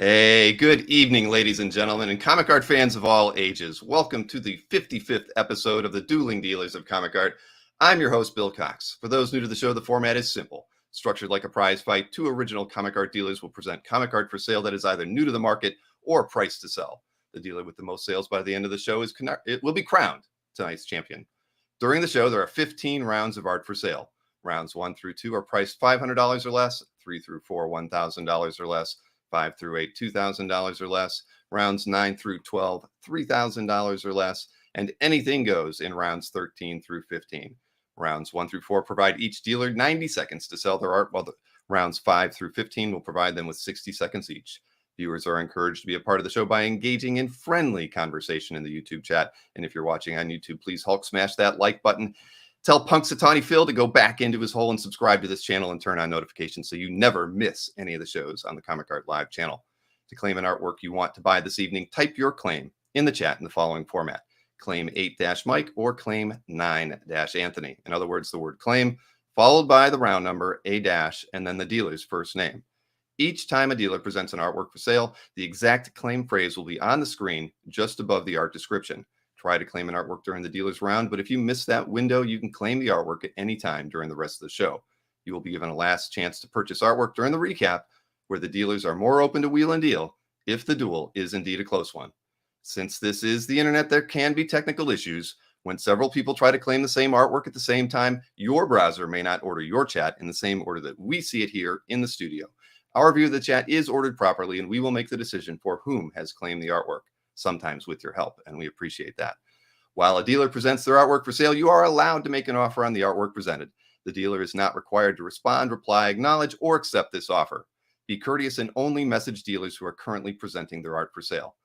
Hey, good evening, ladies and gentlemen, and comic art fans of all ages. Welcome to the 55th episode of the Dueling Dealers of Comic Art. I'm your host, Bill Cox. For those new to the show, the format is simple. Structured like a prize fight, two original comic art dealers will present comic art for sale that is either new to the market or priced to sell. The dealer with the most sales by the end of the show will be crowned tonight's champion. During the show, there are 15 rounds of art for sale. Rounds 1 through 2 are priced $500 or less, 3 through 4, $1,000 or less, 5 through 8, $2,000 or less, rounds 9 through 12, $3,000 or less, and anything goes in rounds 13 through 15. Rounds 1 through 4 provide each dealer 90 seconds to sell their art, while the rounds 5 through 15 will provide them with 60 seconds each. Viewers are encouraged to be a part of the show by engaging in friendly conversation in the YouTube chat. And if you're watching on YouTube, please Hulk smash that like button. Tell Punxsutawney Phil to go back into his hole and subscribe to this channel and turn on notifications so you never miss any of the shows on the Comic Art Live channel. To claim an artwork you want to buy this evening, type your claim in the chat in the following format. Claim 8-Mike or claim 9-Anthony. In other words, the word claim followed by the round number, a- and then the dealer's first name. Each time a dealer presents an artwork for sale, the exact claim phrase will be on the screen just above the art description. Try to claim an artwork during the dealer's round, but if you miss that window, you can claim the artwork at any time during the rest of the show. You will be given a last chance to purchase artwork during the recap, where the dealers are more open to wheel and deal if the duel is indeed a close one. Since this is the internet, there can be technical issues. When several people try to claim the same artwork at the same time, your browser may not order your chat in the same order that we see it here in the studio. Our view of the chat is ordered properly, and we will make the decision for whom has claimed the artwork, sometimes with your help, and we appreciate that. While a dealer presents their artwork for sale, you are allowed to make an offer on the artwork presented. The dealer is not required to respond, reply, acknowledge, or accept this offer. Be courteous and only message dealers who are currently presenting their art for sale.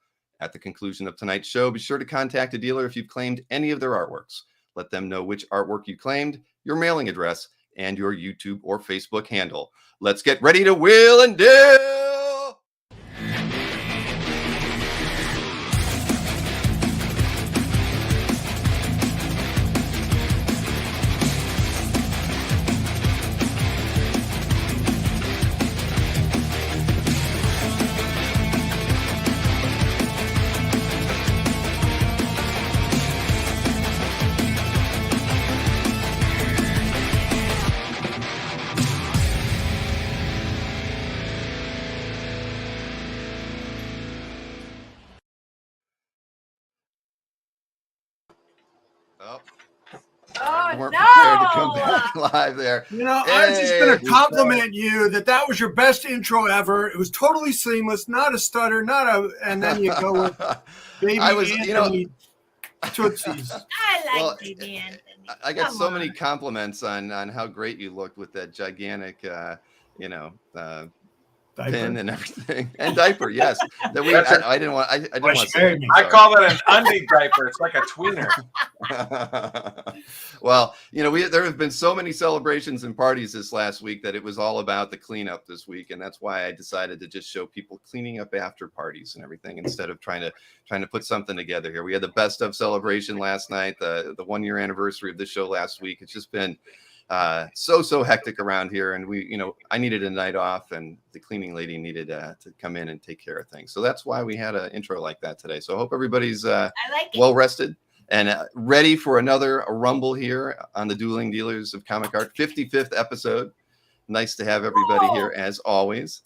At the conclusion of tonight's show, be sure to contact a dealer if you've claimed any of their artworks. Let them know which artwork you claimed, your mailing address, and your YouTube or Facebook handle. Let's get ready to wheel and deal! Weren't prepared to come back live there. You know, I was just going to compliment you that was your best intro ever. It was totally seamless, not a stutter, and then you go with Baby Anthony Tootsies. I like Baby Anthony. I got so many compliments on how great you looked with that gigantic, pin and everything, and diaper. Yes, that we. I didn't want. I didn't want to say. I call that an undie diaper. It's like a tweener. Well, there have been so many celebrations and parties this last week that it was all about the cleanup this week, and that's why I decided to just show people cleaning up after parties and everything instead of trying to put something together here. We had the best of celebration last night, the 1 year anniversary of this show last week. It's just been so hectic around here, and I needed a night off, and the cleaning lady needed to come in and take care of things. So that's why we had an intro like that today. So I hope everybody's well rested and ready for another rumble here on the Dueling Dealers of Comic Art 55th episode. Nice to have everybody here as always.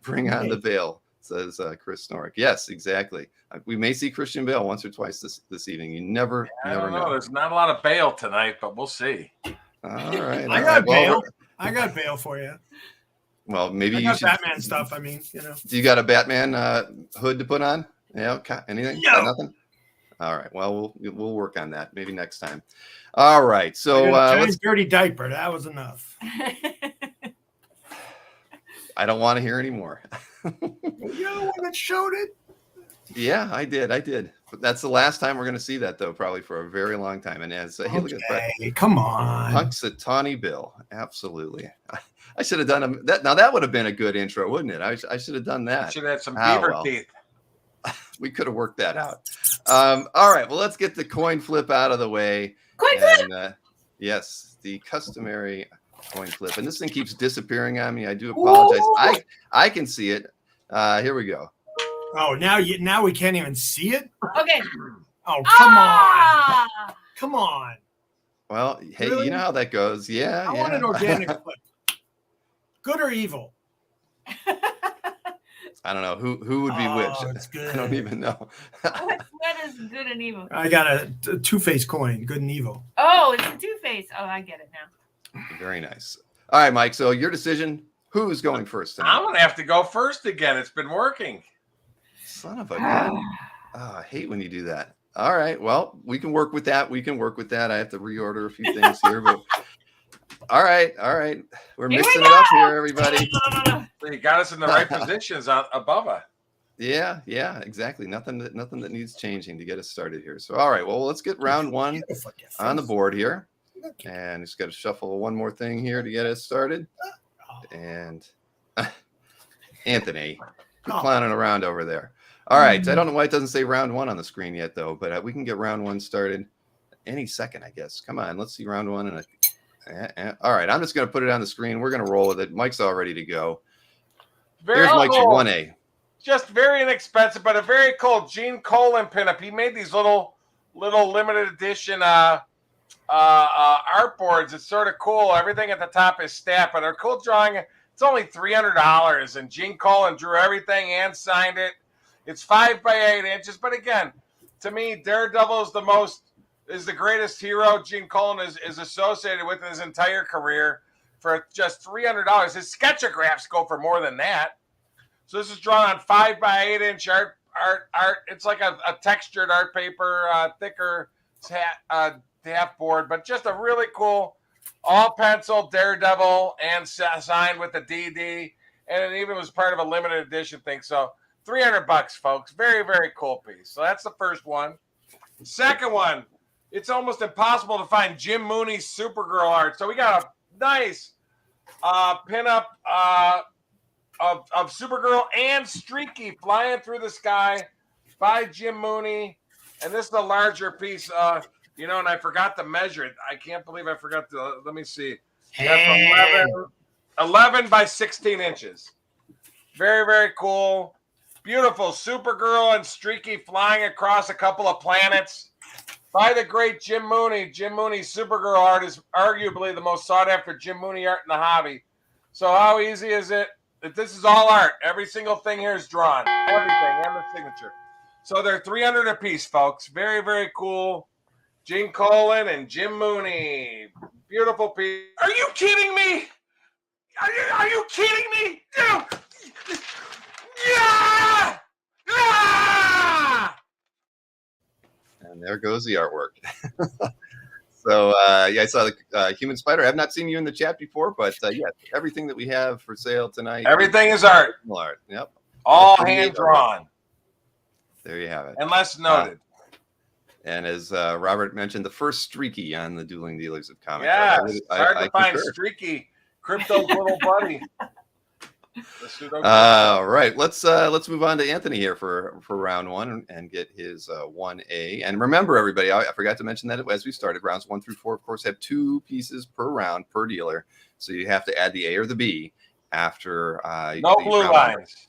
Bring on the veil, says Chris Snorick. Yes, exactly. We may see Christian Bale once or twice this evening. You never know. There's not a lot of Bale tonight, but we'll see. All right. I got Bale. I got Bale for you. Well, maybe you should. Batman stuff. I mean, Do you got a Batman hood to put on? Yeah. Anything? No. Nothing. All right. Well, we'll work on that maybe next time. All right. So let's dirty diaper. That was enough. I don't want to hear any more. You're the one that showed it. Yeah, I did. But that's the last time we're going to see that, though, probably for a very long time. And as hey, look at that. Come on, Punxsutawney Bill. Absolutely. I should have done that. Now that would have been a good intro, wouldn't it? I should have done that. Should have had some beaver teeth. We could have worked that out. All right. Well, let's get the coin flip out of the way. Coin flip. Yes, the customary coin flip. And this thing keeps disappearing on me. I do apologize. I can see it. Here we go. Oh, now we can't even see it? Okay. Oh, come on. Come on. Well, hey, Really? you know how that goes. Yeah, I want an organic clip. Good or evil? I don't know. Who would be which? It's good. I don't even know. What is good and evil? I got a two-face coin, good and evil. Oh, it's a two-face. Oh, I get it now. Very nice. All right, Mike. So your decision. Who's going first tonight? I'm gonna have to go first again. It's been working. Son of a gun. Oh, I hate when you do that. All right. Well, we can work with that. I have to reorder a few things here, but all right. We're mixing it up here, everybody. You got us in the right positions above us. Yeah, exactly. Nothing that needs changing to get us started here. So, all right. Well, let's get round one on the board here, and just got to shuffle one more thing here to get us started. And Anthony, quit clowning around over there. All right. I don't know why it doesn't say round one on the screen yet, though, but we can get round one started any second, I guess. Come on. Let's see round one. All right. I'm just going to put it on the screen. We're going to roll with it. Mike's all ready to go. Here's Mike's 1A. Just very inexpensive, but a very cool Gene Colan pinup. He made these little limited edition art boards. It's sort of cool. Everything at the top is stamped, but they're cool drawing. It's only $300, and Gene Colan drew everything and signed it. It's 5 by 8 inches, but again, to me, Daredevil is the greatest hero Gene Colan is associated with in his entire career for just $300. His sketchographs go for more than that. So this is drawn on 5 by 8 inch art. It's like a textured art paper, thicker half board, but just a really cool all pencil Daredevil and signed with the DD, and it even was part of a limited edition thing. So $300, folks. Very, very cool piece. So that's the first one. Second one, it's almost impossible to find Jim Mooney's Supergirl art. So we got a nice pinup of Supergirl and Streaky flying through the sky by Jim Mooney. And this is a larger piece, and I forgot to measure it. I can't believe I forgot to. Let me see. That's 11 by 16 inches. Very, very cool. Beautiful Supergirl and Streaky flying across a couple of planets by the great Jim Mooney. Jim Mooney's Supergirl art is arguably the most sought after Jim Mooney art in the hobby. So how easy is it? That this is all art. Every single thing here is drawn. Everything and the signature. So they're $300 a piece, folks. Very, very cool. Gene Colan and Jim Mooney. Beautiful piece. Are you kidding me? Are you kidding me? Yeah! And there goes the artwork. So, I saw the Human Spider. I have not seen you in the chat before, but everything that we have for sale tonight. Everything is art. Art. Yep. All hand drawn. There you have it. Unless noted. And as Robert mentioned, the first Streaky on the Dueling Dealers of Comic. Yeah, it's hard to find Streaky, Crypto's little buddy. All right, let's move on to Anthony here for round one and get his 1A. And remember, everybody, I forgot to mention that as we started, rounds 1 through 4, of course, have 2 pieces per round per dealer. So you have to add the A or the B after. No blue lines.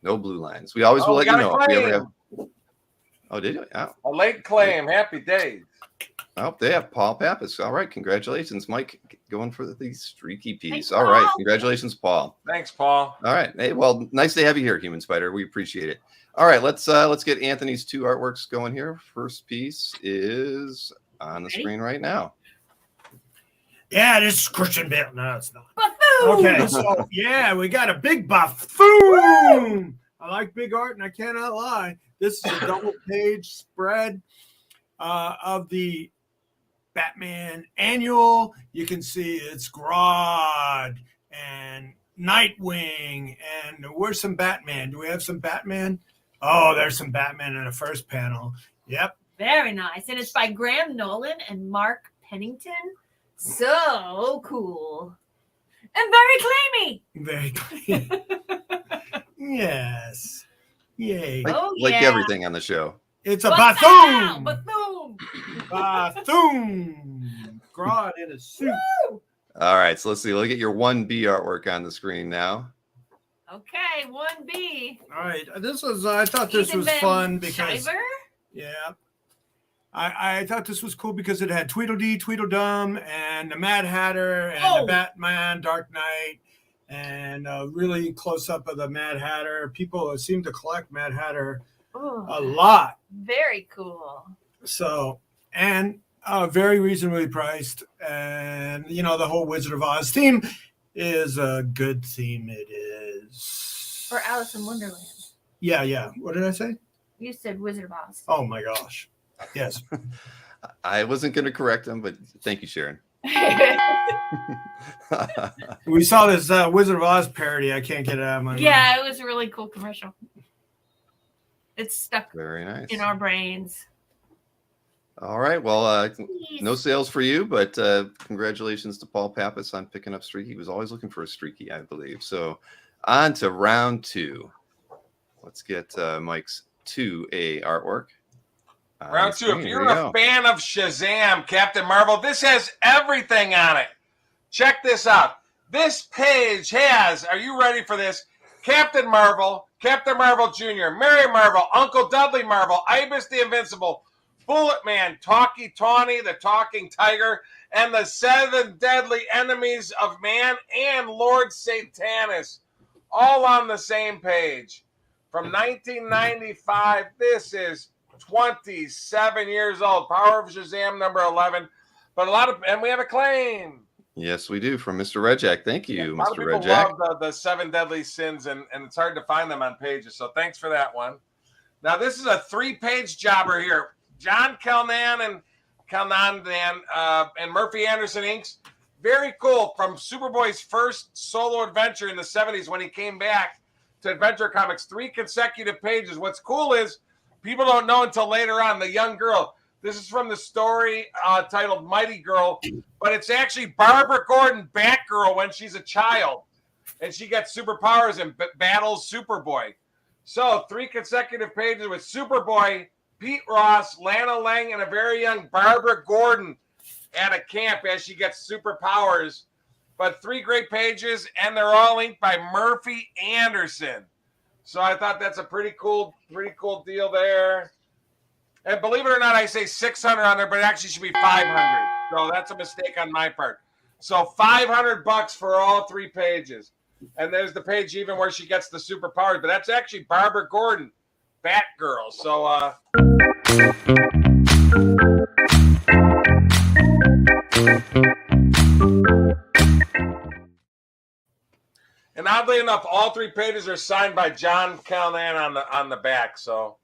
No blue lines. We always will let you know if we ever have. Oh, did you? Oh. A late claim. Happy days. Oh, they have Paul Pappas. All right, congratulations, Mike, going for the Streaky piece. Thanks, all right, Paul. Congratulations, Paul. Thanks, Paul. All right, hey, well, nice to have you here, Human Spider. We appreciate it. All right, let's get Anthony's 2 artworks going here. First piece is on the screen right now. Yeah, this is Christian Bale. No, it's not. Buffoon! Okay, so we got a big buffoon. I like big art, and I cannot lie. This is a double-page spread of the Batman annual. You can see it's Grodd and Nightwing, and where's some Batman? Do we have some Batman? Oh, there's some Batman in the first panel. Yep. Very nice. And it's by Graham Nolan and Mark Pennington. So cool. And very claimy. Very clean. Yes. Yay. Like everything on the show. It's a Buffoon. Buffoon. Buffoon. Grodd in a suit. Woo! All right, so let's see. Look at your 1B artwork on the screen now. Okay, 1B. All right, this was. I thought this Ethan was Van fun because Sciver? yeah, I thought this was cool because it had Tweedledee, Tweedledum, and the Mad Hatter, and the Batman, Dark Knight, and a really close up of the Mad Hatter. People seem to collect Mad Hatter a lot. Very cool. So, and very reasonably priced, and the whole Wizard of Oz theme is a good theme. It is For Alice in Wonderland. Yeah. What did I say? You said Wizard of Oz. Oh my gosh. Yes. I wasn't going to correct him, but thank you, Sharon. We saw this Wizard of Oz parody. I can't get it out of my mind. Yeah, it was a really cool commercial. It's stuck Very nice. in our brains. All right. Well, no sales for you, but congratulations to Paul Pappas on picking up Streaky. He was always looking for a Streaky, I believe. So on to round 2. Let's get Mike's 2A artwork. Round 2. If you're a fan of Shazam, Captain Marvel, this has everything on it. Check this out. This page has, are you ready for this? Captain Marvel Jr., Mary Marvel, Uncle Dudley Marvel, Ibis the Invincible, Bullet Man, Talkie Tawny, the Talking Tiger, and the 7 deadly enemies of man, and Lord Satanus, all on the same page. From 1995, this is 27 years old. Power of Shazam number 11. But and we have a claim. Yes, we do, from Mr. Rejak. Thank you, Mr. Rejak. A lot of people love the 7 deadly sins, and it's hard to find them on pages. So thanks for that one. Now, this is a 3-page jobber here. John Kalnan and Murphy Anderson inks. Very cool. From Superboy's first solo adventure in the 70s when he came back to Adventure Comics. 3 consecutive pages. What's cool is people don't know until later on, the young girl. This is from the story titled Mighty Girl, but it's actually Barbara Gordon, Batgirl, when she's a child. And she gets superpowers and battles Superboy. So 3 consecutive pages with Superboy, Pete Ross, Lana Lang, and a very young Barbara Gordon at a camp as she gets superpowers. But 3 great pages, and they're all inked by Murphy Anderson. So I thought that's a pretty cool deal there. And believe it or not, I say 600 on there, but it actually should be 500. So that's a mistake on my part. So $500 for all 3 pages. And there's the page even where she gets the superpowers, but that's actually Barbara Gordon, Batgirl. So and oddly enough, all 3 pages are signed by John Kalnan on the back. So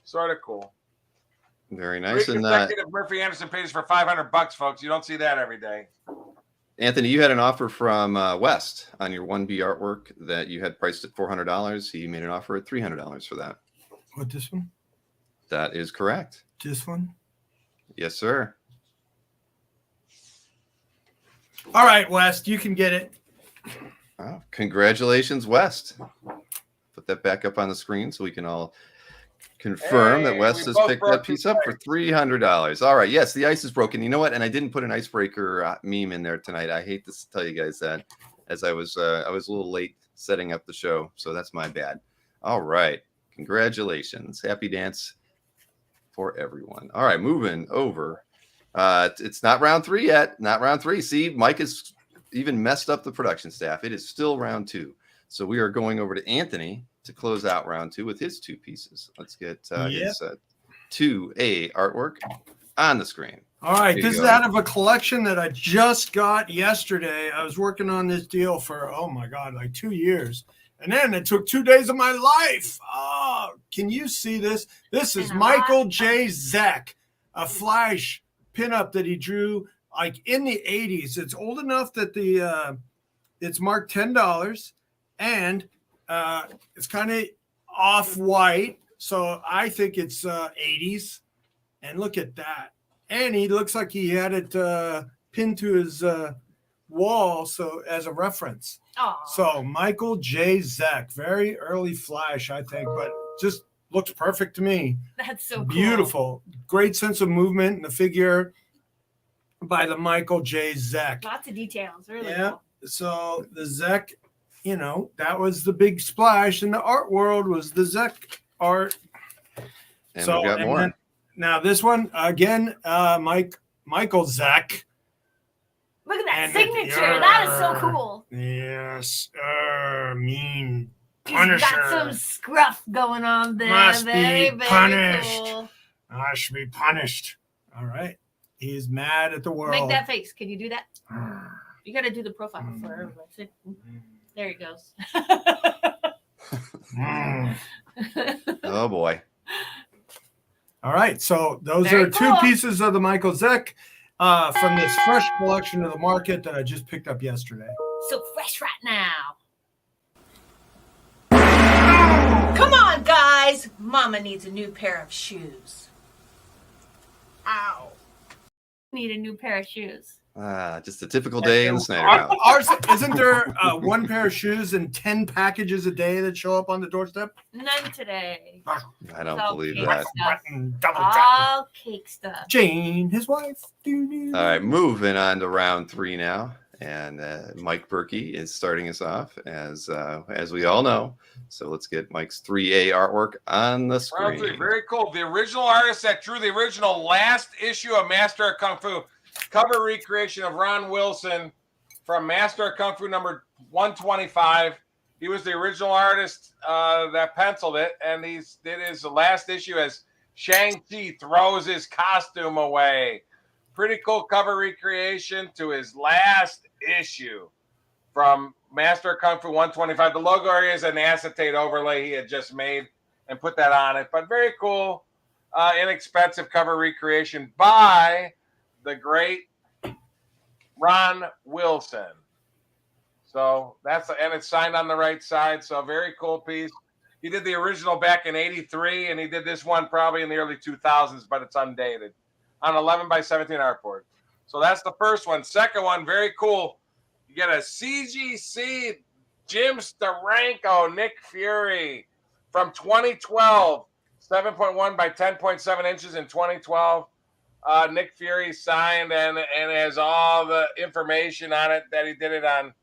sort of cool. Very nice. 3 consecutive Murphy Anderson pages for $500, folks. You don't see that every day. Anthony, you had an offer from West on your 1B artwork that you had priced at $400. He made an offer at $300 for that. What, this one? That is correct. This one? Yes, sir. All right, West, you can get it. Oh, congratulations, West. Put that back up on the screen so we can all confirm that West has picked that piece up for $300. All right. Yes, the ice is broken. You know what? And I didn't put an icebreaker meme in there tonight. I hate to tell you guys that, as I was a little late setting up the show, so that's my bad. All right. Congratulations. Happy dance for everyone. All right, moving over. It's not round 3 yet. Not round 3. See, Mike has even messed up the production staff. It is still round 2. So we are going over to Anthony to close out round 2 with his 2 pieces. Let's get his 2A artwork on the screen. All right, this is out of a collection that I just got yesterday. I was working on this deal for, oh my God, like 2 years. And then it took 2 days of my life. Oh, can you see this? This is Michael J. Zeck, a Flash pinup that he drew like in the 80s. It's old enough that it's marked $10, and it's kind of off-white, so I think it's 80s. And look at that. And he looks like he had it pinned to his wall, so as a reference. Aww. So Michael J. Zeck, very early Flash, I think, but just looks perfect to me. That's so cool. Beautiful. Great sense of movement in the figure by the Michael J. Zeck. Lots of details. Really yeah. cool. So the Zeck that was the big splash in the art world, was the Zek art. And we've got more. Now this one again, Michael Zek. Look at that And signature. That is so cool. Yes, mean He's Punisher. got some scruff going on there. Must very, be very punished. cool. I should be punished. All right. He's mad at the world. Make that face. Can you do that? You got to do the profile for everyone. There he goes. Oh boy. All right. So those Very are two cool. pieces of the Michael Zek from this fresh collection of the market that I just picked up yesterday. So fresh right now. Come on, guys. Mama needs a new pair of shoes. Ow. Need a new pair of shoes. Just a typical day in the Snyder house. Ours, isn't there one pair of shoes and 10 packages a day that show up on the doorstep? None today. I don't All believe cake that. stuff. Double All cake stuff. Jane, his wife. All right, moving on to round 3 now. And Mike Berkey is starting us off, as we all know. So let's get Mike's 3A artwork on the Round screen. 3, very cool. The original artist that drew the original last issue of Master of Kung Fu, cover recreation of Ron Wilson from Master of Kung Fu number 125. He was the original artist that penciled it, and he did his last issue as Shang-Chi throws his costume away. Pretty cool cover recreation to his last issue from Master of Kung Fu 125. The logo area is an acetate overlay he had just made and put that on it. But very cool, inexpensive cover recreation by the great Ron Wilson. So and it's signed on the right side. So very cool piece. He did the original back in '83, and he did this one probably in the early 2000s, but it's undated on 11 by 17 artboard. So that's the first one. Second one, very cool. You get a CGC Jim Steranko Nick Fury from 2012, 7.1 by 10.7 inches in 2012. Nick Fury signed and has all the information on it that he did it on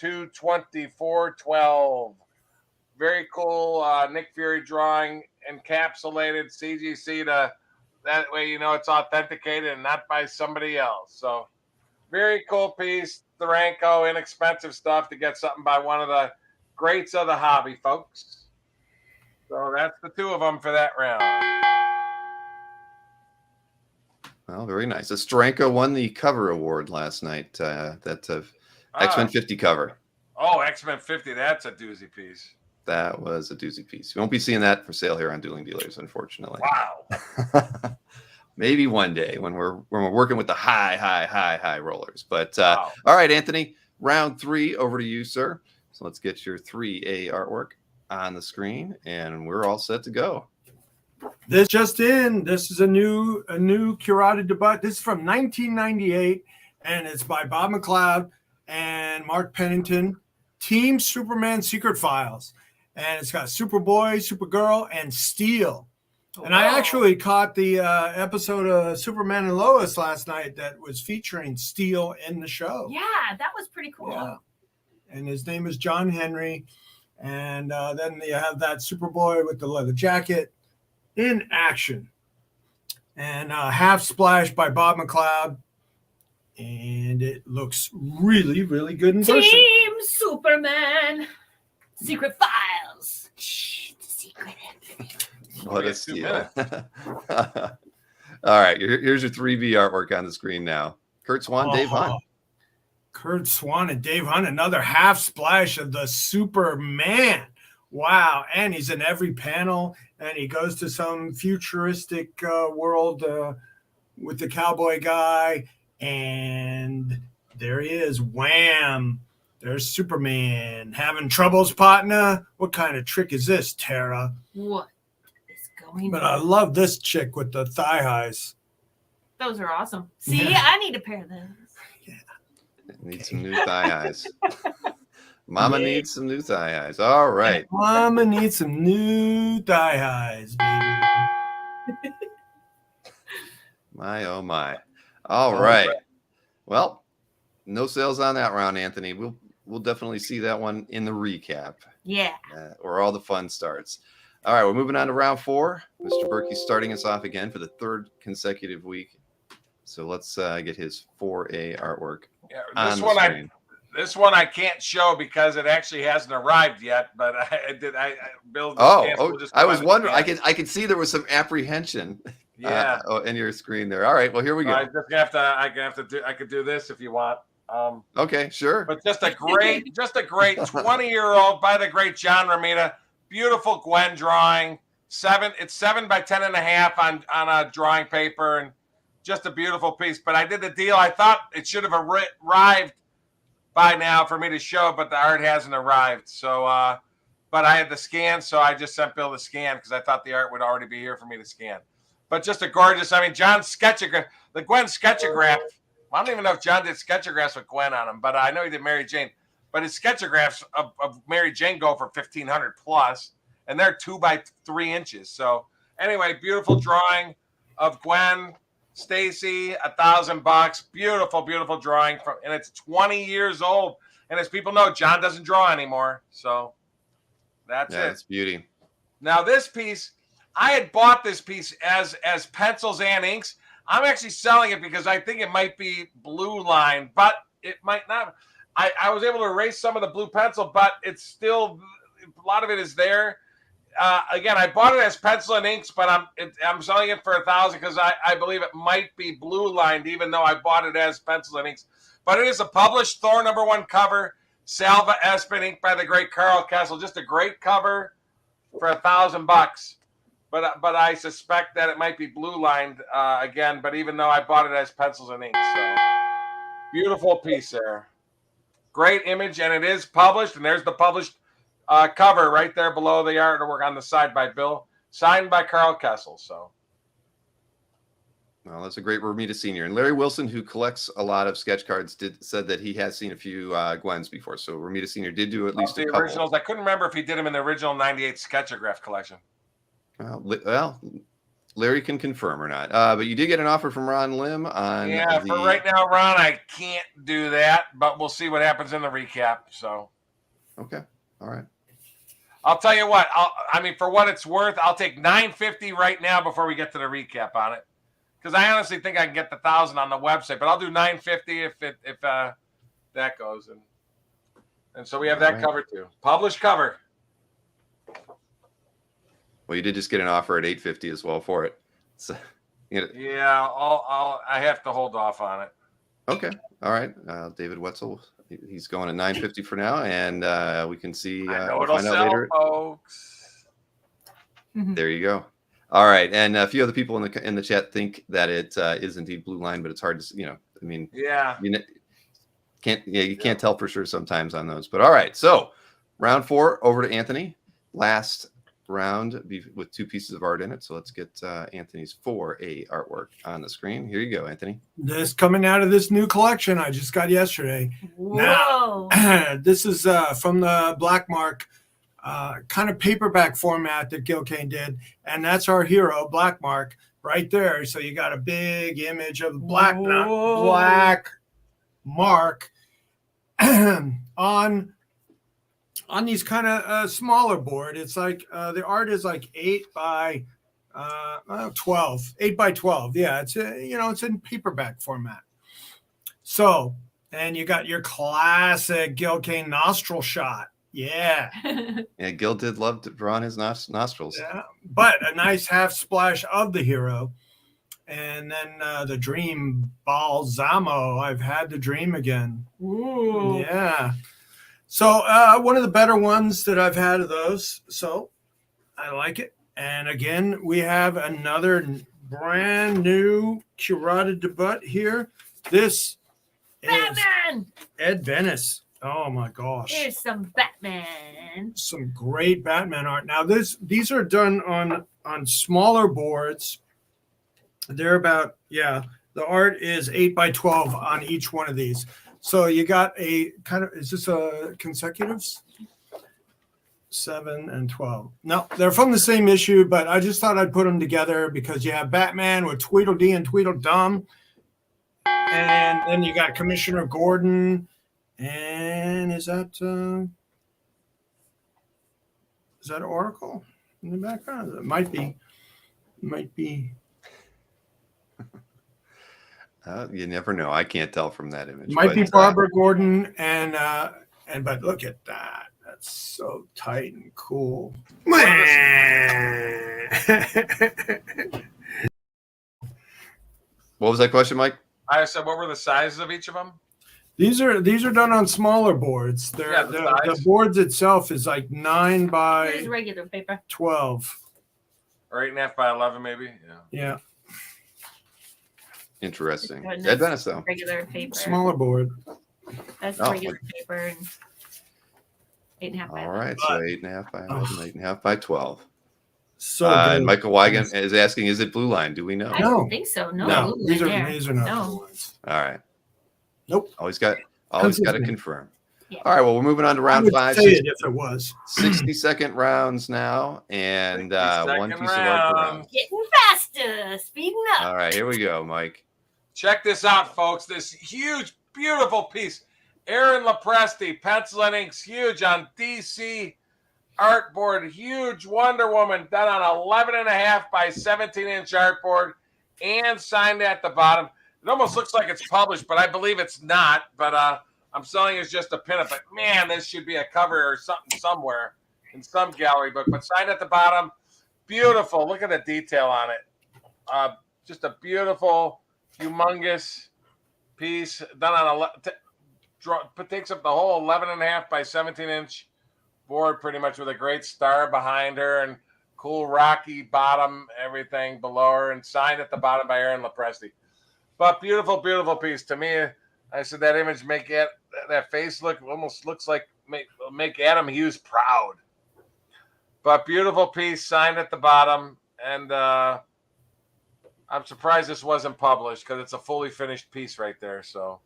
2/24/12. Very cool Nick Fury drawing, encapsulated CGC to that way it's authenticated and not by somebody else. So very cool piece. Steranko, inexpensive stuff to get something by one of the greats of the hobby, folks. So that's the two of them for that round. Well, very nice. Steranko won the cover award last night. That X-Men 50 cover. Oh, X-Men 50. That's a doozy piece. That was a doozy piece. You won't be seeing that for sale here on Dueling Dealers, unfortunately. Wow. Maybe one day when we're working with the high rollers. But Wow. All right, Anthony, round 3 over to you, sir. So let's get your 3A artwork on the screen, and we're all set to go. This just in. This is a new curated debut. This is from 1998, and it's by Bob McLeod and Mark Pennington. Team Superman Secret Files, and it's got Superboy, Supergirl, and Steel. And I actually caught the episode of Superman and Lois last night that was featuring Steel in the show. Yeah, that was pretty cool. Yeah. And his name is John Henry. And then you have that Superboy with the leather jacket in action. And Half Splash by Bob McLeod. And it looks really, really good in person. Team Superman Secret Files. Shh, the secret. What a steal. All right, here's your 3B artwork on the screen now. Kurt Swan, Dave Hunt. Kurt Swan and Dave Hunt, another half splash of the Superman. Wow. And he's in every panel, and he goes to some futuristic world with the cowboy guy. And there he is. Wham. There's Superman. Having troubles, partner? What kind of trick is this, Tara? What is going But on? I love this chick with the thigh highs. Those are awesome. See, Yeah. I need a pair of those. Need some new thigh eyes. Mama needs some new thigh eyes. All right. Mama needs some new thigh highs, baby. My, oh my. All right. Well, no sales on that round, Anthony. We'll we'll definitely see that one in the recap. Yeah. Where all the fun starts. All right, we're moving on to round 4. Mr. Berkey's starting us off again for the 3rd consecutive week. So let's get his 4A artwork. Yeah, on the screen. This one I can't show because it actually hasn't arrived yet. But Bill. I was wondering. I could see there was some apprehension. Yeah. In your screen there. All right. Well, here we go. I could do this if you want. Okay, sure. But just a great 20-year-old by the great John Romita. Beautiful Gwen drawing. It's 7 by 10.5 on a drawing paper, and just a beautiful piece. But I did the deal. I thought it should have arrived by now for me to show, but the art hasn't arrived. So, but I had the scan, so I just sent Bill the scan because I thought the art would already be here for me to scan. But just a gorgeous. I mean, John's sketchograph, the Gwen sketchograph. I don't even know if John did sketchographs with Gwen on them, but I know he did Mary Jane. But his sketchographs of Mary Jane go for $1,500 plus, and they're 2 by 3 inches. So anyway, beautiful drawing of Gwen Stacy, $1,000. Beautiful, beautiful drawing and it's 20 years old. And as people know, John doesn't draw anymore. So that's it. It's beauty. Now this piece, I had bought this piece as pencils and inks. I'm actually selling it because I think it might be blue line, but it might not. I was able to erase some of the blue pencil, but it's still, a lot of it is there. Again, I bought it as pencil and inks, but I'm selling it for $1,000 because I believe it might be blue lined, even though I bought it as pencil and inks. But it is a published Thor #1 cover, Salva Espen, inked by the great Carl Kessel. Just a great cover for $1,000. But I suspect that it might be blue lined again. But even though I bought it as pencils and inks, so beautiful piece there. Great image, and it is published. And there's the published cover right there below the artwork on the side by Bill, signed by Carl Kessel. So, well, that's a great Romita Senior. And Larry Wilson, who collects a lot of sketch cards, said that he has seen a few Gwens before. So Romita Senior did do at least the a couple. Originals. I couldn't remember if he did them in the original '98 Sketchograph collection. Well, Larry can confirm or not. But you did get an offer from Ron Lim on. Yeah, for right now, Ron, I can't do that, but we'll see what happens in the recap. So, okay, all right. I'll tell you what. I mean, for what it's worth, I'll take $950 right now before we get to the recap on it, because I honestly think I can get the $1,000 on the website. But I'll do $950 if that goes, and so we have that cover too, published cover. Well, you did just get an offer at $850 as well for it. So, yeah, I have to hold off on it. Okay, all right. David Wetzel, he's going at $950 for now, and we can see. I know it'll sell, later, folks. There you go. All right, and a few other people in the chat think that it is indeed blue line, but it's hard to, I mean, yeah, you can't tell for sure sometimes on those. But all right, so round 4 over to Anthony. Last round with 2 pieces of art in it. So let's get Anthony's 4A artwork on the screen. Here you go, Anthony. This coming out of this new collection I just got yesterday. Whoa. Now, this is from the Black Mark kind of paperback format that Gil Kane did. And that's our hero, Black Mark, right there. So you got a big image of Black Mark on these kind of smaller board. It's like the art is like 8 by 12. 8 by 12. Yeah, it's it's in paperback format. So, and you got your classic Gil Kane nostril shot. Yeah. Yeah, Gil did love to draw on his nostrils. Yeah, but a nice half splash of the hero. And then the dream Balsamo. I've had the dream again. Ooh. Yeah. So one of the better ones that I've had of those. So I like it. And again, we have another brand new curated debut here. This Batman! is Ed Venice. Oh my gosh. Here's some Batman. Some great Batman art. Now these are done on smaller boards. They're about, the art is 8 by 12 on each one of these. So you got a kind of, is this a consecutives? 7 and 12. No, they're from the same issue, but I just thought I'd put them together because you have Batman with Tweedledee and Tweedledum. And then you got Commissioner Gordon And is that Oracle in the background? It might be. You never know. I can't tell from that image. Might be but, Barbara Gordon and but look at that. That's so tight and cool. What was that question, Mike? I said, what were the sizes of each of them? These are done on smaller boards. The boards itself is like 9 by Here's regular paper. 12. Or 8.5 by 11, maybe. Yeah. Interesting. Goodness. Ed Venice, though. Regular paper. Smaller board. That's Oh. regular paper. And 8.5 by All 11. right, so 8.5 by 11, 8.5 by 12. So good. And Michael Wigan is asking, is it Blue Line? Do we know? I No. don't think so. No. No, blue these line are there. not No. the ones. All right. Nope. Always got to Consistent. confirm. Yeah. All right, well, we're moving on to I round would 5. say it if it was. 60-second rounds now, and 60-second one piece of art per round. round. Getting faster. Speeding up. All right, here we go, Mike. Check this out, folks. This huge, beautiful piece. Aaron Lopresti, pencil and inks, huge on DC artboard. Huge Wonder Woman done on 11.5 by 17-inch artboard and signed at the bottom. It almost looks like it's published, but I believe it's not. But I'm selling it as just a pinup. But man, this should be a cover or something somewhere in some gallery book. But signed at the bottom. Beautiful. Look at the detail on it. Just a beautiful, humongous piece done on takes up the whole 11.5 by 17-inch board pretty much, with a great star behind her and cool rocky bottom, everything below her, and signed at the bottom by Aaron Lopresti. But beautiful, beautiful piece. To me, I said that image that face almost looks like make Adam Hughes proud. But beautiful piece, signed at the bottom, and I'm surprised this wasn't published because it's a fully finished piece right there. So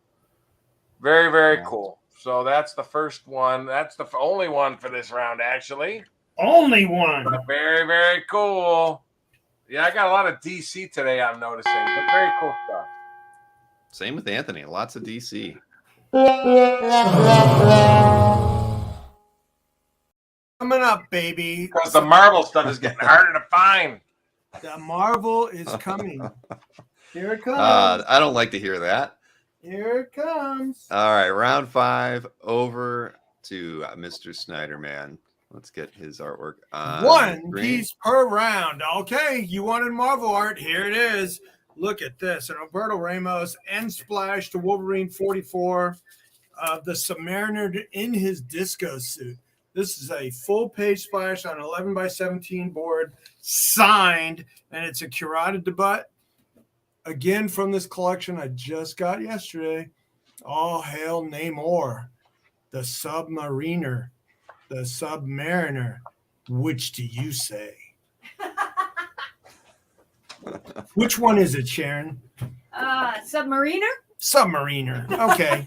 very, very cool. So that's the first one. That's the only one for this round, actually. Only one. But very, very cool. Yeah, I got a lot of DC today, I'm noticing. But very cool stuff. Same with Anthony. Lots of DC. Coming up, baby. Because the Marvel stuff is getting harder to find. The Marvel is coming. Here it comes. I don't like to hear that. Here it comes. All right, round 5 over to Mr. Snyder Man. Let's get his artwork on One screen. piece per round. Okay, you wanted Marvel art. Here it is. Look at this. An Alberto Ramos end splash to Wolverine 44 of the Submariner in his disco suit. This is a full page splash on 11 by 17 board, signed, and it's a curated debut. Again, from this collection I just got yesterday. All hail Namor, the Submariner, the Submariner. Which do you say? Which one is it, Sharon? Submariner? Submariner. Okay.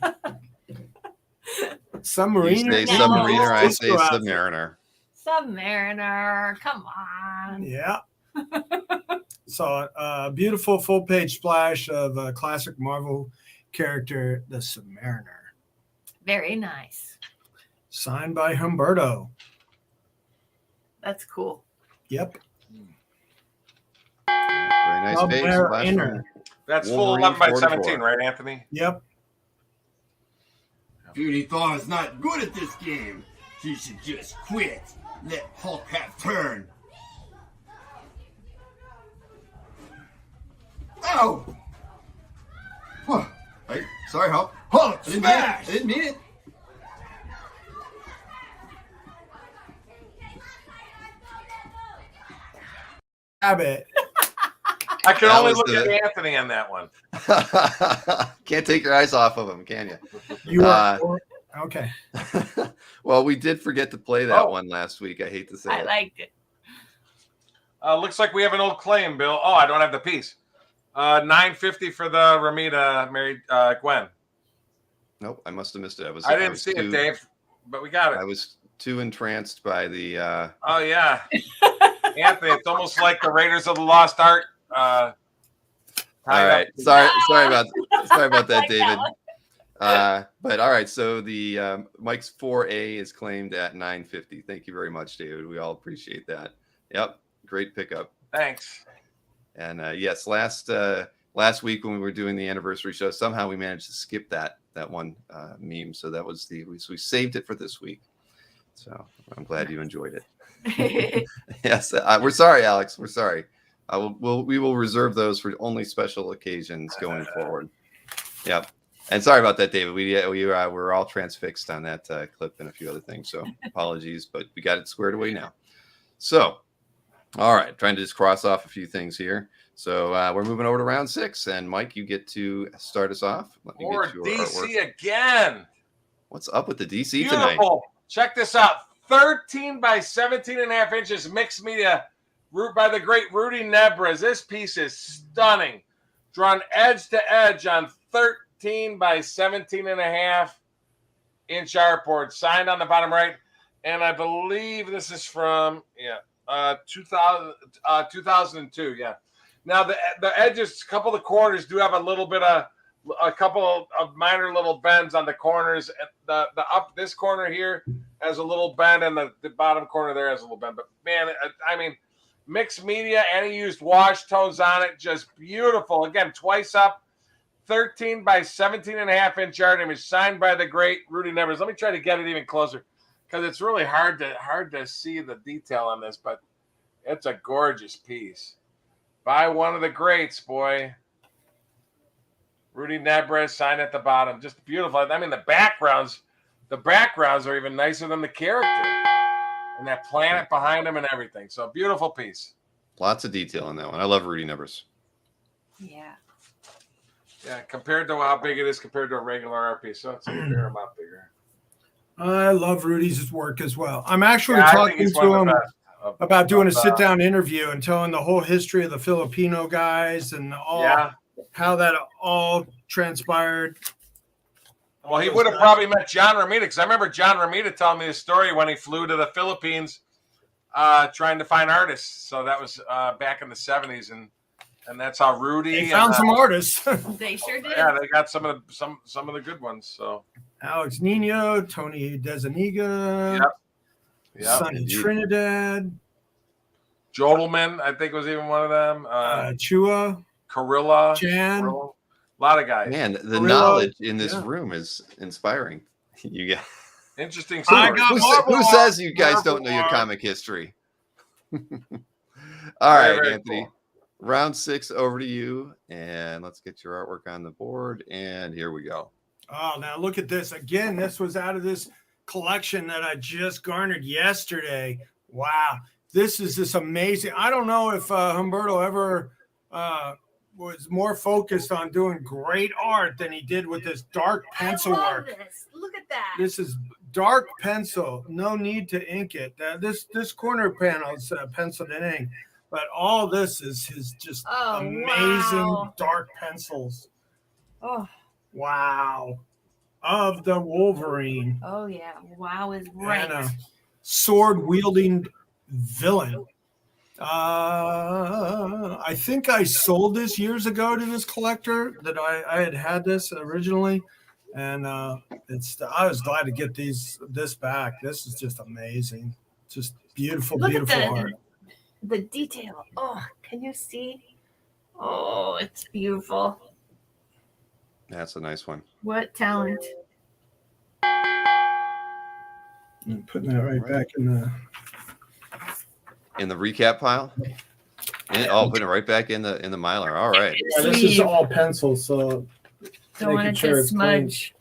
Submariner. You say No. Submariner, I say Disco outfit. Submariner. Submariner. Come on. Yeah. So a beautiful full page splash of a classic Marvel character, the Submariner. Very nice. Signed by Humberto. That's cool. Yep. Very nice page. Last Submariner. one. That's full Wolverine 11 by 44. 17, right, Anthony? Yep. Beauty Thor's not good at this game. She should just quit. Let Hulk have turn. Ow! Huh. Hey, sorry, Hulk. Hulk, smash! I didn't mean it. Abbott. I can That only was look the- at Anthony on that one. Can't take your eyes off of him, can you? You are okay. Well, we did forget to play that Oh. one last week. I hate to say I it. liked it. Looks like we have an old claim, Bill. Oh, I don't have the piece. $9.50 for the Ramita married Gwen. Nope, I must have missed it. I didn't see it, Dave, but we got I it. was too entranced by the Oh yeah, Anthony. It's almost like the Raiders of the Lost Ark. all right. Sorry about that, Like that David. one. But all right, so the Mike's 4A is claimed at 950. Thank you very much, David. We all appreciate that. Yep, great pickup. Thanks. And yes, last week when we were doing the anniversary show, somehow we managed to skip that one meme. So that was we saved it for this week. So I'm glad you enjoyed it. Yes, we're sorry, Alex. We're sorry. We will reserve those for only special occasions going forward. Yep. And sorry about that, David. We're all transfixed on that clip and a few other things. So apologies, but we got it squared away now. So, all right, trying to just cross off a few things here. So we're moving over to round 6, and Mike, you get to start us off. Let me More get your DC artwork. Again. What's up with the DC Beautiful. tonight? Check this out. 13 by 17.5 inches mixed media by the great Rudy Nebres. This piece is stunning. Drawn edge to edge on 13 by 17.5 inch artboard. Signed on the bottom right. And I believe this is from 2002. Yeah. Now the edges, a couple of the corners do have a couple of minor little bends on the corners. This corner here has a little bend, and the bottom corner there has a little bend. But man, I mean, mixed media, and he used wash tones on it. Just beautiful. Again, twice up, 13 by 17.5 inch art image, signed by the great Rudy Nevers. Let me try to get it even closer, because it's really hard to see the detail on this, but it's a gorgeous piece by one of the greats, boy. Rudy Nebres, signed at the bottom. Just beautiful. I mean, the backgrounds are even nicer than the character. And that planet behind him and everything. So, beautiful piece. Lots of detail on that one. I love Rudy Nebres. Yeah. Yeah, compared to how big it is compared to a regular art piece. So, it's a fair amount bigger. I love Rudy's work as well. I'm actually I think talking he's to one of him the best about doing a sit-down interview and telling the whole history of the Filipino guys and how that all transpired. Well, he would have probably met John Romita, because I remember John Romita telling me the story when he flew to the Philippines trying to find artists. So that was back in the 70s, and that's how Rudy They found some artists. They sure did. Yeah, they got some of the good ones. So Alex Nino, Tony Desaniga, Sonny Trinidad, Jodelman, I think was even one of them. Chua, Carilla, Jan. Carilla. A lot of guys. Man, the knowledge in this room is inspiring. You get interesting. Who says you guys don't know your comic history? All right, Anthony. Cool. Round 6 over to you, and let's get your artwork on the board. And here we go. Oh, now look at this again. This was out of this collection that I just garnered yesterday. Wow, this is just amazing. I don't know if Humberto ever was more focused on doing great art than he did with this dark pencil work. Look at that. This is dark pencil. No need to ink it. This corner panel is penciled in ink, but all this is his just amazing dark pencils. Oh, wow. Of the Wolverine. Oh yeah. Wow is right. And Sword-Wielding Villain. I think I sold this years ago to this collector that I had this originally, and I was glad to get this back. This is just amazing, just beautiful art. The detail. Oh, can you see? Oh, it's beautiful. That's a nice one. What talent! I'm putting that right back in the recap pile. Putting it right back in the Mylar. All right. Yeah, this is all pencil, so don't want it to smudge.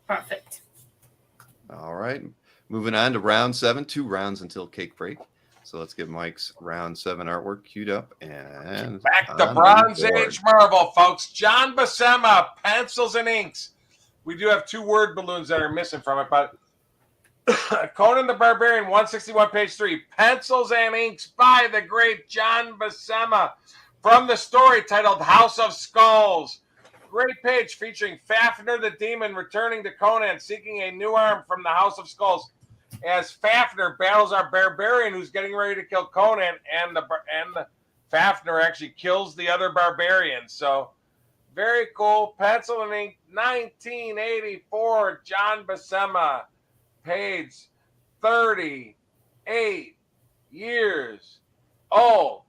Perfect. All right. Moving on to round 7. 2 rounds until cake break. So let's get Mike's round 7 artwork queued up and back to Bronze Age Marvel, folks. John Buscema, pencils and inks. We do have 2 word balloons that are missing from it, but Conan the Barbarian, 161, page 3. Pencils and inks by the great John Buscema from the story titled House of Skulls. Great page featuring Fafnir the Demon returning to Conan, seeking a new arm from the House of Skulls. As Fafnir battles our barbarian who's getting ready to kill Conan, and the Fafnir actually kills the other barbarian. So Very cool. Pencil and ink, 1984. John Buscema. Page 38 years old.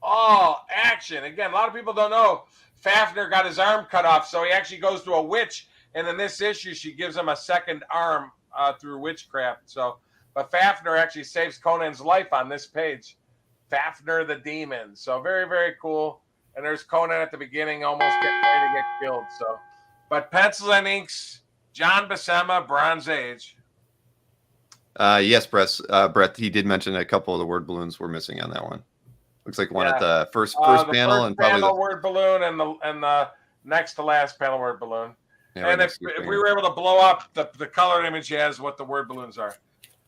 All action. Again, a lot of people don't know Fafner got his arm cut off, so he actually goes to a witch, and in this issue, she gives him a second arm through witchcraft. So, but Fafner actually saves Conan's life on this page. Fafner the Demon. So very, very cool. And there's Conan at the beginning, almost getting ready to get killed. So, but pencils and inks, John Buscema, Bronze Age. Yes, Brett, he did mention a couple of the word balloons were missing on that one. Looks like one at the first panel, first and probably panel word balloon and the next to last panel word balloon. Yeah, and if we were able to blow up the colored image, has what the word balloons are.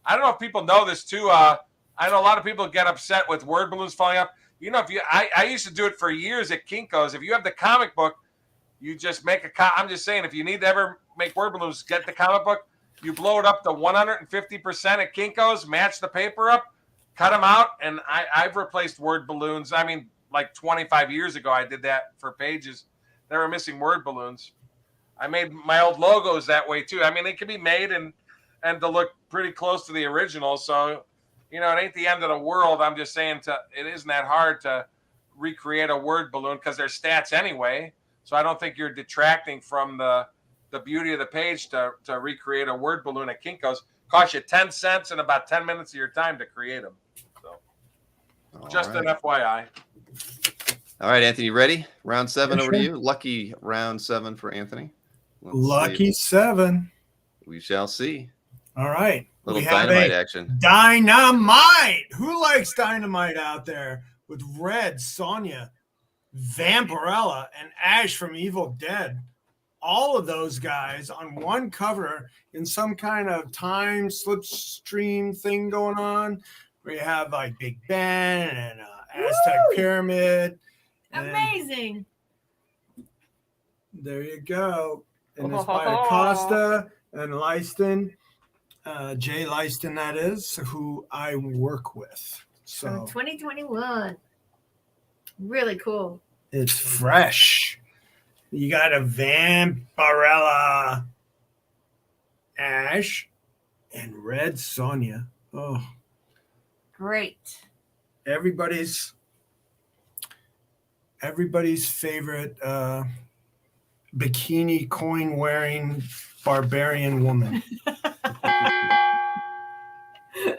I don't know if people know this too. I know a lot of people get upset with word balloons falling up. You know, I used to do it for years at Kinko's. If you have the comic book, you just make I'm just saying, if you need to ever make word balloons, get the comic book. You blow it up to 150% at Kinko's, match the paper up, cut them out, and I've replaced word balloons. I mean, like 25 years ago, I did that for pages. They were missing word balloons. I made my old logos that way too. I mean, they can be made and to look pretty close to the original. So, you know, it ain't the end of the world. I'm just saying it isn't that hard to recreate a word balloon because they're stats anyway. So I don't think you're detracting from the beauty of the page to recreate a word balloon at Kinko's. Cost you 10 cents and about 10 minutes of your time to create them. So, an FYI. All right, Anthony, you ready? Round 7 over to you. Lucky round 7 for Anthony. Lucky 7. We shall see. All right. Little dynamite action. Dynamite. Who likes dynamite out there? With Red, Sonya, Vampirella, and Ash from Evil Dead. All of those guys on one cover in some kind of time slipstream thing going on, where you have like Big Ben and Aztec Pyramid. Amazing. There you go. And it's by Acosta and Leiston, Jay Leiston, that is, who I work with. So From 2021. Really cool. It's fresh. You got a Vampirella, Ash, and Red Sonya. Oh, great. Everybody's favorite bikini coin wearing barbarian woman.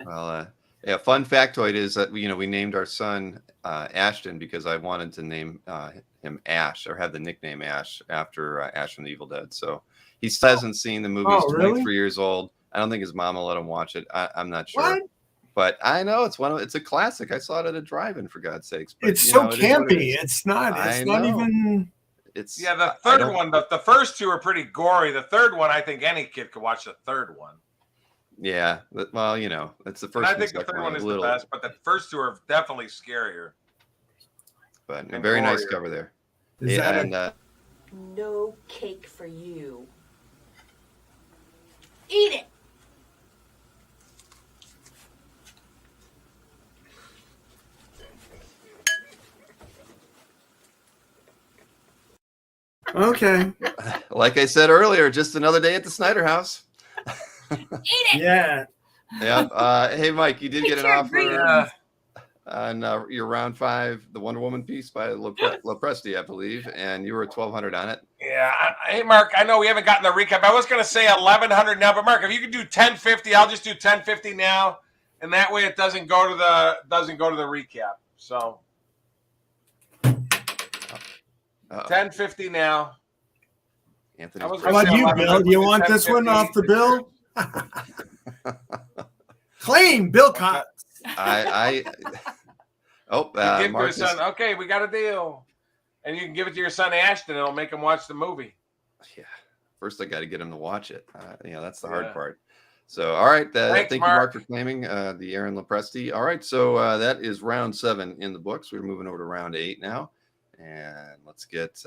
Well, yeah. Fun factoid is that we named our son Ashton because I wanted to name him Ash, or have the nickname Ash after Ash from the Evil Dead. So he still hasn't seen the movie. He's 23 years old. I don't think his mom will let him watch it. I'm not sure. What? But I know it's a classic. I saw it at a drive-in, for God's sakes. But, it's so campy. It's not even. It's the third one. The first two are pretty gory. The third one, I think any kid could watch the third one. Yeah, well, it's the first. And I think the third one is the best, but the first two are definitely scarier. But a very nice cover there. No cake for you. Eat it. Okay. Like I said earlier, just another day at the Snyder House. Eat it. Yeah. Yeah. Hey, Mike, you did get an offer on your round 5, the Wonder Woman piece by Lopresti, I believe, and you were at 1,200 on it. Yeah. Hey, Mark, I know we haven't gotten the recap. I was going to say 1,100 now, but Mark, if you could do 1050, I'll just do 1050 now, and that way it doesn't go to the recap. So 1050 now. Anthony, how about you, Bill? Do you want this one off the bill? Claim Bill Cox. Give your son. Okay, we got a deal, and you can give it to your son Ashton. It'll make him watch the movie. Yeah. First, I got to get him to watch it. That's the hard part. So, all right. Thanks, thank you, Mark, for claiming the Aaron Lopresti. All right. So that is round 7 in the books. We're moving over to round 8 now, and let's get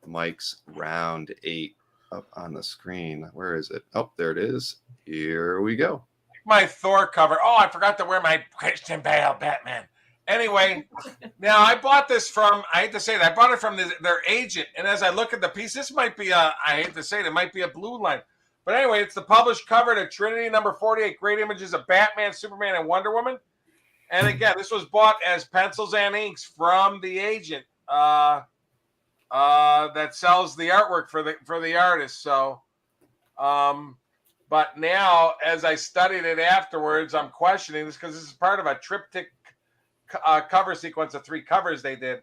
Mike's round 8 up on the screen. Where is it? Oh, there it is. Here we go. My Thor cover. Oh, I forgot to wear my Christian Bale Batman Anyway, now I bought this from, I hate to say it, I bought it from their agent. And as I look at the piece, this might be I hate to say it might be a blue line. But anyway, it's the published cover to Trinity number 48, great images of Batman, Superman, and Wonder Woman. And again, this was bought as pencils and inks from the agent that sells the artwork for the artist. So, but now as I studied it afterwards, I'm questioning this because this is part of a triptych cover sequence of 3 covers they did.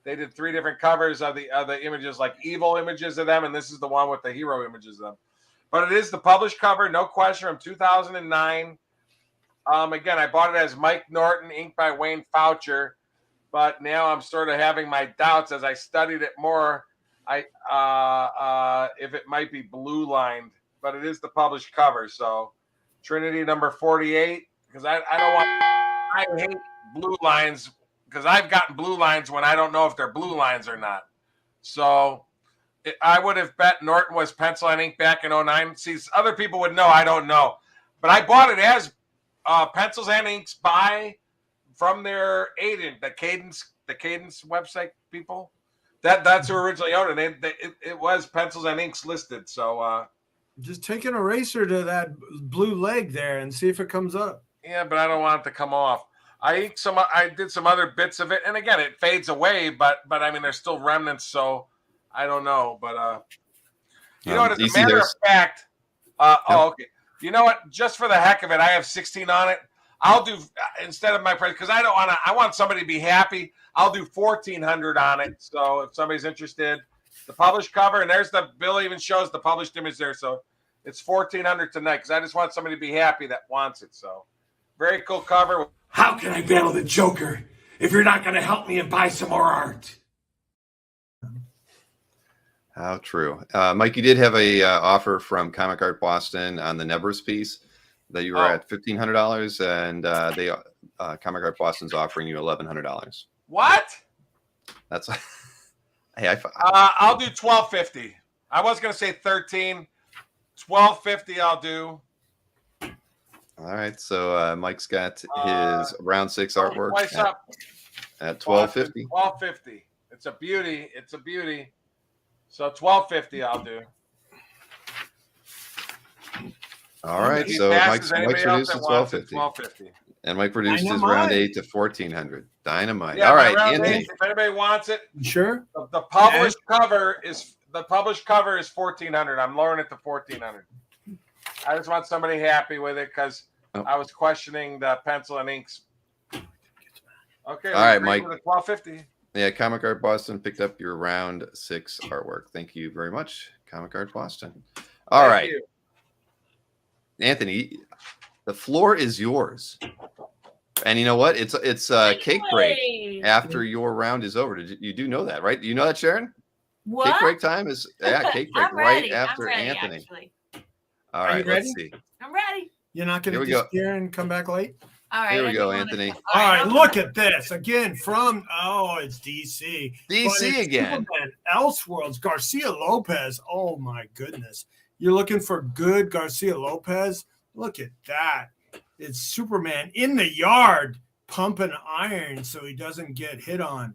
They did 3 different covers of the images, like evil images of them, and this is the one with the hero images of them. But it is the published cover, no question, from 2009. Again, I bought it as Mike Norton, inked by Wayne Foucher, but now I'm sort of having my doubts as I studied it more. If it might be blue lined, but it is the published cover. So Trinity number 48, because I hate blue lines because I've gotten blue lines when I don't know if they're blue lines or not. So I would have bet Norton was pencil and ink back in 2009. See, other people would know. I don't know. But I bought it as pencils and inks from their agent, the Cadence website people. That's who originally owned it. It was pencils and inks listed. So just take an eraser to that blue leg there and see if it comes up. Yeah, but I don't want it to come off. I did some other bits of it, and again, it fades away. But I mean, there's still remnants, so I don't know. But you know what? As a matter of fact, okay. You know what? Just for the heck of it, I have 16 on it. I'll do instead of my price because I don't want to. I want somebody to be happy. I'll do 1,400 on it. So if somebody's interested, the published cover, and there's the bill even shows the published image there. So it's 1,400 tonight because I just want somebody to be happy that wants it. So very cool cover. How can I battle the Joker if you're not going to help me and buy some more art? How true. Mike, you did have a offer from Comic Art Boston on the Nebers piece that you were at $1,500, and Comic Art Boston's offering you $1,100. What? That's hey, I'll do $1,250. I was going to say 13. $1,250 I'll do. All right, so Mike's got his round 6 artwork at $1,250. $1,250. It's a beauty. So $1,250 I'll do. All right, so Mike's reduced to $1,250. And Mike reduced his round 8 to $1,400. Dynamite. Yeah, all right, Anthony. If anybody wants it, sure. The published cover is $1,400. I'm lowering it to $1,400. I just want somebody happy with it because I was questioning the pencil and inks. Okay. All right, Mike. $1,250. Yeah, Comic Art Boston picked up your round 6 artwork. Thank you very much, Comic Art Boston. All right, Anthony, the floor is yours. And you know what? It's cake break after your round is over. You do know that, right? You know that, Sharon? What? Cake break time is cake break right after Anthony. Actually. All right, let's see. I'm ready. You're not going to disappear and come back late? All right. Here we go, Anthony. All right, look at this. Again, from, it's DC. DC again. Elseworlds, Garcia Lopez. Oh, my goodness. You're looking for good Garcia Lopez? Look at that. It's Superman in the yard pumping iron so he doesn't get hit on.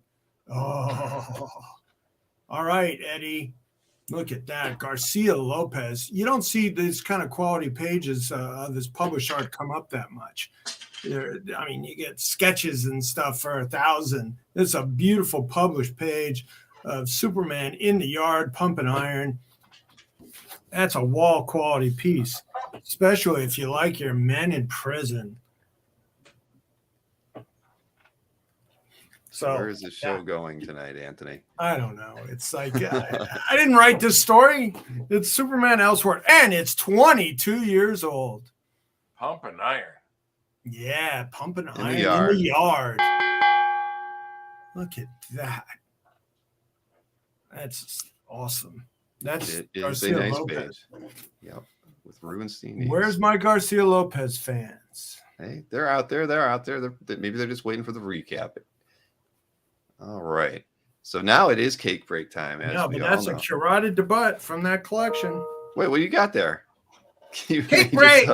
Oh. All right, Eddie. Look at that. Garcia Lopez. You don't see these kind of quality pages of this published art come up that much. I mean, you get sketches and stuff for $1,000. It's a beautiful published page of Superman in the yard pumping iron. That's a wall quality piece, especially if you like your men in prison. So where is the show going tonight, Anthony? I don't know. It's like I didn't write this story. It's Superman Elsewhere, and it's 22 years old. Pumping iron. Yeah, pumping iron in the yard. Look at that. That's awesome. That's Garcia a nice Lopez. page. Yep, with Rubenstein. Where's my Garcia Lopez fans? Hey, they're out there. Maybe they're just waiting for the recap. All right. So now it is cake break time. No, but that's a curated debut from that collection. Wait, what do you got there? Cake break.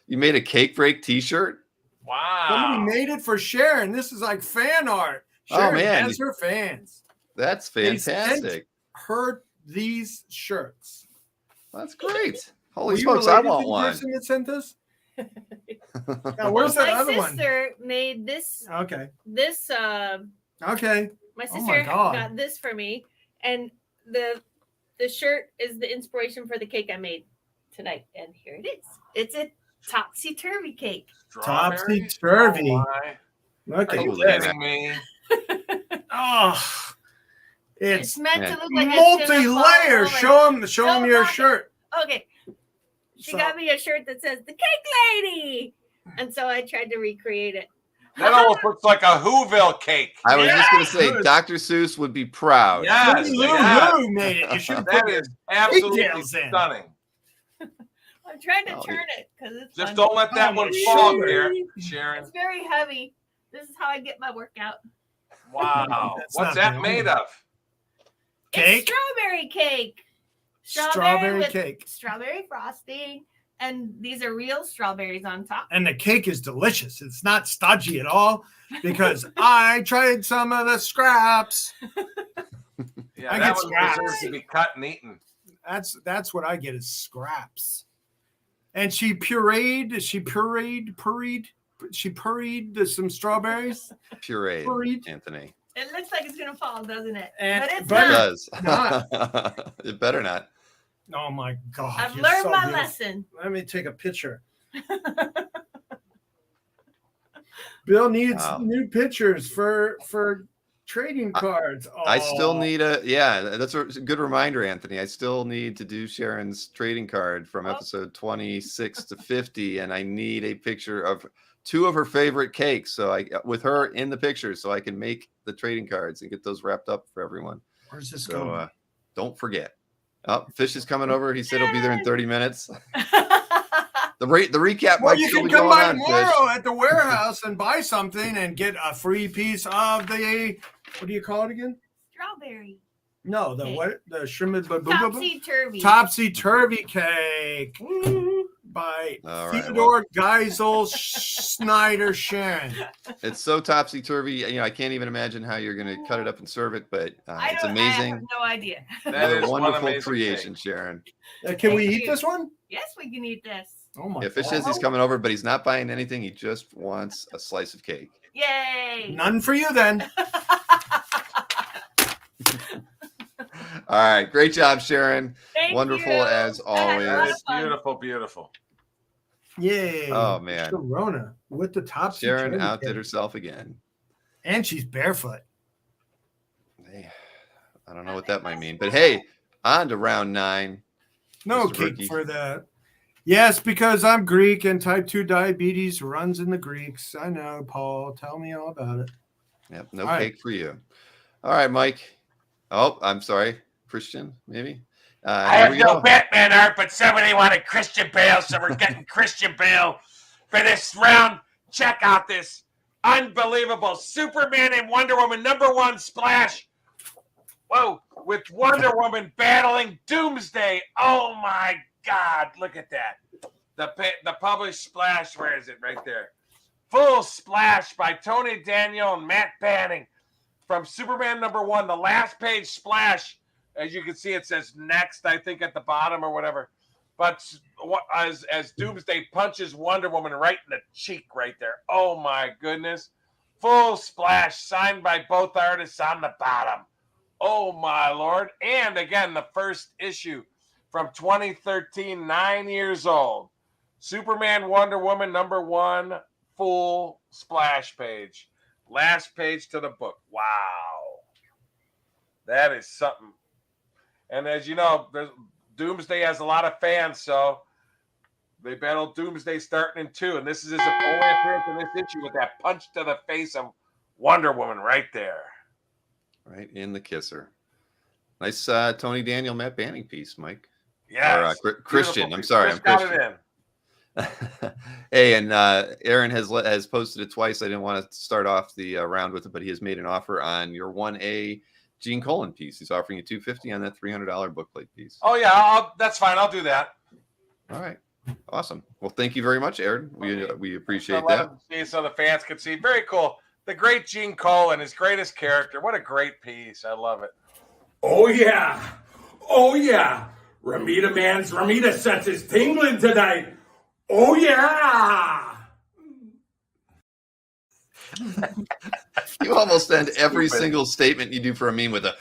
You made a cake break T-shirt? Somebody Wow. made it for Sharon. This is like fan art. Oh, Sharon man. has her fans. That's They sent fantastic. her these shirts. That's great. Holy Were you smokes, I related to want the one. person that sent this? Now, Well, where's that my other one? sister made this. Okay. This. Okay. My Oh sister my God. got this for me, and the shirt is the inspiration for the cake I made tonight. And here it is. It's a topsy-turvy cake. Strawberries? Topsy-turvy. Oh, my. Look Are at you this. kidding me? Oh, It's it's meant man. to look like it's gonna fall multi-layer. over. Show them No, your not- shirt. Okay. She So- got me a shirt that says the cake lady. And so I tried to recreate it. That almost looks like a Whoville cake. I was just going to say, Good. Dr. Seuss would be proud. Yes, Lou yes. Who made it. You should have That put is absolutely details in. stunning. I'm trying to Oh, turn it because it's Just fun. don't let that Oh, one my fall shoulder. here, Sharon. It's very heavy. This is how I get my workout. Wow. That's What's not that bad. made of? Cake? It's strawberry cake. Strawberry with cake. Strawberry frosting. And these are real strawberries on top. And the cake is delicious. It's not stodgy at all because I tried some of the scraps. Yeah, I that get one scraps. deserves to be cut and eaten. That's what I get is scraps. And she pureed some strawberries. Pureed, Pureed. Anthony. It looks like it's going to fall, doesn't it? And- but it's but It not. does. It better not. Oh my God. I've you're learned so my beautiful. lesson. Let me take a picture. Bill needs Wow. new pictures for trading cards. I still Oh. need that's a good reminder, Anthony. I still need to do Sharon's trading card from Oh. episode 26 to 50, and I need a picture of 2 of her favorite cakes. So with her in the picture, so I can make the trading cards and get those wrapped up for everyone. Where's this So going? don't forget. Oh, Fish is coming over. He said he'll be there in 30 minutes. The recap Well, might you still can be come going by on, Fish. tomorrow at the warehouse and buy something and get a free piece of the, what do you call it again? Strawberry. No, the Cake. what? The shrimp Topsy-turvy. topsy-turvy cake by All right, Theodore Geisel Snyder Sharon. It's so topsy-turvy. I can't even imagine how you're going to cut it up and serve it, but it's I have amazing. no idea. That What is a one wonderful amazing creation, cake. Sharon. Can we Thank eat you. this one? Yes, we can eat this. Oh my Yeah, Fish God. says he's coming over, but he's not buying anything. He just wants a slice of cake. Yay. None for you then. All right. Great job, Sharon. Thank Wonderful you. as I had a always. lot That of is fun. beautiful, beautiful. Yay. Oh, man. Corona with the top. Sharon outdid herself again. And she's barefoot. Hey, I don't know what that might mean, but hey, on to round 9. No Mr. cake Berkey. for that. Yes, because I'm Greek and type 2 diabetes runs in the Greeks. I know, Paul. Tell me all about it. Yep, no All right. cake for you. All right, Mike. Oh, I'm sorry. Christian, maybe? I Here have we no go. Batman art, but somebody wanted Christian Bale, so we're getting Christian Bale for this round. Check out this unbelievable Superman and Wonder Woman #1 splash. Whoa, with Wonder Woman battling Doomsday. Oh my God, look at that. The published splash, where is it? Right there. Full splash by Tony Daniel and Matt Banting from Superman #1, the last page splash. As you can see, it says next, I think, at the bottom or whatever. But as Doomsday punches Wonder Woman right in the cheek right there. Oh, my goodness. Full splash signed by both artists on the bottom. Oh, my Lord. And, again, the first issue from 2013, 9 years old. Superman, Wonder Woman #1, full splash page. Last page to the book. Wow. That is something. And as you know, Doomsday has a lot of fans, so they battled Doomsday starting in 2. And this is his only appearance in this issue with that punch to the face of Wonder Woman right there. Right in the kisser. Nice Tony Daniel, Matt Banting piece, Mike. Yeah. Or Christian. I'm Chris sorry. I'm got Christian. it in. Hey, and Aaron has posted it twice. I didn't want to start off the round with it, but he has made an offer on your 1A Gene Colan piece. He's offering you $250 on that $300 bookplate piece. Oh, yeah. That's fine. I'll do that. All right. Awesome. Well, thank you very much, Aaron. We appreciate So let that. them see so the fans can see. Very cool. The great Gene Cole and his greatest character. What a great piece. I love it. Oh yeah. Oh yeah. Ramita Man's Ramita sense is tingling tonight. Oh yeah. You almost end every single statement you do for a meme with a.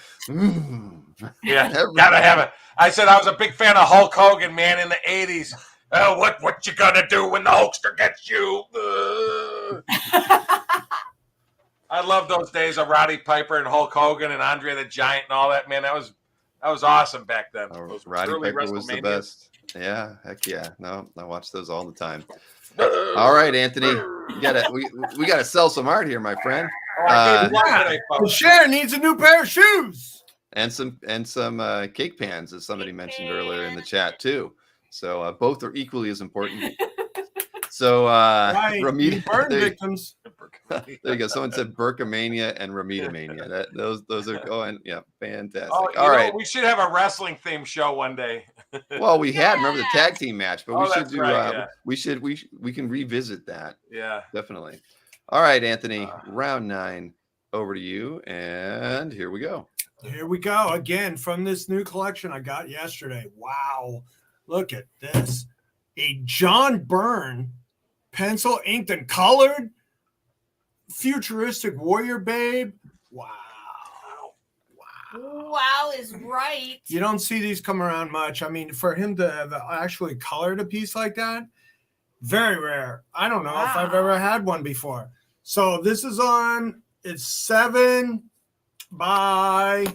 Yeah, Every- gotta have it. I said I was a big fan of Hulk Hogan, man, in the 80s. Oh, what you gonna do when the Hulkster gets you? I love those days of Roddy Piper and Hulk Hogan and Andre the Giant and all that, man. That was awesome back then. Those Roddy early Piper was the WrestleManias. best. Yeah, heck yeah. No, I watch those all the time. All right, Anthony, we gotta sell some art here, my friend, Oh, I gave one today, The folks. Cher needs a new pair of shoes. and some cake pans, as somebody mentioned earlier in the pan. chat too. So both are equally as important. So Right. Ramita, Burn there, victims. there you go. Someone said Burkamania and Ramita Mania. Those are going. Yeah, fantastic. Oh, All right. we should have a wrestling theme show one day. Well, we had remember the tag team match, but Oh, we should that's do. right, yeah. We can revisit that Yeah. definitely. All right, Anthony, round 9 over to you, and here we go. Here we go again from this new collection I got yesterday. Wow. Look at this. A John Byrne pencil inked and colored futuristic warrior babe. Wow. Wow is right. You don't see these come around much. I mean, for him to have actually colored a piece like that, very rare. I don't know if I've ever had one before. So this is on, it's 7 by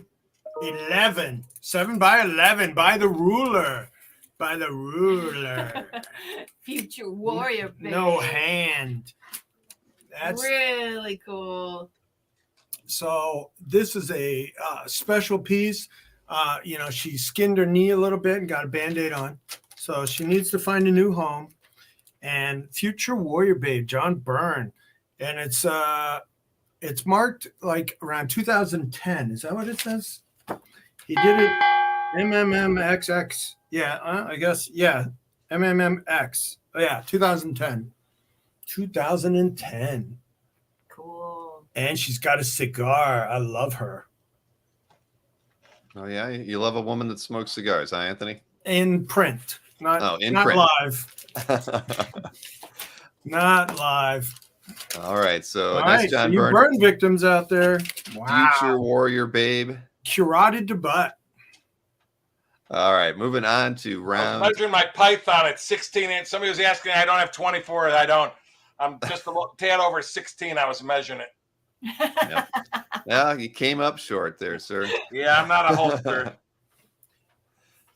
11. 7 by 11 by the ruler. By the ruler. Future warrior babe. No hand. That's really cool. so this is a special piece. She skinned her knee a little bit and got a Band-Aid on. So she needs to find a new home. And Future Warrior Babe, John Byrne. And it's marked like around 2010. Is that what it says? He did it MMMXX. Yeah, I guess. Yeah, MMMX. Oh, yeah, 2010. 2010. Cool. And she's got a cigar. I love her. Oh yeah, you love a woman that smokes cigars, huh, Anthony? In print. Not In not print. live. Not live. All right, so All nice right, John you Byrne. burn victims out there. Future warrior babe. Carotid to butt. All right, moving on to I was round. measuring my python at 16 inch. Somebody was asking, I don't have 24. I don't. I'm just a little tad over 16. I was measuring it. Yeah, you came up short there, sir. Yeah, I'm not a holster.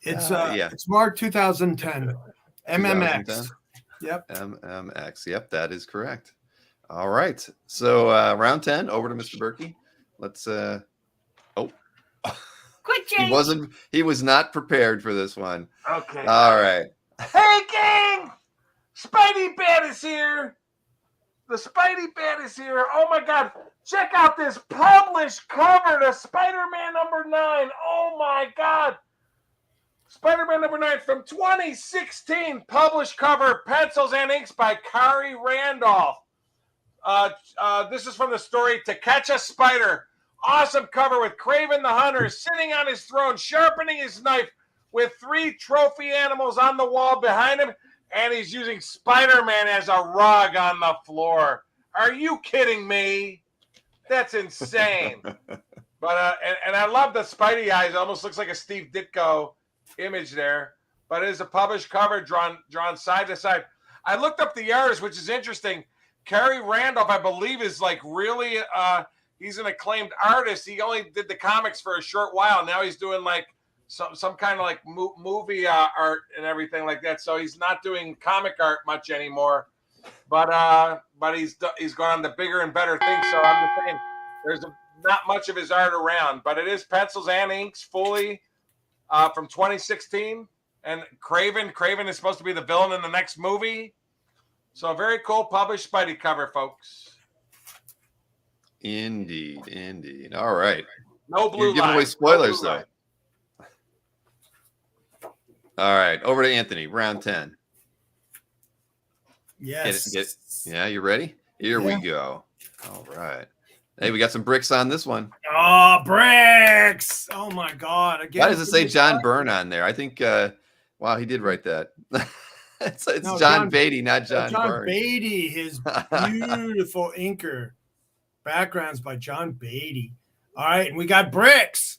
It's yeah. it's marked 2010. MMX. 2010? Yep. MMX. Yep, that is correct. All right, so round 10 over to Mr. Berkey. Let's. Quick change. He was not prepared for this one. Okay. All right. Hey, gang! Spidey Bat is here. The Spidey Bat is here. Oh, my God. Check out this published cover to Spider-Man number 9. Oh, my God. Spider-Man number 9 from 2016. Published cover, pencils and inks by Carrie Randolph. This is from the story To Catch a Spider. Awesome cover with Kraven the Hunter sitting on his throne, sharpening his knife with 3 trophy animals on the wall behind him, and he's using Spider-Man as a rug on the floor. Are you kidding me? That's insane. But and I love the Spidey eyes. It almost looks like a Steve Ditko image there. But it is a published cover drawn side to side. I looked up the artist, which is interesting. Carrie Randolph, I believe, is like really he's an acclaimed artist. He only did the comics for a short while. Now he's doing like some kind of like movie art and everything like that. So he's not doing comic art much anymore. But he's gone on to bigger and better things. So I'm just saying there's not much of his art around. But it is pencils and inks fully from 2016. And Kraven is supposed to be the villain in the next movie. So a very cool published Spidey cover, folks. Indeed. All right. No blue You're giving away line. spoilers, No blue though. line. All right, over to Anthony, round 10. Yes. Yeah, you ready? Here we go. All right. Hey, we got some bricks on this one. Oh, bricks! Oh my God! Again, Why does it say John Byrne on there? I think. Wow, he did write that. it's No, John Beatty, not John Byrne. Beatty, his beautiful inker. Backgrounds by John Beatty. All right, and we got bricks.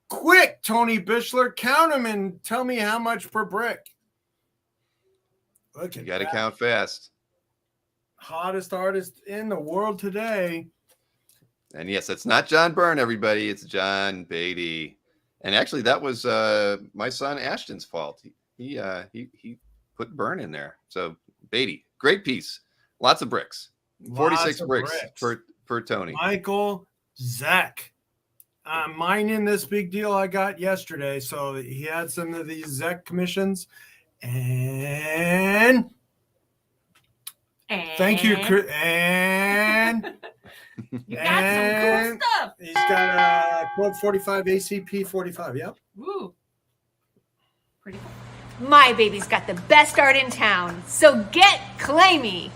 Quick, Tony Bishler, count them and tell me how much per brick. Look at You got to that. count fast. Hottest artist in the world today. And yes, it's not John Byrne, everybody. It's John Beatty. And actually, that was my son Ashton's fault. He put Byrne in there. So Beatty, great piece. Lots of bricks. 46 bricks per Tony. Michael Zek. I'm mining this big deal I got yesterday. So he had some of these Zek commissions. And thank you. And you got some cool stuff. He's got a Club 45 ACP 45. Yep. Woo. Pretty cool. My baby's got the best art in town, so get claymy.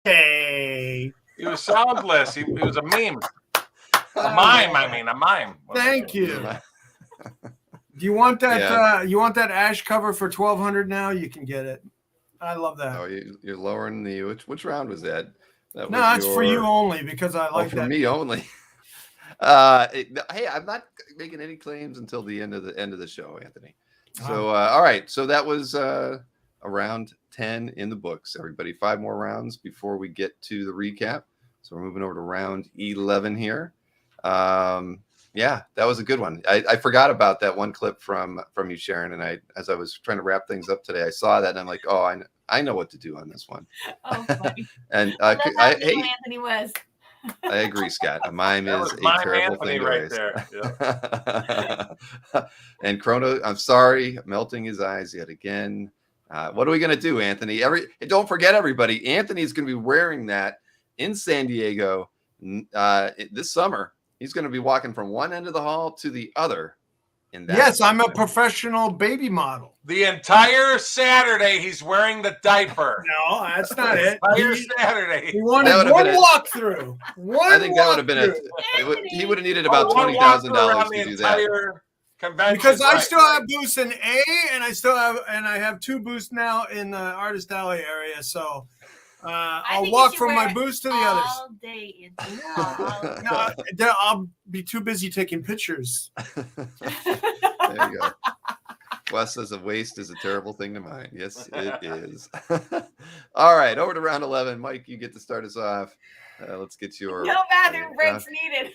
Hey. He was soundless. He was a meme. A mime. Thank you. Do you want that? Yeah. You want that ash cover for $1,200 now? You can get it. I love that. Oh, you're lowering the which round was that? That No, was it's for you only because I like for that. me only. Hey, I'm not making any claims until the end of the show, Anthony. So all right, so that was around 10 in the books. Everybody, 5 more rounds before we get to the recap. So we're moving over to round 11 here. Yeah, that was a good one. I forgot about that one clip from you, Sharon, and as I was trying to wrap things up today, I saw that and I'm like, oh, I know what to do on this one. Oh, funny. And That's how Anthony was. I agree, Scott. A mime That is was a mime terrible Anthony thing to right waste. there. Yeah. And Chrono, I'm sorry, melting his eyes yet again. What are we gonna do, Anthony? Don't forget, everybody. Anthony's gonna be wearing that in San Diego this summer. He's gonna be walking from one end of the hall to the other. Yes, I'm a professional baby model. The entire Saturday, he's wearing the diaper. No, that's not it. Entire Saturday. He wanted That would've one been walkthrough. I think that would have been he would have needed about $20,000 to do that. Convention, because I still have booths in A, and I have 2 booths now in the Artist Alley area. So I'll walk from my booths to the others. All day, Anthony. No, I'll be too busy taking pictures. There you go. Wes says a waste is a terrible thing to mind. Yes, it is. All right, over to round 11. Mike, you get to start us off. Let's get your No bathroom breaks needed.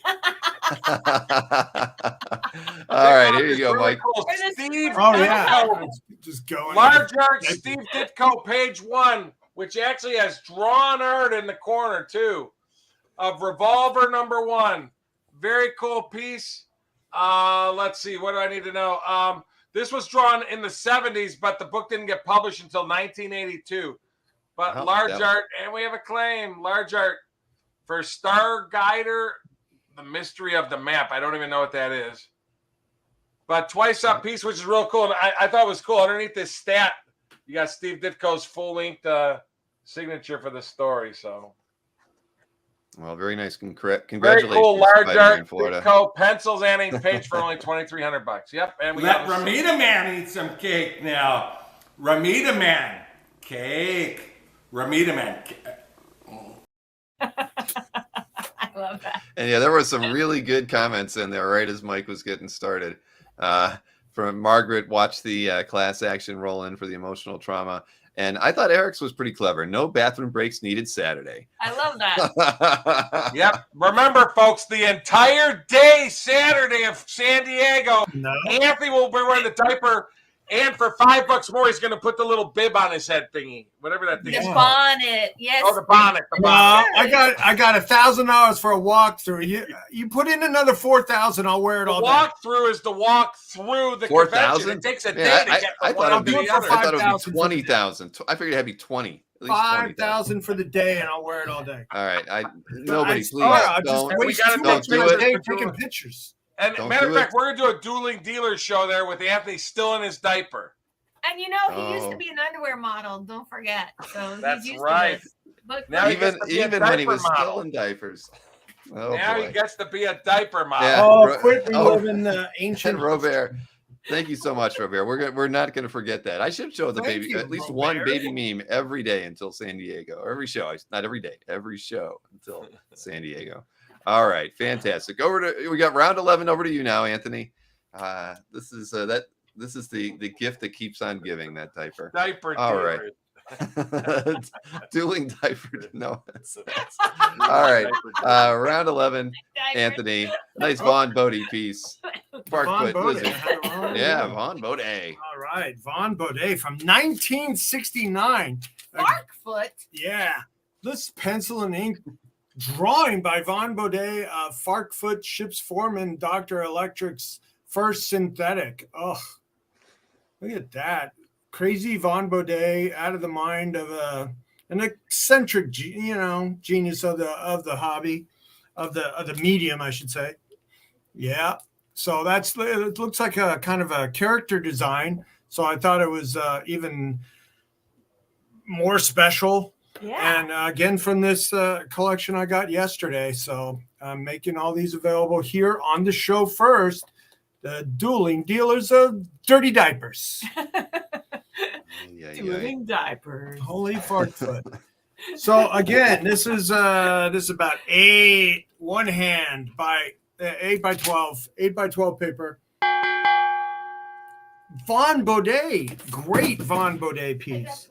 All right, here you go, Mike. Steve. Oh yeah, just going. Large art, Steve Ditko, page 1, which actually has drawn art in the corner too, of Revolver #1. Very cool piece. Let's see, what do I need to know? This was drawn in the 70s, but the book didn't get published until 1982. But large art, and we have a claim, large art for Star Guider, The Mystery of the Map. I don't even know what that is. But twice up piece, which is real cool. And I thought it was cool. Underneath this stat, you got Steve Ditko's full-length signature for the story. So, well, very nice. Congratulations. Very cool, large art, Florida. Ditko, pencils and ink page for only $2,300. Yep. And we Let Ramita Man eat some cake now. Ramita Man. Cake. Ramita Man. I love that. And yeah, there were some really good comments in there right as Mike was getting started. From Margaret, watch the class action roll in for the emotional trauma. And I thought Eric's was pretty clever. No bathroom breaks needed Saturday. I love that. Yep. Remember, folks, the entire day Saturday of San Diego, Anthony will be wearing the diaper, and for $5 more, he's going to put the little bib on his head thingy, whatever that thing The is. bonnet, yes. Oh, the bonnet. The Well, bonnet. I got $1,000 for a walkthrough. You put in another $4,000, I'll wear it The all day. walkthrough is to walk through the 4,000? convention. It takes a day Yeah, to get I from one thought to it would the be other. 5,000 20,000. I figured it had to be 20. At least 5,000 for the day, and I'll wear it all day. All right. Nobody, please I'll don't. just waste gotta too don't much do of my it. day taking pictures. And Don't matter of do fact, it. we're going to do a dueling dealer show there with Anthony still in his diaper. And you know, he used to be an underwear model. Don't forget. So That's he's used right. to this. Look, Now he even gets to be a even when he diaper was still model. in diapers. Oh, Now boy. he gets to be a diaper model. Yeah. Oh, quit reliving the And ancient. Robert, thank you so much, Robert. We're not going to forget that. I should show the Thank baby you, at least Robert. one baby meme every day until San Diego. Every show, not every day, every show until San Diego. All right, fantastic. We got round 11. Over to you now, Anthony. This is the gift that keeps on giving. That diaper. Diaper All dealer. right. Dueling diaper. No. All right. Round 11. Anthony, nice Vaughn Bodie piece. Vaughn Barkfoot Bodie. Lizard. Yeah, Vaughn Bodie. All right, Vaughn Bodie from 1969. Barkfoot. Yeah, this pencil and ink drawing by Vaughn Bodie, Farkfoot, ship's foreman, Dr. Electric's first synthetic. Oh, look at that. Crazy Vaughn Bodie, out of the mind of an eccentric, genius of the hobby, of the medium, I should say. Yeah. So it looks like a kind of a character design. So I thought it was even more special. Yeah. And again, from this collection I got yesterday. So I'm making all these available here on the show first. The Dueling Dealers of Dirty Diapers. Dueling diapers. Holy fartfoot. So again, this is about 8 by 8 by 12 paper. Vaughn Bodie, great Vaughn Bodie piece.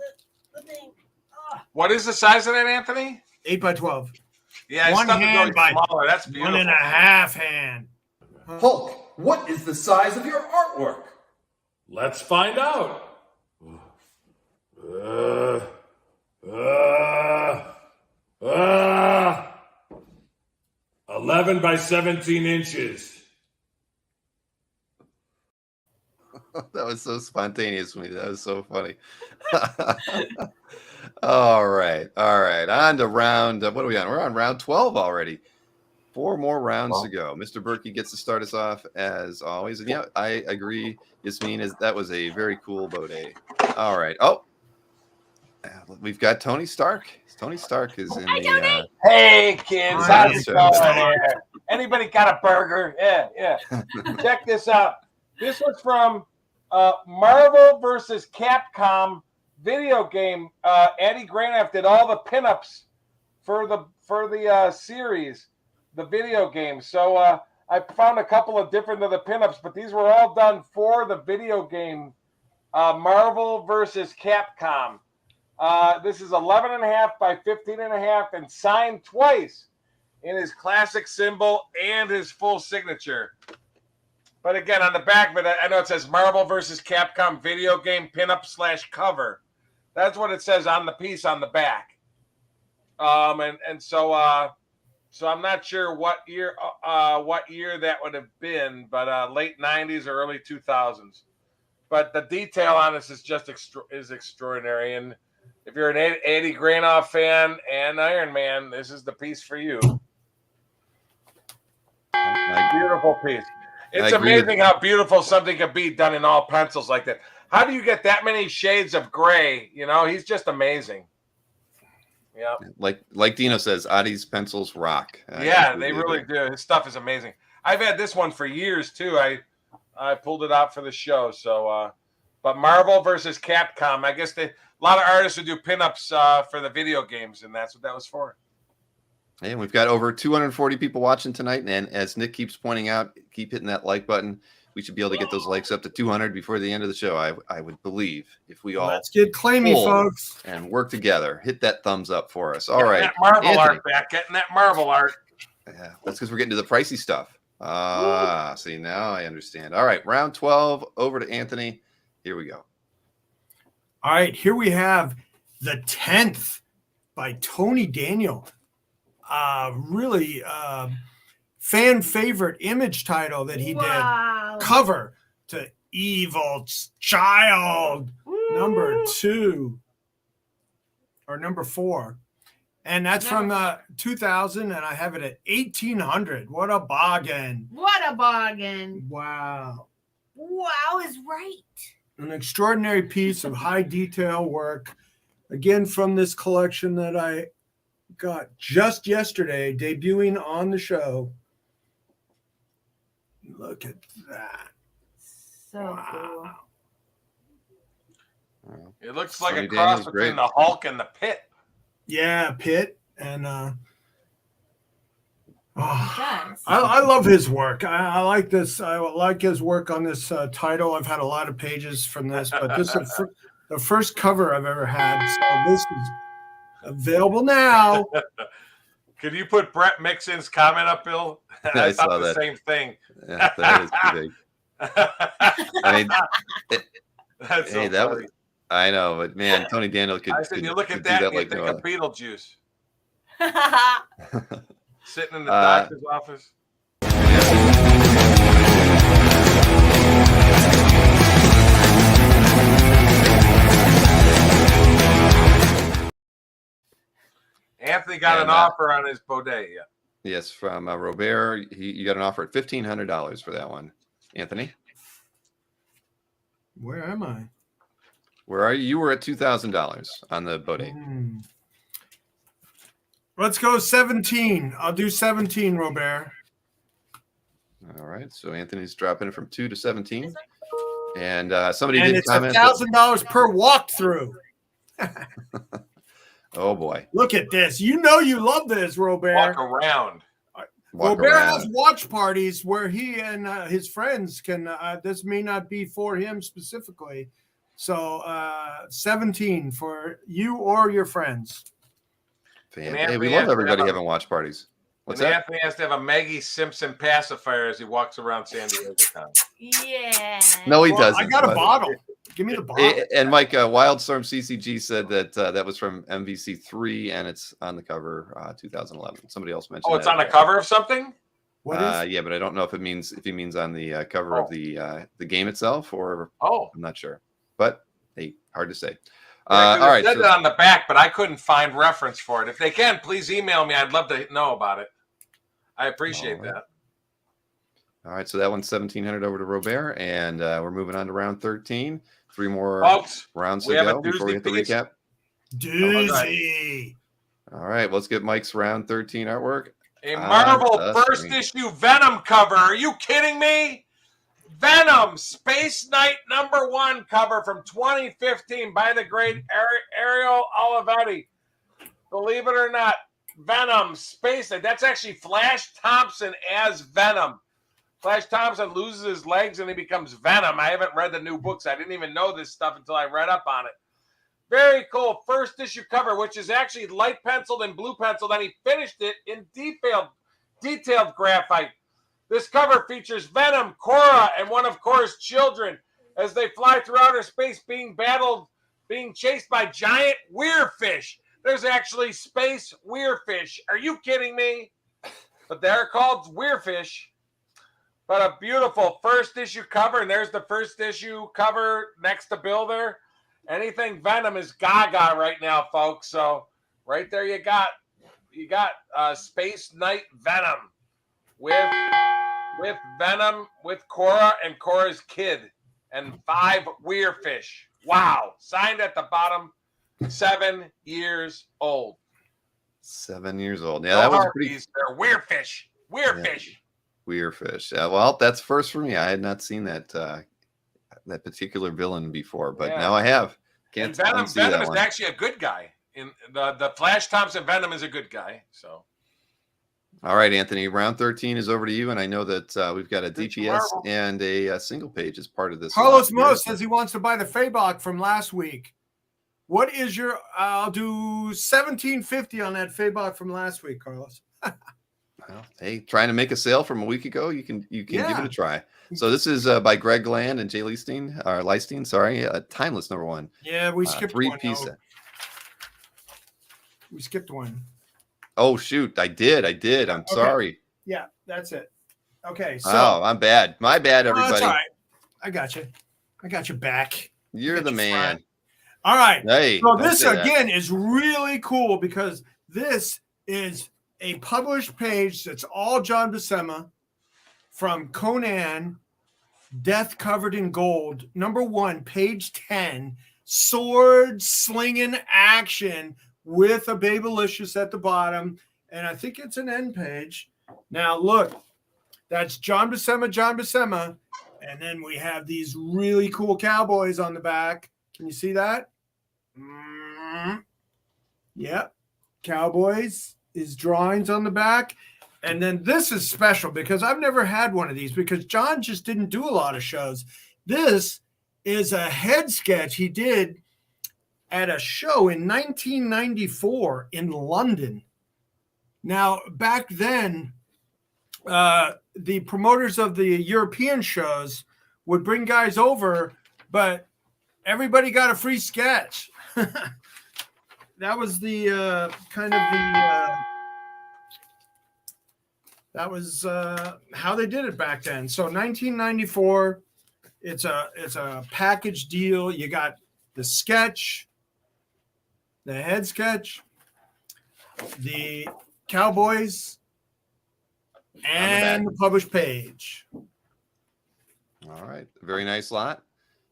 What is the size of that, Anthony? 8 by 12. Yeah, One stuff is hand really by smaller. That's beautiful. 1.5 hand. Hulk, what is the size of your artwork? Let's find out. 11 by 17 inches. That was so spontaneous to me. That was so funny. All right. On to round. What are we on? We're on round 12 already. 4 more rounds to go. Mr. Berkey gets to start us off as always. And yeah, I agree. Yasmin, that was a very cool Bodie. All right. Oh, we've got Tony Stark. Tony Stark is in the. Hey, kids. Hi, How's it Mr. going? Anybody got a burger? Yeah. Check this out. This was from Marvel versus Capcom video game. Eddie Granoff did all the pinups for the series, the video game. So I found a couple of different of the pinups, but these were all done for the video game Marvel versus Capcom. This is 11.5 by 15.5 and signed twice in his classic symbol and his full signature. But again, on the back of it, I know it says Marvel versus Capcom video game pinup / cover. That's what it says on the piece on the back. So I'm not sure what year that would have been, but late 90s or early 2000s. But the detail on this is just extraordinary. And if you're an Eddie Granoff fan and Iron Man, this is the piece for you. Beautiful piece. It's amazing how beautiful something can be done in all pencils like that. How do you get that many shades of gray? He's just amazing. Yeah. Like Dino says, Adi's pencils rock. Yeah, they really do. His stuff is amazing. I've had this one for years too. I pulled it out for the show. So, but Marvel versus Capcom, I guess a lot of artists would do pinups for the video games, and that's what that was for. And we've got over 240 people watching tonight. And as Nick keeps pointing out, keep hitting that like button. We should be able to get those likes up to 200 before the end of the show. I would believe if we all let's get claimy, folks, and work together. Hit that thumbs up for us. All right, that Marvel art back. Getting that Marvel art. Yeah, that's because we're getting to the pricey stuff. See, now I understand. All right, round 12 over to Anthony. Here we go. All right, here we have the 10th by Tony Daniel. Really fan favorite image title that he did. Cover to Evil Child, number 2 or number 4. And that's from 2000, and I have it at 1800. What a bargain. What a bargain. Wow. Wow is right. an extraordinary piece of high detail work. Again, from this collection that I got just yesterday, debuting on the show. Look at that. So cool. It looks like Tony a cross Daniels, between great. the Hulk and the Pit. Yeah, Pitt. And Yes. I love his work. I like this. I like his work on this title. I've had a lot of pages from this, but this is the first cover I've ever had. So this is available now. Could you put Brett Mixon's comment up, Bill? I saw thought the that. same thing. Yeah, that is too big. I mean, That's so hey, that funny. was. I know, but man, Tony Daniel could. I said, you look could at do that and you like think no of Beetlejuice other. sitting in the doctor's office. Anthony got an offer on his Bodega. Yes, from Robert. You got an offer at $1,500 for that one, Anthony. Where am I? Where are you? You were at $2,000 on the Bodega. Let's go 17. I'll do 17, Robert. All right, so Anthony's dropping it from 2 to 17, and somebody And did it's comment. $1,000 per walkthrough. Oh boy! Look at this. You know you love this, Robert. Walk around. Robert has watch parties where he and his friends can. This may not be for him specifically. So 17 for you or your friends. Hey, we love everybody having watch parties. What's that? Anthony has to have a Maggie Simpson pacifier as he walks around San Diego town. Yeah. No, he doesn't. I got a but- bottle. Give me the bottle. And Mike, Wildstorm CCG said that was from MVC3, and it's on the cover 2011. Somebody else mentioned. Oh, it's on the cover of something? What is? Yeah, but I don't know if he means on the cover of the game itself, or I'm not sure. But hey, hard to say. Yeah, all right, said it on the back, but I couldn't find reference for it. If they can, please email me. I'd love to know about it. I appreciate that. All right, so that one's 1,700 over to Robert, and we're moving on to round 13. 3 more rounds to go before we hit the recap. Doozy. All right, let's get Mike's round 13 artwork. A Marvel first issue Venom cover. Are you kidding me? Venom Space Knight #1 cover from 2015 by the great Ariel Olivetti. Believe it or not, Venom Space Knight. That's actually Flash Thompson as Venom. Flash Thompson loses his legs and he becomes Venom. I haven't read the new books. I didn't even know this stuff until I read up on it. Very cool. First issue cover, which is actually light penciled and blue penciled, and he finished it in detailed graphite. This cover features Venom, Cora, and one of Cora's children as they fly through outer space being chased by giant weirfish. There's actually space weirfish. Are you kidding me? But they're called weirfish. But a beautiful first issue cover, and there's the first issue cover next to Bill there. Anything Venom is gaga right now, folks. So right there you got Space Knight Venom with Venom, with Cora and Cora's kid, and 5 weirfish. Wow. Signed at the bottom, 7 years old. 7 years old. Yeah, that was pretty. They're weirfish. Weirfish. Yeah. Weirfish. Well, that's first for me. I had not seen that particular villain before, but now I have. And Venom is actually a good guy. In the Flash Thompson Venom is a good guy. So, all right, Anthony. Round 13 is over to you, and I know that we've got a DGS and a single page as part of this. Carlos Mo says he wants to buy the Fabok from last week. What is your? I'll do $17.50 on that Fabok from last week, Carlos. Well, hey, trying to make a sale from a week ago, you can give it a try. So this is by Greg Land and Jay Leistein. Sorry, Timeless #1. Yeah, we skipped 3-piece. We skipped one. Oh shoot, I did. I'm sorry. Yeah, that's it. Okay. So I'm bad. My bad, everybody. That's all right. I got you. I got your back. You're the man. Fine. All right. Hey, so this again is really cool because this is a published page that's all John Buscema from Conan Death Covered in Gold, #1, page 10, sword slinging action with a Babylicious at the bottom. And I think it's an end page. Now, look, that's John Buscema. And then we have these really cool cowboys on the back. Can you see that? Yep. Cowboys is drawings on the back. And then this is special because I've never had one of these because John just didn't do a lot of shows. This is a head sketch he did at a show in 1994 in London. Now, back then, the promoters of the European shows would bring guys over, but everybody got a free sketch. That was the that was how they did it back then. So 1994, it's a package deal. You got the sketch, the head sketch, the cowboys, and the published page. All right. Very nice lot.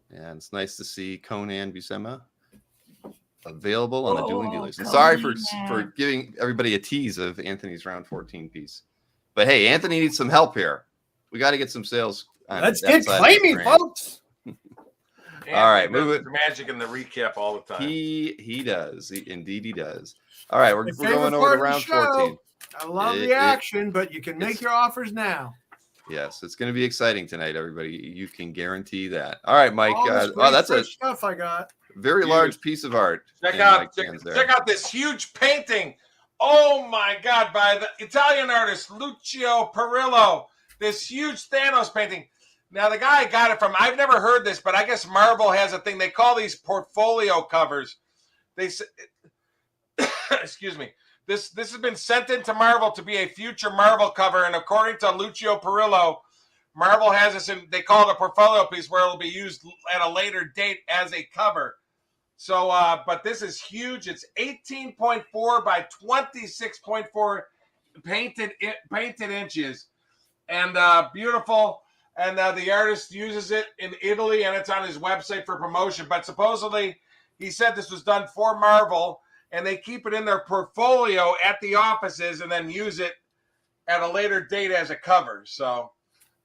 And it's nice to see Conan Buscema available on the Dueling Dealers. And sorry for giving everybody a tease of Anthony's round 14 piece. But hey, Anthony needs some help here. We got to get some sales. Let's get claiming, folks. All right, move it. Magic in the recap all the time. He does. Indeed, he does. All right, we're going over to round 14. I love the action, but you can make your offers now. Yes, it's going to be exciting tonight, everybody. You can guarantee that. All right, Mike. That's a stuff I got. Very large piece of art. Check out this huge painting. Oh my God! By the Italian artist Lucio Perillo. This huge Thanos painting. Now the guy got it from. I've never heard this, but I guess Marvel has a thing. They call these portfolio covers. They excuse me. This has been sent into Marvel to be a future Marvel cover, and according to Lucio Perillo, Marvel has this in. They call it a portfolio piece where it'll be used at a later date as a cover. So, but this is huge. It's 18.4 by 26.4 painted inches, and beautiful. And the artist uses it in Italy, and it's on his website for promotion. But supposedly, he said this was done for Marvel, and they keep it in their portfolio at the offices and then use it at a later date as a cover. So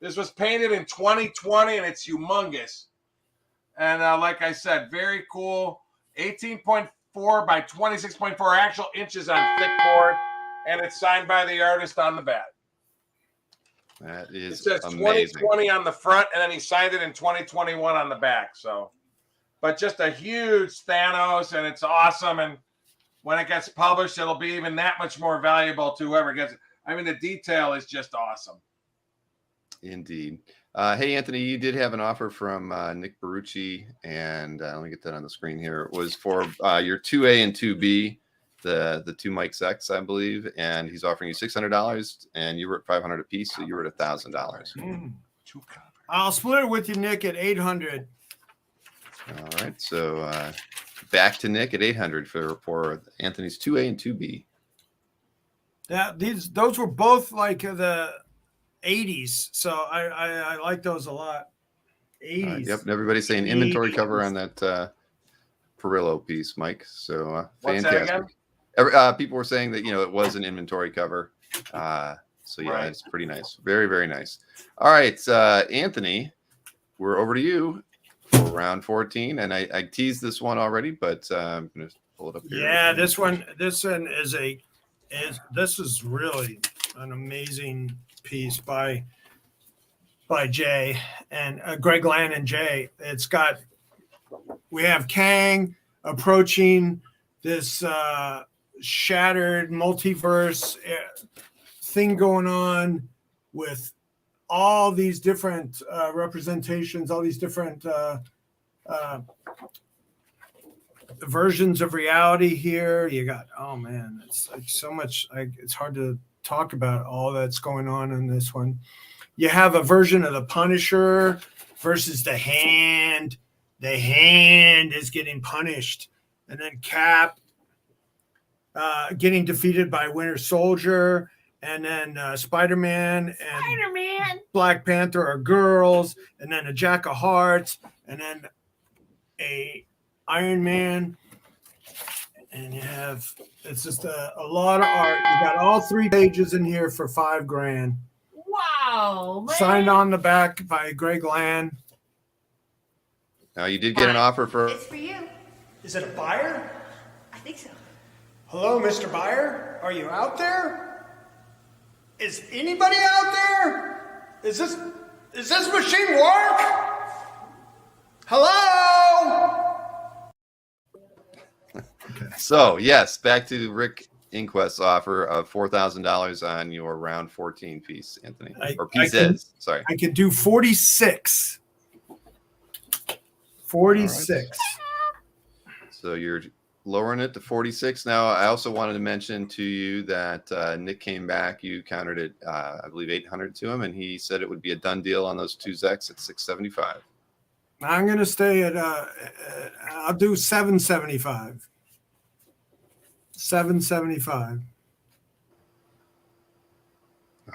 this was painted in 2020, and it's humongous. And like I said, very cool. 18.4 by 26.4 actual inches on thick board, and it's signed by the artist on the back. That is it says amazing. 2020 on the front, and then he signed it in 2021 on the back. So, but just a huge Thanos, and it's awesome. And when it gets published, it'll be even that much more valuable to whoever gets it. I mean, the detail is just awesome. Indeed. Hey, Anthony, you did have an offer from Nick Barucci, and let me get that on the screen here. It was for your 2A and 2B, the two Mike's X, I believe, and he's offering you $600, and you were at $500 a piece, so you were at $1,000. I'll split it with you, Nick, at $800. All right, so back to Nick at $800 for Anthony's 2A and 2B. Yeah, those were both like the 80s, so I like those a lot. 80s. Yep, and everybody's saying inventory cover on that Perillo piece, Mike. So fantastic. People were saying that it was an inventory cover. So yeah, It's pretty nice. Very, very nice. All right, Anthony, we're over to you for round 14, and I teased this one already, but I'm going to pull it up here. Yeah, this one is really an amazing piece by Jay and Greg Land and Jay. We have Kang approaching this shattered multiverse thing going on with all these different representations, all these different versions of reality here. You got, oh man, it's like so much. It's hard to talk about all that's going on in this one. You have a version of the Punisher versus the Hand. The Hand is getting punished, and then Cap getting defeated by Winter Soldier, and then Spider-Man and Spider-Man. Black Panther are girls, and then a Jack of Hearts, and then a Iron Man. And you have, it's just a lot of art. You got all 3 pages in here for $5,000. Wow. Man. Signed on the back by Greg Land. Now you did get an offer for. It's for you. Is it a buyer? I think so. Hello, Mr. Buyer? Are you out there? Is anybody out there? Is this machine work? Hello? So yes, back to Rick Inquest's offer of $4,000 on your round 14 piece, Anthony, or pieces. Sorry, I could do 46. 46. Right. So you're lowering it to 46. Now, I also wanted to mention to you that Nick came back. You countered it, I believe, 800 to him, and he said it would be a done deal on those 2 Zeks at 675. I'm going to stay at, I'll do 775. 775.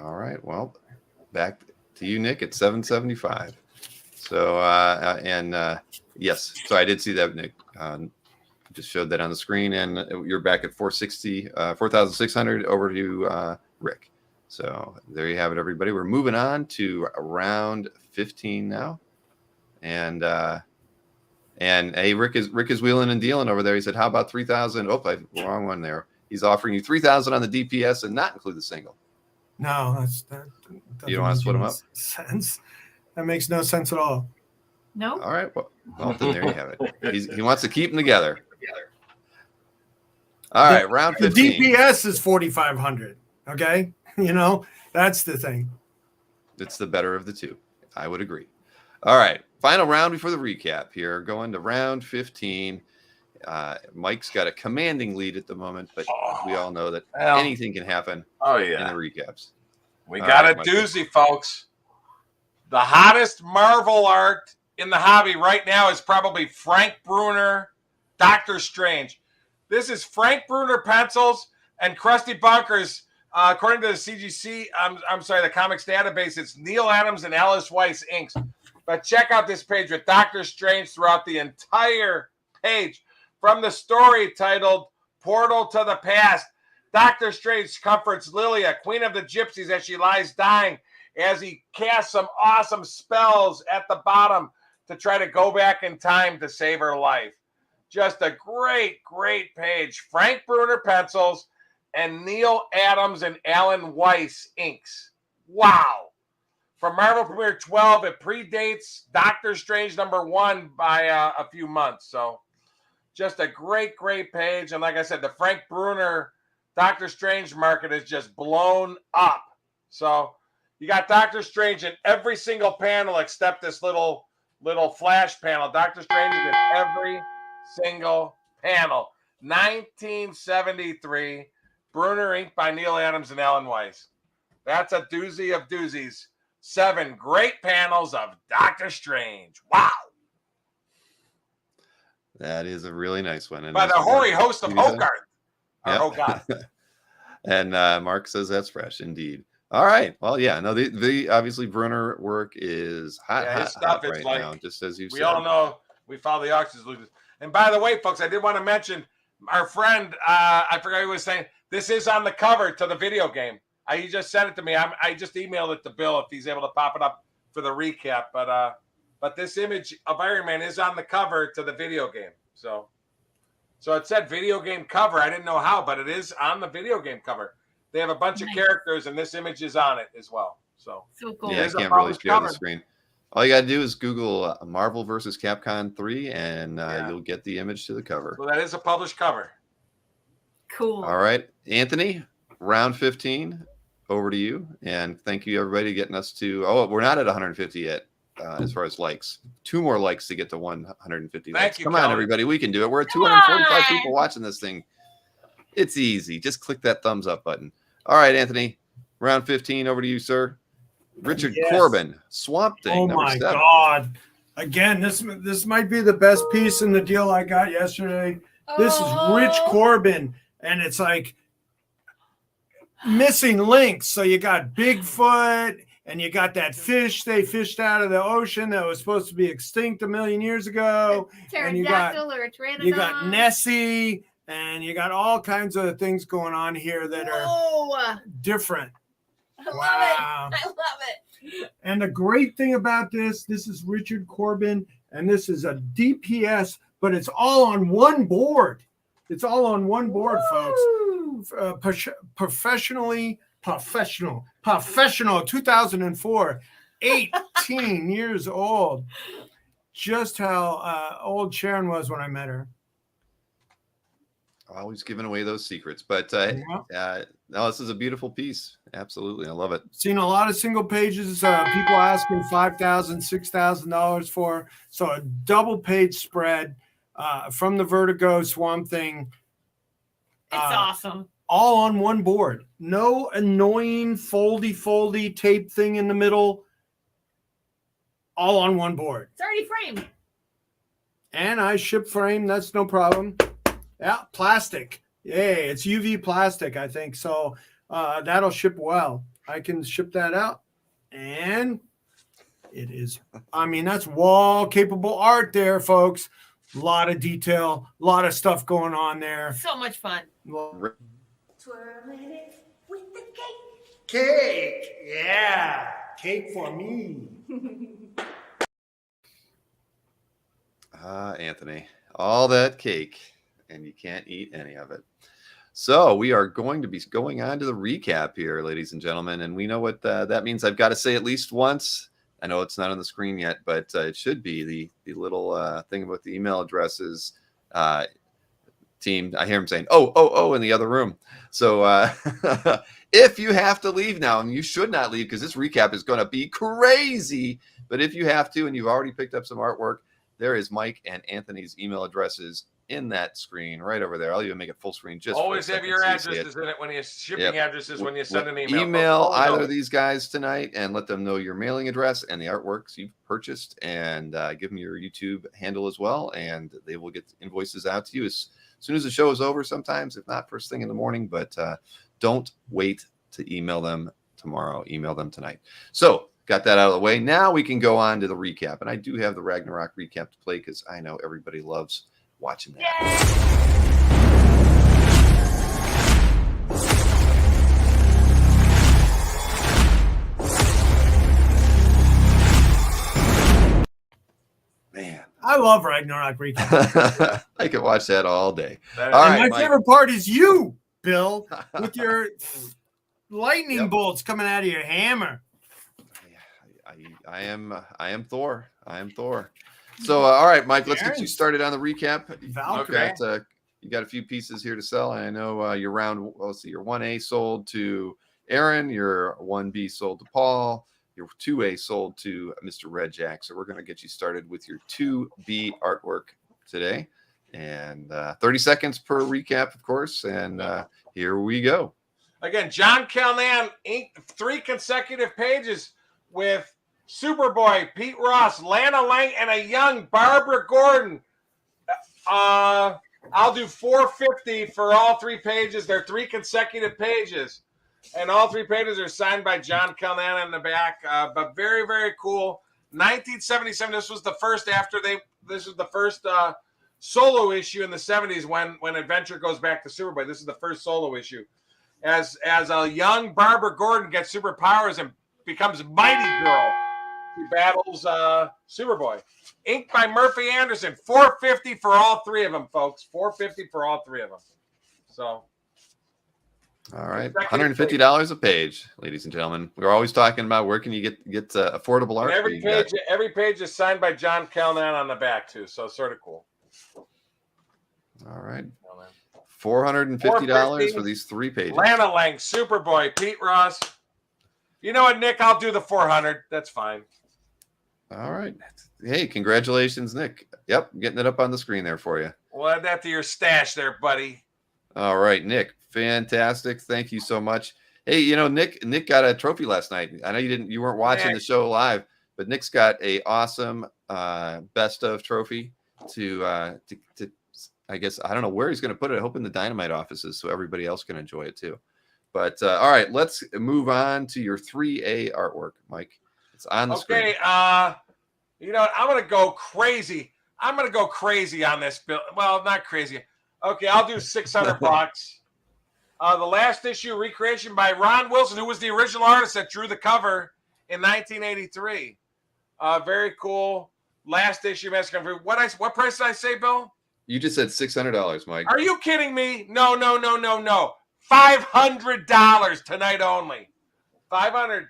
All right. Well, back to you, Nick, at 775. So, yes, so I did see that, Nick. Just showed that on the screen, and you're back at 460, 4,600 over to Rick. So there you have it, everybody. We're moving on to round 15 now, and hey, Rick is wheeling and dealing over there. He said, "How about 3,000?" Oh, wrong one there. He's offering you 3,000 on the DPS and not include the single. No, that you don't want to split them up. Sense. That makes no sense at all. No. All right. Well, then there you have it. He wants to keep them together. All right, round 15. The DPS is 4,500. Okay, that's the thing. It's the better of the two. I would agree. All right, final round before the recap here. Going to round 15. Mike's got a commanding lead at the moment, but we all know that anything can happen in the recaps. We got a doozy, folks. The hottest Marvel art in the hobby right now is probably Frank Bruner, Doctor Strange. This is Frank Bruner pencils and Krusty Bunkers. According to the CGC, I'm sorry, the comics database, it's Neil Adams and Alice Weiss inks. But check out this page with Doctor Strange throughout the entire page. From the story titled Portal to the Past, Doctor Strange comforts Lilia, Queen of the Gypsies, as she lies dying, as he casts some awesome spells at the bottom to try to go back in time to save her life. Just a great, great page. Frank Bruner pencils and Neil Adams and Alan Weiss inks. Wow. From Marvel Premiere 12, it predates Doctor Strange #1 by a few months. So just a great, great page. And like I said, the Frank Bruner Doctor Strange market is just blown up. So you got Doctor Strange in every single panel except this little flash panel. Doctor Strange is in every single panel. 1973. Bruner inked by Neil Adams and Alan Weiss. That's a doozy of doozies. 7 great panels of Doctor Strange. Wow. That is a really nice one. And by the hoary host of Hogan. Yep. And Mark says that's fresh indeed. All right. Well, yeah. No, the obviously Bruner work is hot right like, now, just as you said. We all know we follow the auctions. And by the way, folks, I did want to mention our friend, I forgot who was saying, this is on the cover to the video game. He just sent it to me. I just emailed it to Bill if he's able to pop it up for the recap. But this image of Iron Man is on the cover to the video game. So it said video game cover. I didn't know how, but it is on the video game cover. They have a bunch of characters, and this image is on it as well. So cool. Yeah, I can't really share the screen. All you got to do is Google Marvel vs. Capcom 3, and you'll get the image to the cover. So that is a published cover. Cool. All right, Anthony, round 15, over to you. And thank you, everybody, getting us to, we're not at 150 yet as far as likes. 2 more likes to get to 150 likes. Come on, everybody, we can do it. We're at 245 people watching this thing. It's easy. Just click that thumbs up button. All right, Anthony, round 15, over to you, sir. Richard Corbin, Swamp Thing. Oh my God! Again, this might be the best piece in the deal I got yesterday. This is Rich Corbin, and it's like missing links. So you got Bigfoot, and you got that fish they fished out of the ocean that was supposed to be extinct a million years ago. And you got Nessie, and you got all kinds of things going on here that are different. I love it. I love it. And the great thing about this is Richard Corbin, and this is a DPS, but it's all on one board. It's all on one board, folks. Professional, 2004, 18 years old. Just how old Sharon was when I met her. Always giving away those secrets, but no, this is a beautiful piece. Absolutely, I love it. Seen a lot of single pages. People asking $5,000, $6,000 for. So a double page spread from the Vertigo Swamp Thing. It's awesome. All on one board. No annoying foldy tape thing in the middle. All on one board. It's already framed. And I ship frame. That's no problem. Yeah, plastic. Yay, it's UV plastic, I think. So that'll ship well. I can ship that out. And it is, I mean, that's wall capable art there, folks. A lot of detail, a lot of stuff going on there. So much fun. Twirling it with the cake. Cake, yeah. Cake for me. Anthony, all that cake, and you can't eat any of it. So we are going to be going on to the recap here, ladies and gentlemen, and we know what that means. I've got to say at least once. I know it's not on the screen yet, but it should be the little thing about the email addresses. Team, I hear him saying, oh, in the other room. So if you have to leave now, and you should not leave because this recap is going to be crazy, but if you have to and you've already picked up some artwork, there is Mike and Anthony's email addresses in that screen right over there. I'll even make it full screen. Just always have your addresses in it when you shipping addresses when you send an email. Email either of these guys tonight and let them know your mailing address and the artworks you've purchased, and give them your YouTube handle as well, and they will get invoices out to you as soon as the show is over. Sometimes, if not first thing in the morning, but don't wait to email them tomorrow. Email them tonight. So got that out of the way. Now we can go on to the recap, and I do have the Ragnarok recap to play because I know everybody loves watching that. Man, I love Ragnarok recap. I could watch that all day. All right, my favorite part is you, Bill, with your lightning bolts coming out of your hammer. I am Thor. I am Thor. So, all right, Mike, let's get you started on the recap. Okay. You got a few pieces here to sell. And I know your round, let's see, your 1A sold to Aaron, your 1B sold to Paul, your 2A sold to Mr. Red Jack. So we're going to get you started with your 2B artwork today. And 30 seconds per recap, of course. And here we go. Again, John Calnan inked 3 consecutive pages with Superboy, Pete Ross, Lana Lang, and a young Barbara Gordon. I'll do $450 for all 3 pages. They're 3 consecutive pages, and all 3 pages are signed by John Calnan in the back. But very, very cool. 1977. This was the first This was the first solo issue in the 70s when Adventure goes back to Superboy. This is the first solo issue. As a young Barbara Gordon gets superpowers and becomes Mighty Girl. He battles Superboy. Inked by Murphy Anderson. $450 for all 3 of them, folks. $450 for all 3 of them. So. All right. $150 a page, ladies and gentlemen. We're always talking about where can you get affordable art. And every page is signed by John Calnan on the back, too. So sort of cool. All right. $450 for these 3 pages. Lana Lang, Superboy, Pete Ross. You know what, Nick? I'll do the $400. That's fine. All right. Hey, congratulations, Nick. Yep, getting it up on the screen there for you. We'll add that to your stash there, buddy. All right, Nick. Fantastic. Thank you so much. Hey, you know, Nick got a trophy last night. I know you weren't watching the show live, but Nick's got a awesome best of trophy to I guess I don't know where he's going to put it. I hope in the Dynamite offices so everybody else can enjoy it too. But all right, let's move on to your 3A artwork, Mike. It's on the screen. Okay, you know what? I'm gonna go crazy. I'm gonna go crazy on this bill. Well, not crazy. Okay, I'll do $600. The last issue recreation by Ron Wilson, who was the original artist that drew the cover in 1983. Very cool. Last issue, what price did I say, Bill? You just said $600, Mike. Are you kidding me? No. $500 tonight only. $500.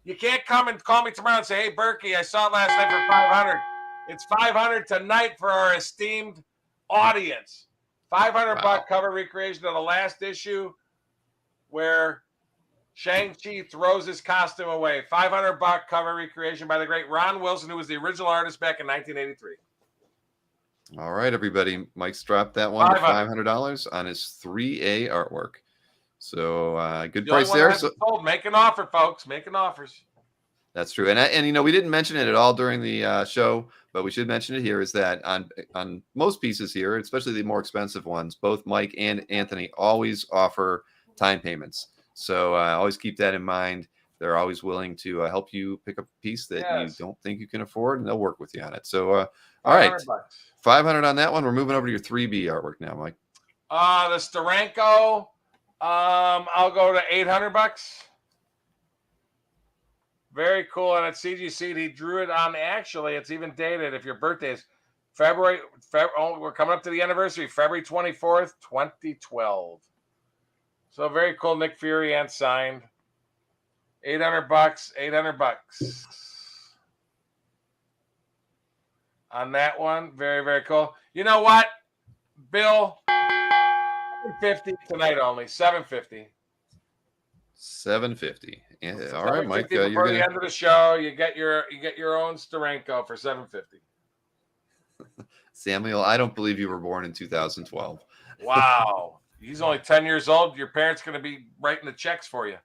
You can't come and call me tomorrow and say, "Hey, Berkey, I saw it last night for $500." It's $500 tonight for our esteemed audience. $500 cover recreation of the last issue where Shang-Chi throws his costume away. $500 cover recreation by the great Ron Wilson, who was the original artist back in 1983. All right, everybody. Mike's dropped that one to $500 on his 3A artwork. So good price there. So make an offer, folks. Making offers. That's true. And you know, we didn't mention it at all during the show, but we should mention it here, is that on most pieces here, especially the more expensive ones, both Mike and Anthony always offer time payments. So always keep that in mind. They're always willing to help you pick up a piece that you don't think you can afford, and they'll work with you on it. So all right, $500 on that one. We're moving over to your 3B artwork now, Mike. The Steranko, I'll go to $800. Very cool. And at CGC, he drew it on, actually, it's even dated if your birthday is February, we're coming up to the anniversary, February 24th, 2012. So very cool. Nick Fury and signed. $800. $800 on that one. Very, very cool. You know what, Bill? $750 tonight only. $750. $750. Yeah. All right, Mike. Before the end of the show, you get your own Steranko for $750. Samuel, I don't believe you were born in 2012. Wow. He's only 10 years old. Your parents going to be writing the checks for you.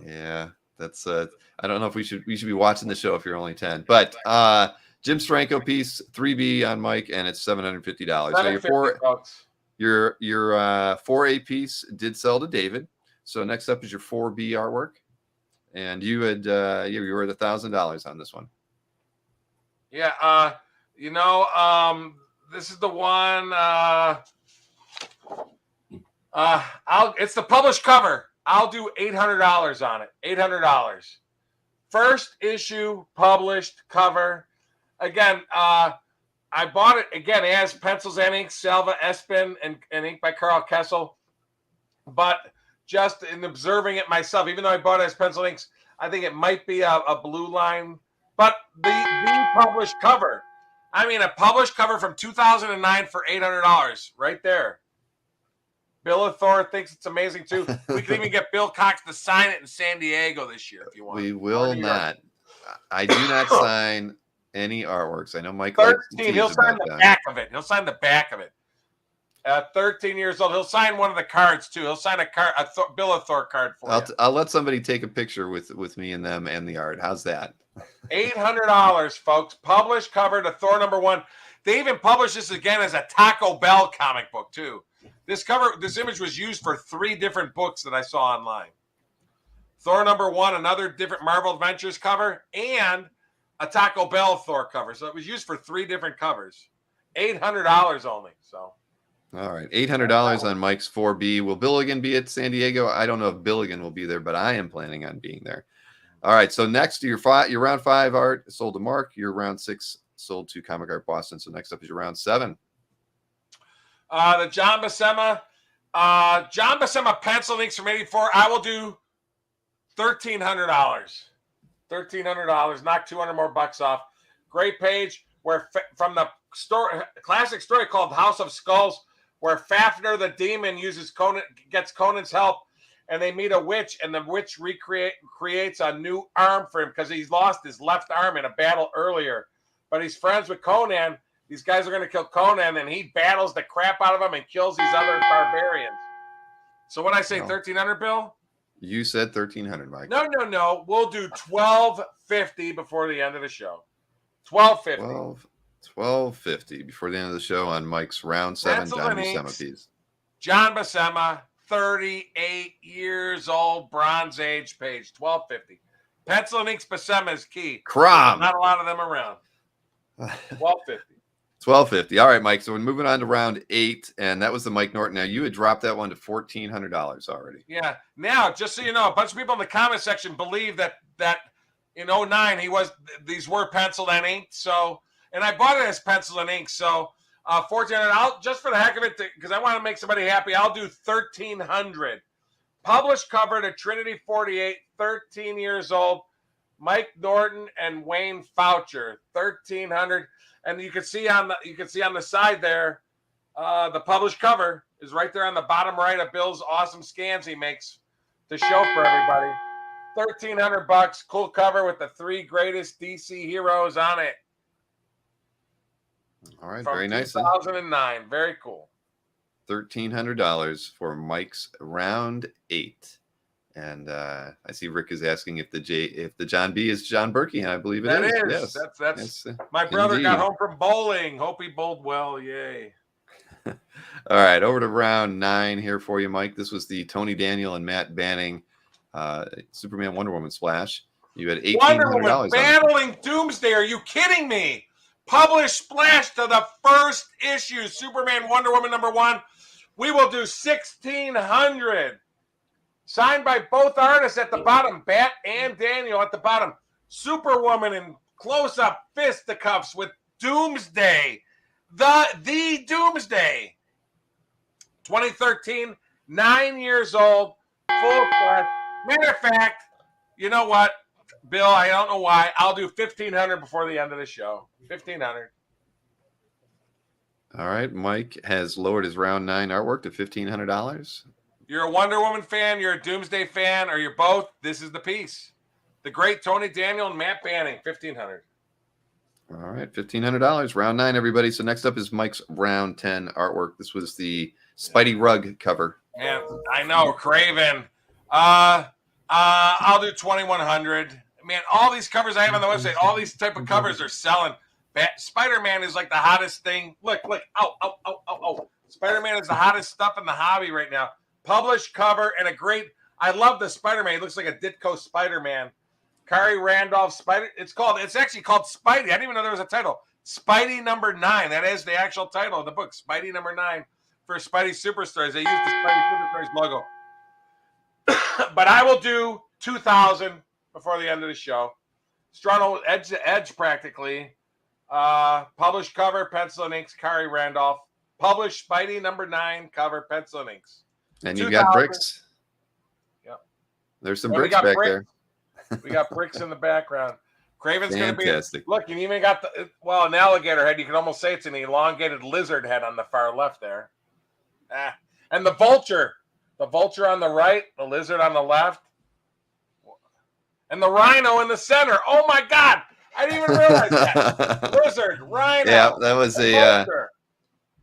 Yeah, that's I don't know if we should be watching the show if you're only 10. But Jim Steranko piece, 3B on Mike, and it's $750. Now your 4A piece did sell to David. So next up is your 4B artwork, and you had you were at $1,000 on this one. Yeah, you know, this is the one. It's the published cover. I'll do $800 on it. $800. First issue published cover. Again, I bought it again. It has pencils and ink, Salva Espin, and ink by Carl Kessel. But just in observing it myself, even though I bought it as pencil inks, I think it might be a blue line. But the published cover, I mean, a published cover from 2009 for $800 right there. Bill Thor thinks it's amazing too. We can even get Bill Cox to sign it in San Diego this year if you want. We will not. I do not sign any artworks. I know Mike. 13. He'll sign the back of it. He'll sign the back of it. 13 years old. He'll sign one of the cards too. He'll sign a Bill Thor card for you. I'll let somebody take a picture with me and them and the art. How's that? $800, folks. Published cover to Thor #1. They even published this again as a Taco Bell comic book too. This image was used for 3 different books that I saw online. Thor #1, another different Marvel Adventures cover, and a Taco Bell Thor cover. So it was used for 3 different covers. $800 only. So. All right, $800 on Mike's 4B. Will Billigan be at San Diego? I don't know if Billigan will be there, but I am planning on being there. All right, so next, your round 5 art sold to Mark. Your round 6 sold to Comic Art Boston. So next up is your round 7. The John Buscema pencil inks from '84. I will do $1,300. $1,300. Knock $200 more bucks off. Great page from the classic story called House of Skulls, where Fafnir the demon gets Conan's help, and they meet a witch, and the witch creates a new arm for him because he's lost his left arm in a battle earlier. But he's friends with Conan. These guys are going to kill Conan, and he battles the crap out of them and kills these other barbarians. So when I say $1,300, Bill? You said $1,300, Mike. No. We'll do $1,250 before the end of the show. $1,250. $1,250 before the end of the show on Mike's round 7 John Buscema piece. John Buscema, 38 years old, Bronze Age page, $12.50. Pencil and ink specimen is key. Crom. Not a lot of them around. $12.50. $12.50. All right, Mike. So we're moving on to round 8, and that was the Mike Norton. Now you had dropped that one to $1,400 already. Yeah. Now, just so you know, a bunch of people in the comment section believe that in 09 these were penciled and inked. So, and I bought it as pencil and ink. So, $1,400. I'll just for the heck of it, because I want to make somebody happy, I'll do $1,300. Published cover to Trinity 48, 13 years old. Mike Norton and Wayne Foucher, $1,300. And you can see on the side there, the published cover is right there on the bottom right of Bill's awesome scans he makes to show for everybody. $1,300, cool cover with the 3 greatest DC heroes on it. All right, From very nice. 2009, very cool. $1,300 for Mike's round 8. And I see Rick is asking if the John B is John Berkey, and I believe it is. Yes. That's yes, my brother indeed. got home from bowling. Hope he bowled well. Yay. All right, over to round 9 here for you, Mike. This was the Tony Daniel and Matt Banning Superman Wonder Woman splash. You had $1,800. Wonder Woman battling Doomsday. Are you kidding me? Published splash to the first issue, Superman Wonder Woman #1. We will do $1,600. Signed by both artists at the bottom, Bat and Daniel at the bottom. Superwoman in close-up fisticuffs with Doomsday. The Doomsday. 2013, 9 years old, full class. Matter of fact, you know what, Bill, I don't know why. I'll do $1,500 before the end of the show. $1,500. All right, Mike has lowered his round 9 artwork to $1,500. You're a Wonder Woman fan, you're a Doomsday fan, or you're both, this is the piece. The great Tony Daniel and Matt Banning, $1,500. All right, $1,500, round 9, everybody. So next up is Mike's round 10 artwork. This was the Spidey Rug cover. And I know, Craven. I'll do $2,100. Man, all these covers I have on the website, all these type of covers are selling. Spider-Man is like the hottest thing. Look. Oh. Spider-Man is the hottest stuff in the hobby right now. Published cover and I love the Spider-Man. He looks like a Ditko Spider-Man. Carrie Randolph Spider. It's actually called Spidey. I didn't even know there was a title. Spidey #9. That is the actual title of the book. Spidey #9 for Spidey Superstars. They used the Spidey Superstars logo. But I will do $2,000 before the end of the show. Strano edge to edge practically. Published cover, pencil and inks, Carrie Randolph. Published Spidey #9 cover, pencil and inks. And you got bricks. Yep. There's some bricks back there. We got bricks in the background. Craven's going to be fantastic. Look, you even got an alligator head. You can almost say it's an elongated lizard head on the far left there. And the vulture on the right, the lizard on the left, and the rhino in the center. Oh my God! I didn't even realize that. Lizard, rhino. Yeah, that was a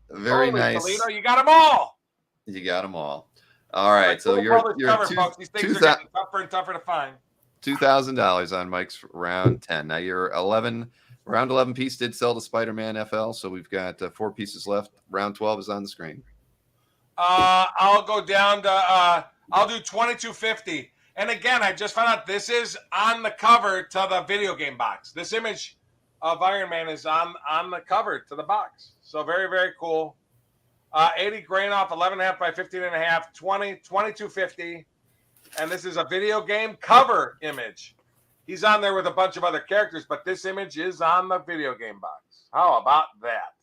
very Holy nice. Toledo, you got them all. You got them all. All right, so you're cover, folks. These things are getting tougher and tougher to find. $2,000 on Mike's round 10. Now your round 11 piece did sell to Spider-Man FL, so we've got 4 pieces left. Round 12 is on the screen. I'll go down to I'll do $2,250. And again, I just found out this is on the cover to the video game box. This image of Iron Man is on the cover to the box. So very, very cool. 80 grain off, 11.5 by 15.5, $2,250. And this is a video game cover image. He's on there with a bunch of other characters, but this image is on the video game box. How about that?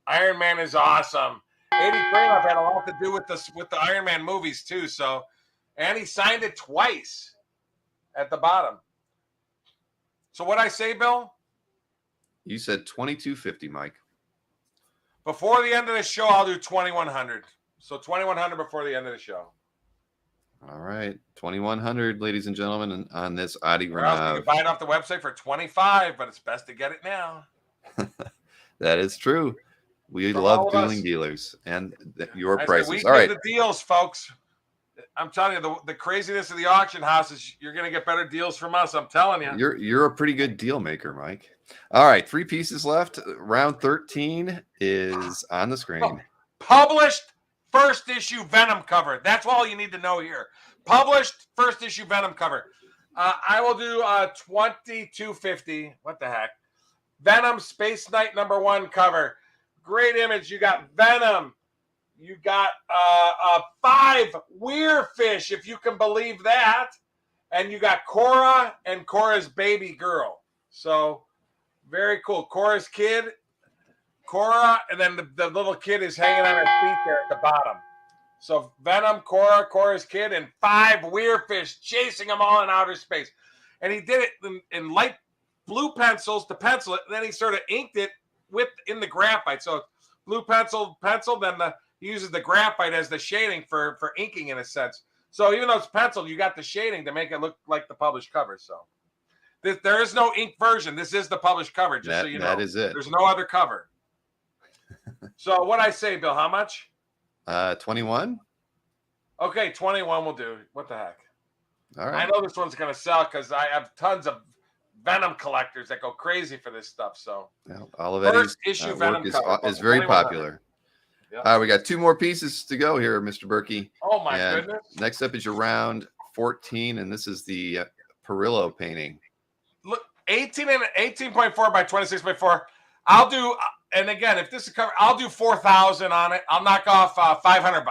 Iron Man is awesome. 80 grain off had a lot to do with the Iron Man movies too. So, and he signed it twice at the bottom. So what I say, Bill? You said $2,250, Mike. Before the end of the show, I'll do $2,100. So $2,100 before the end of the show. All right, $2,100, ladies and gentlemen, on this Adi Or else you can buy it off the website for $25, but it's best to get it now. That is true. We love dueling dealers and your prices. We all right, the deals, folks. I'm telling you, the craziness of the auction house is you're going to get better deals from us. I'm telling you. You're a pretty good deal maker, Mike. All right, 3 pieces left. Round 13 is on the screen. Published first issue Venom cover. That's all you need to know here. Published first issue Venom cover. I will do $22.50. What the heck? Venom Space Knight #1 cover. Great image. You got Venom. You got 5 Weirfish, if you can believe that. And you got Cora and Cora's baby girl. So very cool. Cora's kid, Cora, and then the little kid is hanging on her feet there at the bottom. So Venom, Cora, Cora's kid, and 5 Weirfish chasing them all in outer space. And he did it in light blue pencils to pencil it, and then he sort of inked it in the graphite. So blue pencil, then he uses the graphite as the shading for inking in a sense. So even though it's penciled, you got the shading to make it look like the published cover. So there is no ink version. This is the published cover, just so you know. That is it. There's no other cover. So what I say, Bill, how much? 21. Okay, 21 will do. What the heck? All right. I know this one's going to sell because I have tons of Venom collectors that go crazy for this stuff. So Olivetti's issue Venom is very popular. Yep. All right, we got 2 more pieces to go here, Mr. Berkey. Oh my And goodness! Next up is your round 14, and this is the Perillo painting. Look, 18.4 by 26.4. I'll do, and again, if this is cover, I'll do 4,000 on it. I'll knock off $500.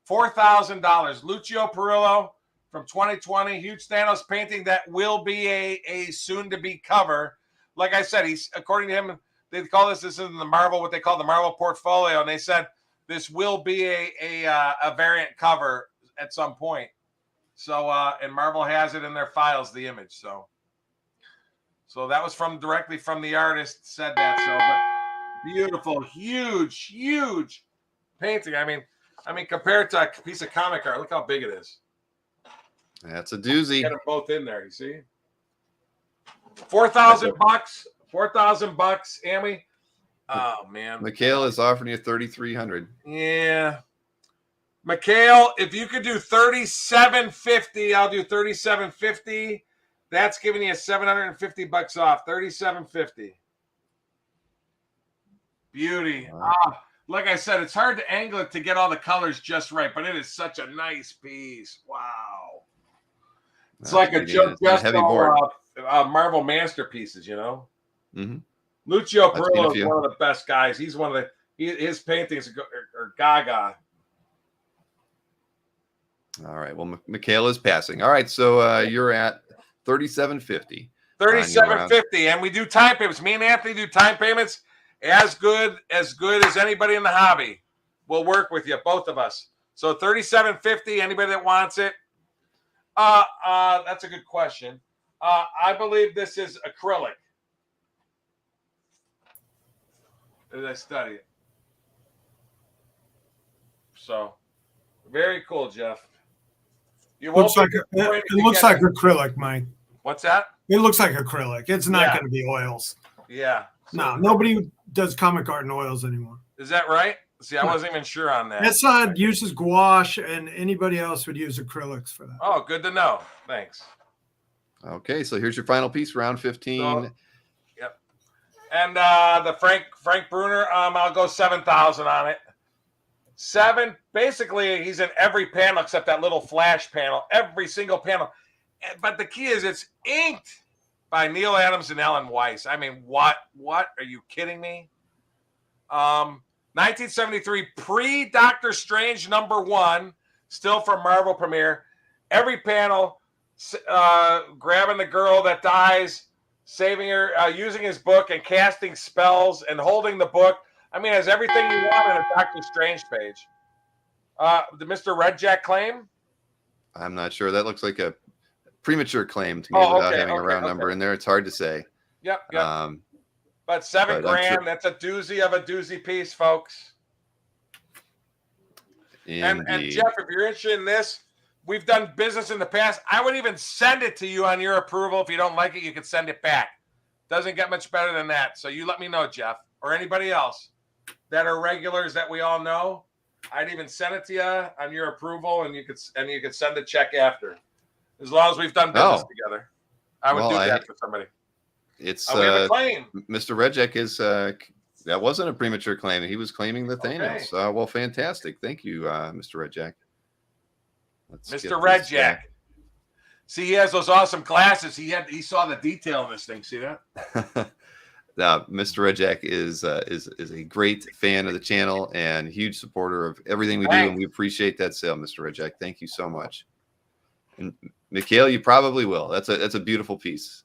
$4,000. Lucio Perillo from 2020, huge Thanos painting that will be a soon-to-be cover. Like I said, he's, according to him, they call this is in the Marvel, what they call the Marvel portfolio, and they said this will be a variant cover at some point. So and Marvel has it in their files, the image. So that was directly from the artist said that. So but beautiful, huge painting. I mean, compared to a piece of comic art, look how big it is. That's a doozy. Get them both in there. You see, $4,000. $4,000, Amy. Oh man, Mikhail is offering you 3,300. Yeah, Mikhail, if you could do 37.50, I'll do 37.50. That's giving you $750 off. 37.50. Beauty. Wow. Like I said, it's hard to angle it to get all the colors just right, but it is such a nice piece. Wow. It's like a Joe Justo Marvel masterpieces, you know. Mm-hmm. Lucio Perillo is one of the best guys. He's one of his paintings are gaga. All right. Well, Mikhail is passing. All right. So you're at 37.50. 37.50, and we do time payments. Me and Anthony do time payments as good as anybody in the hobby. We'll work with you, both of us. So 37.50. Anybody that wants it. That's a good question. I believe this is acrylic. As I study it. So very cool, Jeff. It looks like acrylic, Mike. What's that? It looks like acrylic. It's not going to be oils. Yeah. So no, nobody does comic art in oils anymore. Is that right? See, I wasn't even sure on that. Etsod uses gouache, and anybody else would use acrylics for that. Oh, good to know. Thanks. Okay, so here's your final piece, round 15. So, yep. And the Frank Bruner, I'll go 7,000 on it. 7. Basically, he's in every panel except that little flash panel. Every single panel. But the key is it's inked by Neil Adams and Ellen Weiss. I mean, what? Are you kidding me? 1973, pre-Doctor Strange #1, still from Marvel premiere. Every panel, grabbing the girl that dies, saving her, using his book and casting spells and holding the book. I mean, it has everything you want in a Doctor Strange page. The Mr. Red Jack claim? I'm not sure. That looks like a premature claim to me without having a round number in there. It's hard to say. Yep. But $7 grand, sure. That's a doozy of a doozy piece, folks. And Jeff, if you're interested in this, we've done business in the past. I would even send it to you on your approval. If you don't like it, you can send it back. Doesn't get much better than that. So you let me know, Jeff, or anybody else that are regulars that we all know. I'd even send it to you on your approval, and you could send a check after, as long as we've done business together. I would do that for somebody. It's we have a claim. Mr. Rejek is That wasn't a premature claim. He was claiming the Thanos. Okay. Well, fantastic. Thank you, Mr. Red Jack. Mr. Red Jack. See, he has those awesome glasses. He saw the detail in this thing. See that? Mr. Red Jack is a great fan of the channel and huge supporter of everything we do, and we appreciate that sale, Mr. Red Jack. Thank you so much. And Mikhail, you probably will. That's a beautiful piece.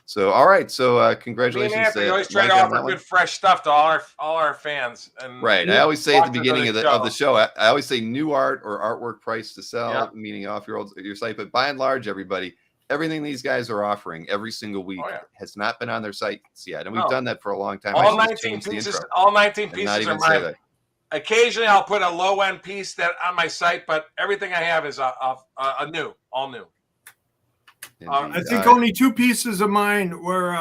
So, all right. So, congratulations. Me and Anthony always try to offer good, fresh stuff to all our fans. And right. I always say at the beginning of the show, I always say new art or artwork price to sell, meaning off your site. But by and large, everybody, everything these guys are offering every single week has not been on their sites yet, and we've done that for a long time. All 19 pieces. All 19 pieces are mine. Occasionally, I'll put a low end piece that on my site, but everything I have is all new. I think only 2 pieces of mine were,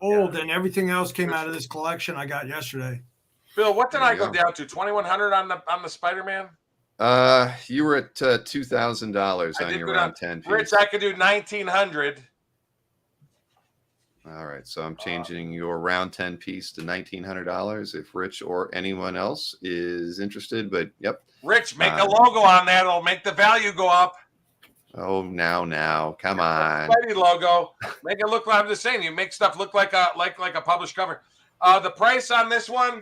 old, and everything else came out of this collection I got yesterday. Bill, what did I go down to? $2,100 on the Spider-Man. You were at $2,000 on your round 10 piece. Rich, I could do $1,900. All right, so I'm changing your round 10 piece to $1,900 if Rich or anyone else is interested. But yep, Rich, make a logo on that. It'll make the value go up. Oh, now, come on. Spidey logo. Make it look like, I'm just saying, you make stuff look like a published cover. The price on this one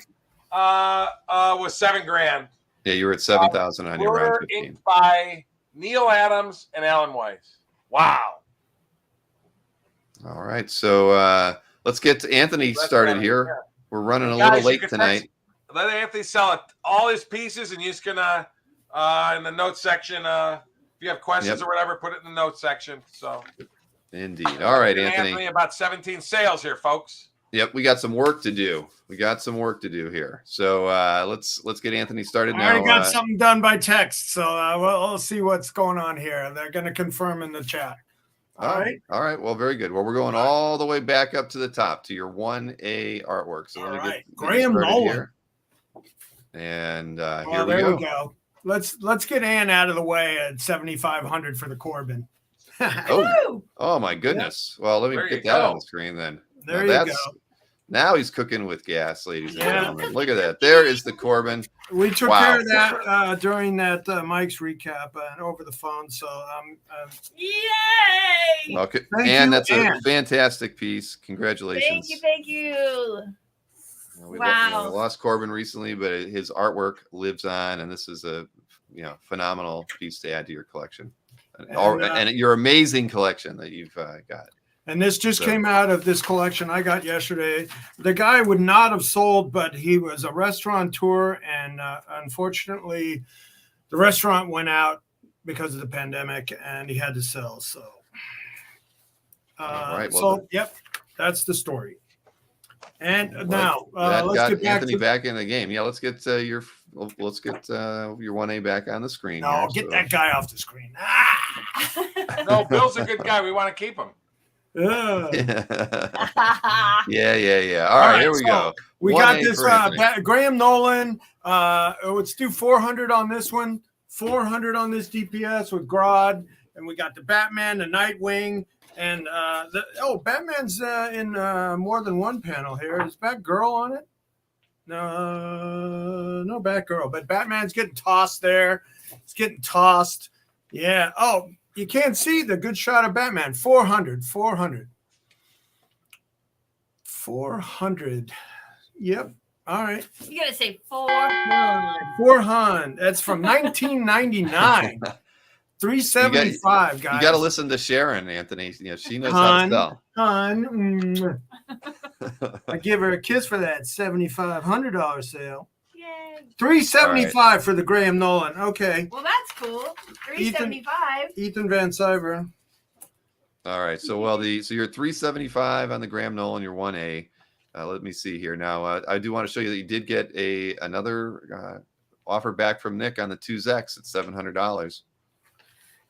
was $7,000. Yeah, you were at 7,000 on your round 15. Inked by Neil Adams and Alan Weiss. Wow. All right, so let's get Anthony started here. Yeah. We're running a little late tonight. Let Anthony sell all his pieces, and you're just gonna in the notes section. If you have questions or whatever, put it in the notes section. So, indeed. All right, Anthony. About 17 sales here, folks. Yep, we got some work to do. Here. So let's get Anthony started now. I already got something done by text, so we'll see what's going on here. They're going to confirm in the chat. All right. All right. Well, very good. Well, we're going all the way back up to the top to your 1A artwork. So let me get Graham Nolan here. And here we go. Let's get Ann out of the way at 7,500 for the Corbin. oh my goodness. Well, let me get that on the screen then. There you go. Now he's cooking with gas, ladies and gentlemen. Look at that. There is the Corbin. We took care of that during that Mike's recap and over the phone. So yay! Okay, and that's a fantastic piece. Congratulations. Thank you. We lost Corbin recently, but his artwork lives on, and this is a phenomenal piece to add to your collection, and your amazing collection that you've got. And this just came out of this collection I got yesterday. The guy would not have sold, but he was a restaurateur, and unfortunately, the restaurant went out because of the pandemic, and he had to sell. So, yep, that's the story. And now let's get Anthony back in the game. Yeah, let's get your 1A back on the screen. No, get that guy off the screen. No, Bill's a good guy. We want to keep him. Yeah. All right, here we go. We got this Graham Nolan. Let's do 400 on this one, 400 on this DPS with Grodd, and we got the Batman, the Nightwing, and Batman's in more than one panel here. Is Batgirl on it? No Batgirl, but Batman's getting tossed there. It's getting tossed. Yeah. Oh, you can't see the good shot of Batman. 400. Yep. All right. You got to say 400. 400. That's from 1999. 375, guys. You got to listen to Sharon, Anthony. She knows how to sell. I give her a kiss for that $7,500 sale. Yay. $375 for the Graham Nolan. Okay. Well, that's cool. $375. Ethan Van Sciver. All right. So you're $375 on the Graham Nolan. You're 1A. Let me see here. Now, I do want to show you that you did get another offer back from Nick on the 2X at $700.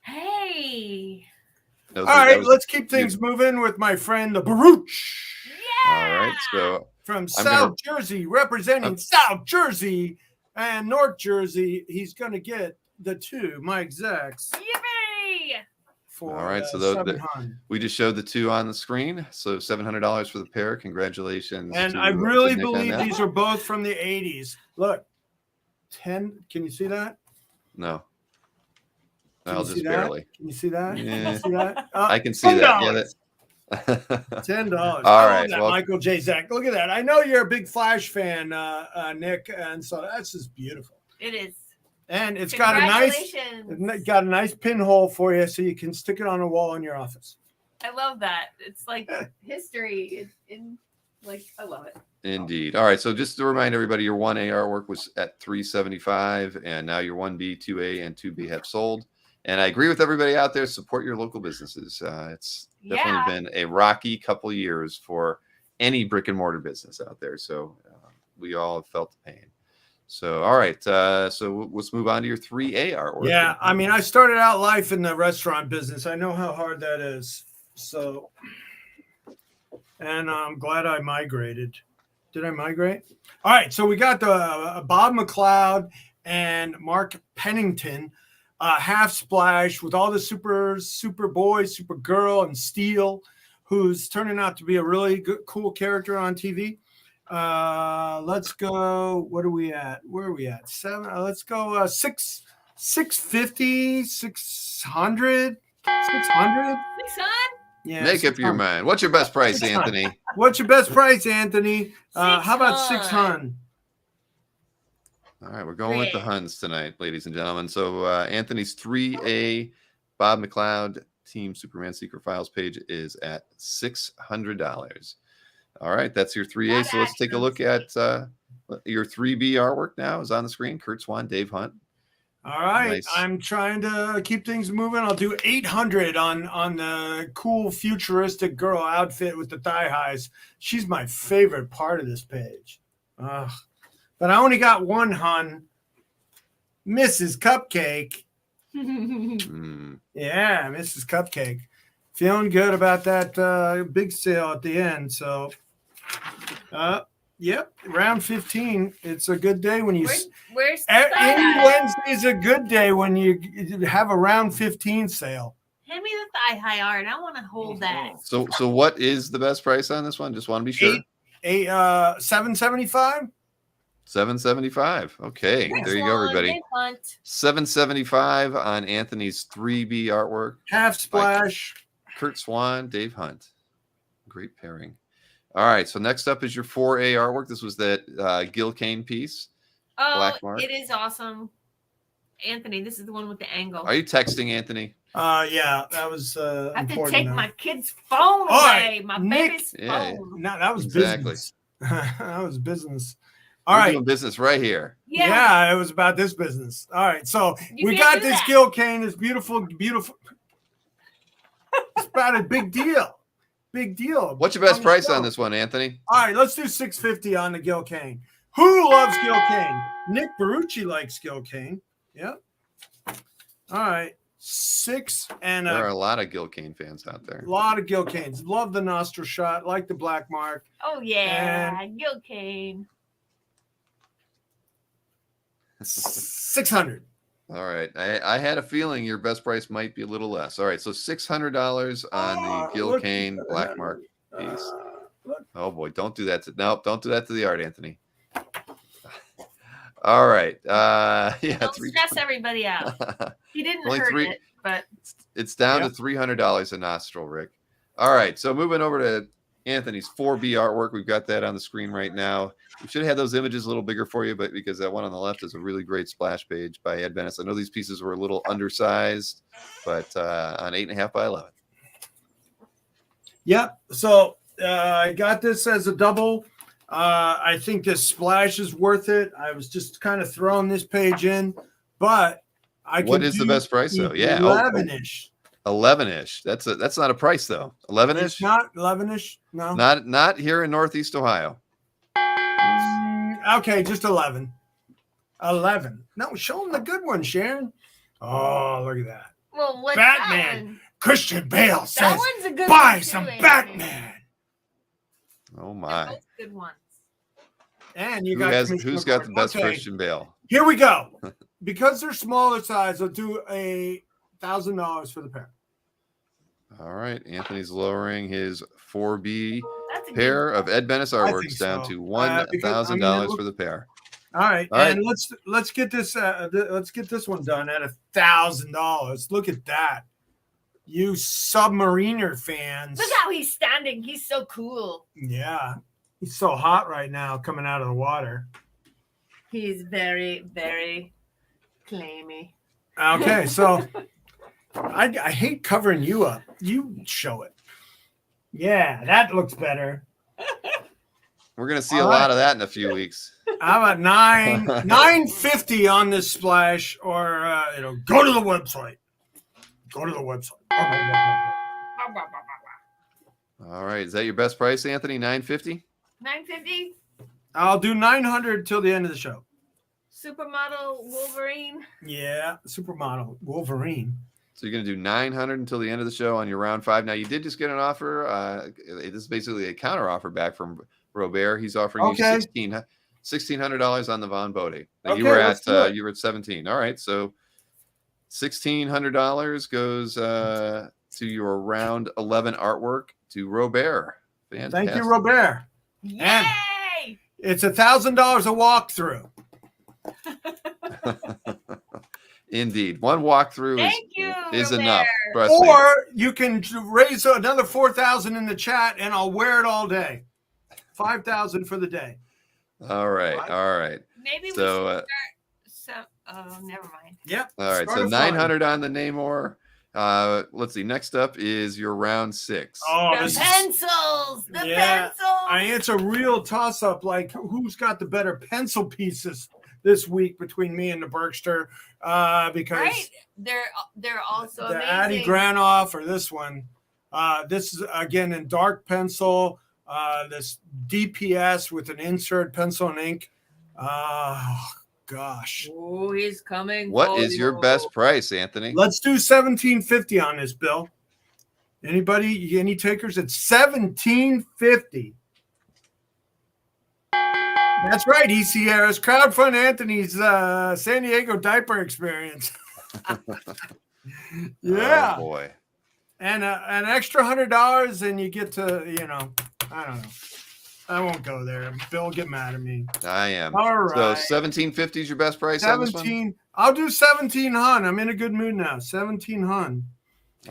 Hey. All right, let's keep things moving with my friend the Baruch. Yeah. All right, so from South Jersey, representing South Jersey and North Jersey, he's going to get the 2 Mike Zacks. Yippee! for all right. So 700. we just showed the two on the screen. So $700 for the pair. Congratulations. And to, I really to Nick on believe that. these are both from the 80s. Look, 10. Can you see that? No. Can I'll you see just that? barely. Can you see that? Can Yeah. you see that? I can see that. Yeah, $10. $10. All I right. love that, Well, Michael J. Zach. Look at that. I know you're a big Flash fan, Nick, and so that's just beautiful. It is. And it's got a nice pinhole for you, so you can stick it on a wall in your office. I love that. It's like history. I love it. indeed. All right. So just to remind everybody, your 1A artwork was at $375, and now your 1B, 2A, and 2B have sold. And I agree with everybody out there. Support your local businesses. It's definitely been a rocky couple of years for any brick and mortar business out there. So we all have felt the pain. So, all right. So let's move on to your 3A artwork. Yeah. I mean, I started out life in the restaurant business. I know how hard that is. So, and I'm glad I migrated. Did I migrate? All right. So we got the Bob McLeod and Mark Pennington half splash with all the Superboy, Supergirl, and Steel, who's turning out to be a really good, cool character on TV. Let's go. What are we at? Where are we at? 7. Let's go 650, 600, 600. Yeah. Make up your mind. What's your best price, 600. Anthony? What's your best price, Anthony? How about 600? All right, we're going with the Huns tonight, ladies and gentlemen. So Anthony's 3A Bob McLeod Team Superman Secret Files page is at $600. All right, that's your 3A. So let's take a look at your 3B artwork now is on the screen. Kurt Swan, Dave Hunt. All right, Nice. I'm trying to keep things moving. I'll do 800 on the cool futuristic girl outfit with the thigh highs. She's my favorite part of this page. But I only got one Hun, Mrs. Cupcake. Yeah, Mrs. Cupcake. Feeling good about that big sale at the end. So, yep, round 15. It's a good day when you. Where's any Wednesday is a good day when you have a round 15 sale. Hand me the thigh high art. I want to hold that. So what is the best price on this one? Just want to be sure. $775. $775. Okay, there you go, everybody. $775 on Anthony's 3B artwork. Half splash. Kurt Swan, Dave Hunt. Great pairing. All right, so next up is your 4A artwork. This was that Gil Kane piece. Oh, Black Mark. it is awesome. Anthony, this is the one with the angle. Are you texting, Anthony? Yeah, that was I have to important take enough. my kid's phone away. My baby's Yeah. phone. No, that was Exactly. business. That was business. All We're right. doing business right here. Yeah, it was about this business. All right, so You we can't got do this that. Gil Kane, this beautiful. It's about a big deal. Big deal. What's your best the price show. on this one, Anthony? All right, let's do 650 on the Gil Kane. Who loves Gil Kane? Nick Barucci likes Gil Kane. Yep. All right, 6 and There are a a lot of Gil Kane fans out there. lot of Gil Kanes. Love the nostril shot, like the black mark. Oh yeah, Gil Kane. 600. All right. I had a feeling your best price might be a little less. All right. So $600 on the Gil look Kane at Black that. Mark piece. Look. Oh boy, don't do that to don't do that to the art, Anthony. All right. Yeah, Don't stress everybody out. He didn't Only hurt three- it, but It's down to $300 a nostril, Rick. All right. So moving over to Anthony's 4B artwork. We've got that on the screen right now. We should have had those images a little bigger for you, but because that one on the left is a really great splash page by Ed Bennis. I know these pieces were a little undersized, but on 8.5 by 11. Yep. So I got this as a double. I think this splash is worth it. I was just kind of throwing this page in, but I can What is the do best price though? Yeah, 11-ish. 11-ish. That's not a price though. 11-ish. It's not 11-ish. No. Not here in Northeast Ohio. Okay, just 11. 11. No, show them the good one, Sharon. Oh, look at that. well, what's Batman. that one? Christian Bale That says, one's a good buy one, too, some Anthony. Batman. Oh They're my. both good ones. And you got Commissioner Who's got the Gordon. best Okay, Christian Bale? here we go. Because they're smaller size, I'll do $1,000 for the pair. All right. Anthony's lowering his 4B That's a pair good of Ed Bennis I artworks think down so. to Because, I mean, $1,000 it for the pair. All right, All right. and let's get this one done at $1,000. Look at that, you Submariner fans. Look how he's standing. He's so cool. Yeah, he's so hot right now coming out of the water. He's very, very claimy. Okay, so I hate covering you up. You show it. Yeah, that looks better. We're going to see All a right. lot of that in a few weeks. How about $9.50 on this splash, or go to the website. Go to the website. All right. Is that your best price, Anthony? $9.50? $9.50. I'll do $900 till the end of the show. Supermodel Wolverine. Yeah, supermodel Wolverine. So you're going to do $900 until the end of the show on your round 5. Now, you did just get an offer. This is basically a counter offer back from Robert. He's offering you $1,600 on the Von Bodie. Okay, You were let's at do it. 17. All right, so $1,600 goes to your round 11 artwork to Robert. Fantastic. Thank you, Robert. And Yay! it's $1,000 a walkthrough. Indeed, one walkthrough Thank you, is Robert. enough. Trust me. Or you can raise another $4,000 in the chat, and I'll wear it all day. $5,000 for the day. All right. Maybe we So, should start some. Oh, never mind. Yep. all right, so Start a fund. $900 on the Namor. Let's see. Next up is your round 6. Oh, The this is, pencils. The Yeah, pencils. it's a real toss-up. Like, who's got the better pencil pieces this week between me and the Berkster? Because Right. They're also the amazing. Addy Granoff or this one. This is again in dark pencil. This DPS with an insert pencil and ink. Gosh. Oh, he's coming. What is your best price, Anthony? Let's do $1,750 on this, Bill. Anybody? Any takers? It's $1,750. That's right, E. Sierra's crowdfund Anthony's San Diego diaper experience. Yeah. Oh, boy. And an extra $100, and you get to, I don't know. I won't go there. Bill will get mad at me. I am. All right. So $1,750 is your best price on this one? 17. I'll do 1,700. I'm in a good mood now. 1,700.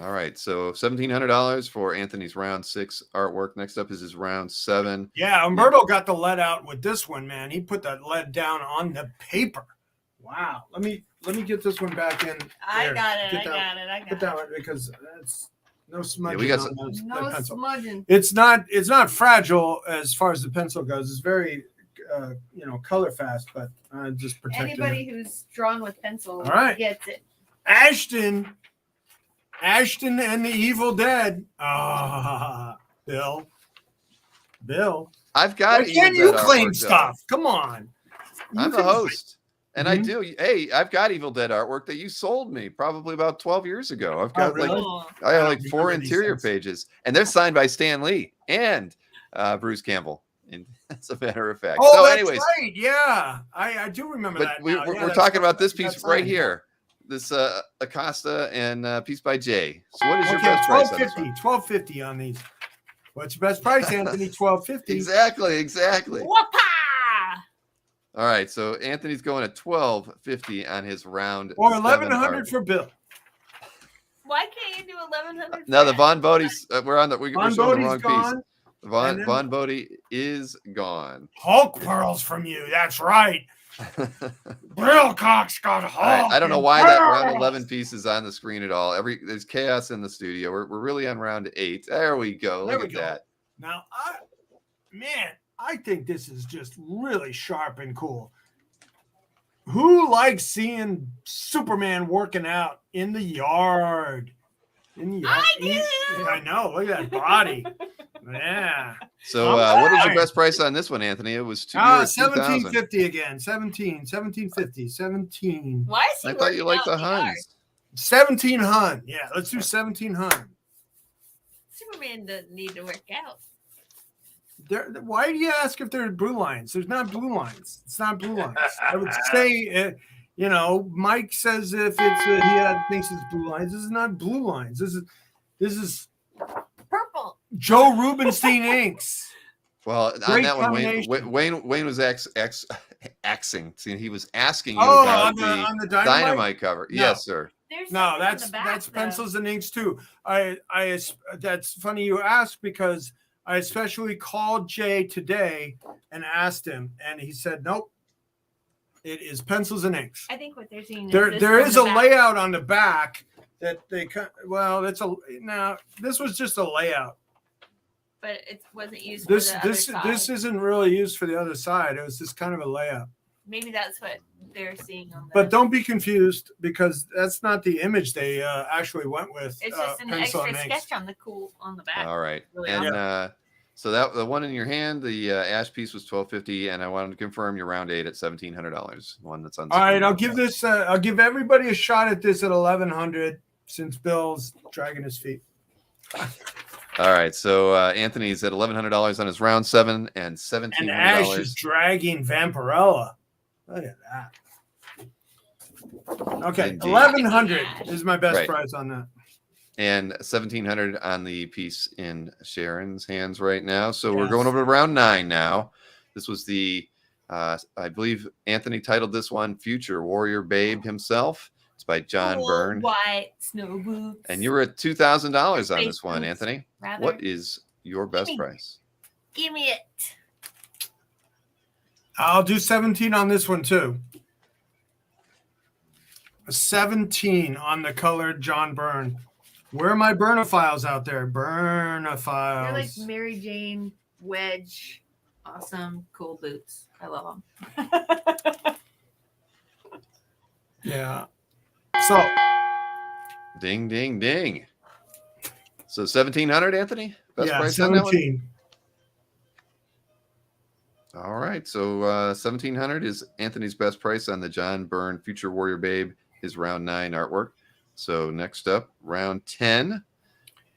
All right. So $1,700 for Anthony's round 6 artwork. Next up is his round 7. Yeah, Umberto got the lead out with this one, man. He put that lead down on the paper. Wow. Let me get this one back in. I There. got it. Get I that- got it. I Get got that it. one because that's no smudging. we got on those- that No pencil. smudging. It's not fragile as far as the pencil goes. It's very color fast, but just protecting Anybody it. who's drawn with pencil All right. gets it. Ashton and the Evil Dead. Bill. I've got Why can't Evil you Dead claim artwork, though. stuff? Come on. I'm You the can- host. And I Mhm. do. Hey, I've got Evil Dead artwork that you sold me probably about 12 years ago. I've got really? Oh, I have I like don't 4 remember these interior things. pages, and they're signed by Stan Lee and Bruce Campbell. And as a matter of fact. Oh, So, that's anyways, right. Yeah, I do remember but that. we're now. Yeah, talking that's about this that's piece right fine. here. This Acosta and piece by Jay. So, what is your Okay, best price on this one? $12.50 on these. What's your best price, Anthony? $12.50. Exactly. whoopah! All right, so Anthony's going at $12.50 on his round. Or 7 $1,100 art. for Bill. Why can't you do 1,100? Now the Von Bodie's we're showing the Von wrong Bodie's piece. gone. And then- Von Bodie is gone. Hulk pearls from you. That's right. Brillcock's got Hulk. All right, I don't know and why that pearls. round 11 piece is on the screen at all. There's chaos in the studio. We're really on round 8. There we go. There Look we at go. that. Now, I think this is just really sharp and cool. Who likes seeing Superman working out in the yard? In the yard. I do. Yeah, I know. Look at that body. Yeah. So All what is your right. best price on this one, Anthony? It was you were at 2,000. $17.50 again. 17.50. 17. Why is he I thought you working liked out the in yard? Huns. 1700. Yeah, let's do 1700. Superman doesn't need to work out. Why do you ask if there are blue lines? There's not blue lines. It's not blue lines. I would say, Mike says if it's thinks it's blue lines. This is not blue lines. This is Joe Rubenstein inks. Well, on Great that one, combination. Wayne was axing. See, he was asking you Oh, about on the the Dynamite? Dynamite cover. No. Yes, sir. There's No, something in that's the back, that's though. pencils and inks too. That's funny you asked because I especially called Jay today and asked him, and he said, "Nope, it is pencils and inks." I think what they're seeing There is is the a back. layout on the back that they well, this was just a layout. But it wasn't used This for the this other this side. isn't really used for the other side. It was just kind of a layout. Maybe that's what they're seeing on the. But don't be confused because that's not the image they actually went with. It's just an pencil extra and inks. sketch on the back. All right. Really And so that the one in your hand, the ash piece was $12.50, and I wanted to confirm your round 8 at $1,700. One that's on. All right, I'll give this. I'll give everybody a shot at this at 1,100 since Bill's dragging his feet. All right, so Anthony's at $1,100 on his round 7 and And $1,700. Ash is dragging Vampirella. Look at that. Okay, Indeed. 1,100 is my best Right. price on that. And $1,700 on the piece in Sharon's hands right now. So we're Yes. going over to round 9 now. This was the, I believe Anthony titled this one "Future Warrior Babe" himself. It's by John Cool Byrne. white snow boots. And you were at $2,000 on Space this one, boots, Anthony. rather. What is your best Gimme. price? Give me it. I'll do 17 on this one too. A 17 on the colored John Byrne. Where are my Burnophiles out there? They're like Burnophiles. Mary Jane wedge, awesome, cool boots. I love them. Yeah. So Ding, ding, ding. So 1,700, Anthony? Best yeah, price on that one? 17. All right. So 1,700 is Anthony's best price on the John Byrne Future Warrior Babe, his round 9 artwork. So next up, round 10,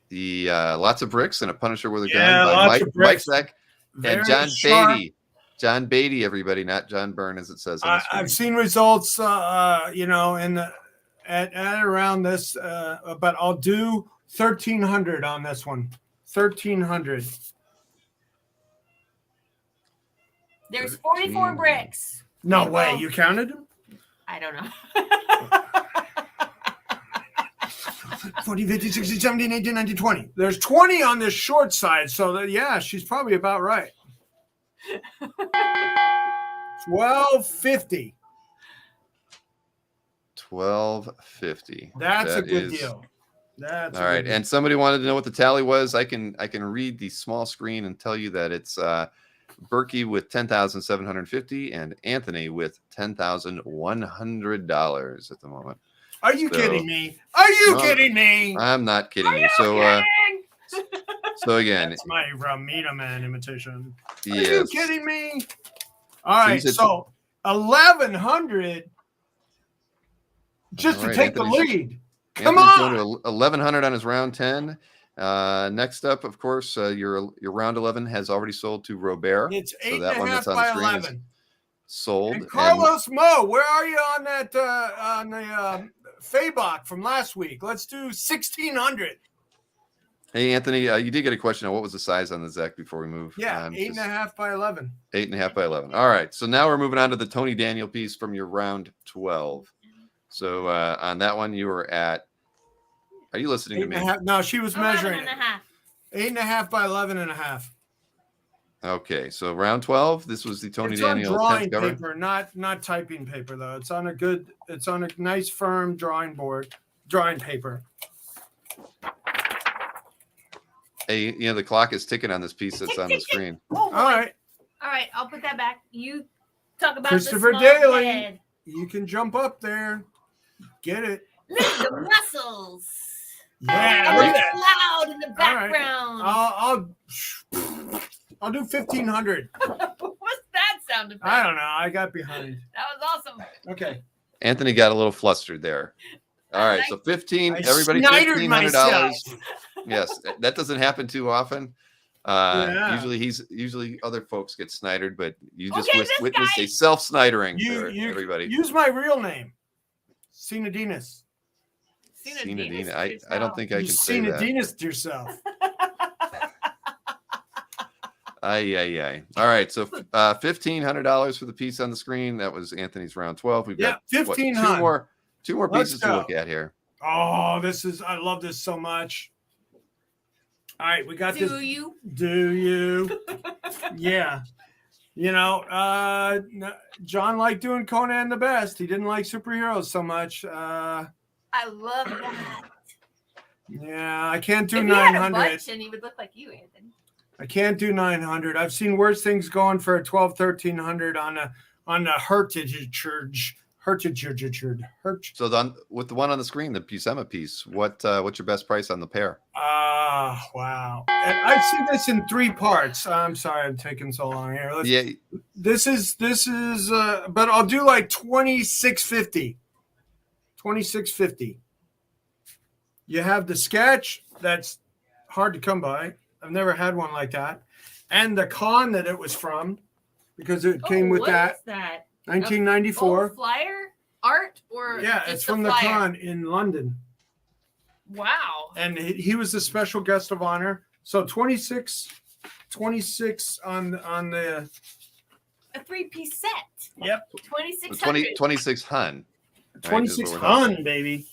the Lots of Bricks and a Punisher with a Yeah, Gun by Lots Mike of Bricks. Zeck Very and John sharp. Beatty. John Beatty, everybody, not John Byrne as it says on the screen. I've seen results, in the at around this, but I'll do 1,300 on this one. 1,300. There's 44 bricks. No Hey, way. well, You counted them? I don't know. 40, 50, 60, 70, 80, 90, 20. There's 20 on this short side. So, yeah, she's probably about right. 1250. $1,250. That's a That good is- deal. That's All a right. good deal. And somebody wanted to know what the tally was. I can read the small screen and tell you that it's Berkey with $10,750 and Anthony with $10,100 at the moment. Are you So- kidding me? Are you No, kidding me? I'm not kidding you. So so again, That's my Ramita Man imitation. Are you yes. kidding me? All right, said- so 1,100 just All to right, take the Anthony's- lead. Come Anthony's on. going to 1,100 on his round 10. Next up, of course, your round 11 has already sold to Robert. It's So 8 that and a one half that's on the by screen is 11. sold. And Carlos Mo, where are you on that on the Fabok from last week? Let's do 1,600. Hey, Anthony, you did get a question on what was the size on the Zek before we move Yeah, on. 8.5 by 11. 8.5 by 11. All right. So now we're moving on to the Tony Daniel piece from your round 12. So on that one, you were at, are you listening to me? 8.5. No, she was 11 measuring and it. a half. 8.5 by 11.5. Okay. So round 12, this was the Tony It's Daniel on drawing 10th cover. paper, not typing paper though. It's on a nice firm drawing paper. Hey, the clock is ticking on this piece that's on the screen. Oh, boy. All right, All right, I'll put that back. You talk about Christopher the small Daly. head. you can jump up there, get it. Lift the muscles. Yeah, And look at it's that. loud in the All right. background. I'll do 1,500. What's that sound effect? I don't know. I got behind. That was awesome. Okay. Anthony got a little flustered there. All right. So 15, I everybody, snidered $1,500. myself. Yes. That doesn't happen too often. Yeah. Usually other folks get snidered, but you just Okay, this witnessed guy- a self-snidering You, there, you everybody. use my real name, Sinadinas. Cena Dina. I don't think I You can say that. Sinadinas yourself. Ay. All right, so $1,500 for the piece on the screen. That was Anthony's round 12. We've got what, 1,500. two more Let's pieces to look at here. Oh, I love this so much. All right, we got this. Do you? Do you? Yeah. You know, John liked doing Conan the Best. He didn't like superheroes so much. I love that. Yeah, I can't do If he had a 900. bunch and he would look like you, Anthony. I can't do 900. I've seen worse things going for a 1,300 on a heritage church. So with the one on the screen, the Buscema piece, what's your best price on the pair? Wow. And I've seen this in 3 parts. I'm sorry I'm taking so long here. This is but I'll do like 2650. 2650. You have the sketch that's hard to come by. I've never had one like that. And the con that it was from, because it came with that. What is that? 1994. Flyer art or yeah, just it's from the flyer? con in London. Wow. And he was the special guest of honor. So 26 on the a 3-piece set. Yep. 2600. 26 hun. 26 hun, baby.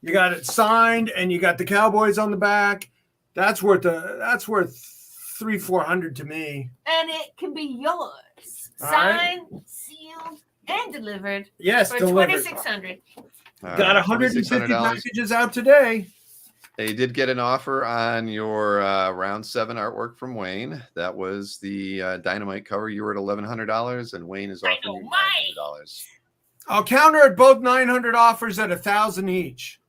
You got it signed, and you got the Cowboys on the back. That's worth $300-400 to me. And it can be yours. All Signed, sealed, and delivered. Yes, for delivered. 2600. Got 150 packages out today. They did get an offer on your round 7 artwork from Wayne. That was the Dynamite cover. You were at $1,100, and Wayne is offering you $900. I'll counter at both 900 offers at 1,000 each.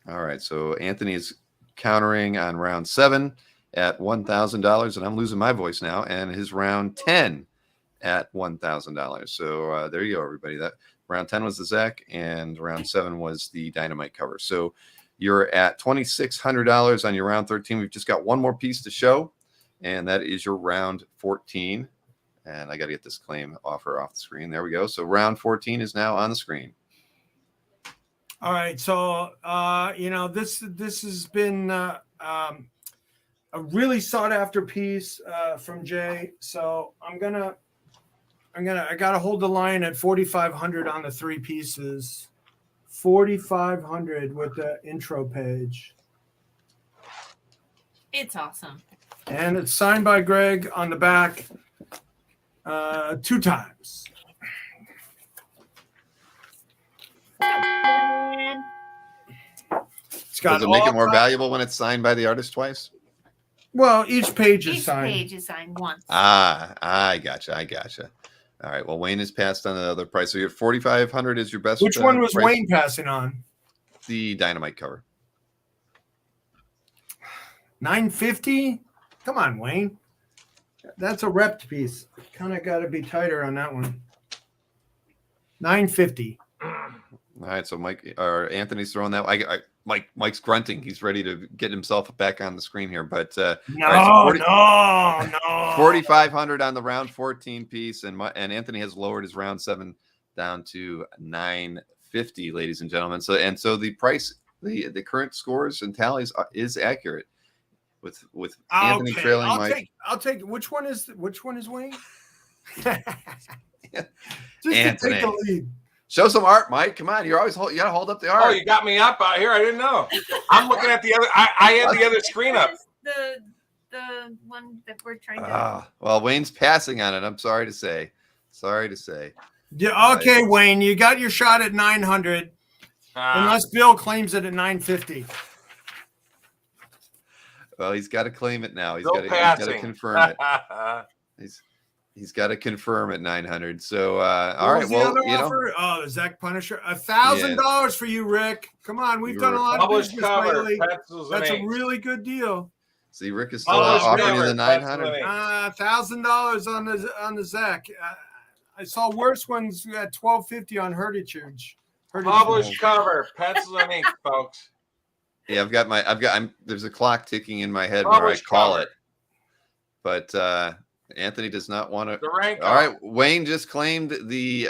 All right, so Anthony is countering on round 7 at $1,000, and I'm losing my voice now, and his round 10 at $1,000. So there you go, everybody. That round 10 was the Zach, and round 7 was the Dynamite cover. So you're at $2,600 on your round 13. We've just got one more piece to show, and that is your round 14. And I got to get this claim offer off the screen. There we go. So round 14 is now on the screen. All right, so this has been a really sought after piece from Jay. So I gotta hold the line at 4,500 on the 3 pieces. 4,500 with the intro page. It's awesome. And it's signed by Greg on the back 2 times. Does it make it more valuable when it's signed by the artist twice? Well, each page is Each signed. page is signed once. I gotcha. All right. Well, Wayne has passed on the other price. So you're 4,500 is your best. Which one was price? Wayne passing on? The Dynamite cover. 950. Come on, Wayne. That's a repped piece. Kind of got to be tighter on that one. 950. All right. So Anthony's throwing that. Mike's grunting. He's ready to get himself back on the screen here. But no. 4,500 on the round 14 piece, and Anthony has lowered his round 7 down to 950, ladies and gentlemen. So the price, the current scores and tallies is accurate with Anthony trailing Mike. I'll take. Which one is Wayne? Just to take the lead. Show some art, Mike. Come on, you gotta hold up the art. Oh, you got me up out here. I didn't know. I'm looking at the other. I had the other screen up. The one that we're trying to. Well, Wayne's passing on it. I'm sorry to say. Yeah. Okay, Wayne, you got your shot at 900, unless Bill claims it at 950. Well, he's got to claim it now. He's Still got to confirm it. He's got to confirm at 900. So, all right. Well, the Zach Punisher, $1,000 for you, Rick. Come on, we've done a lot of business lately. That's a really good deal. See, Rick is still offering you the 900. $1,000 on the Zach. I saw worse ones at $1,250 on Heritage. Published cover, pencil and ink, folks. Yeah, there's a clock ticking in my head where I call it. But Anthony does not want to. All right, Wayne just claimed the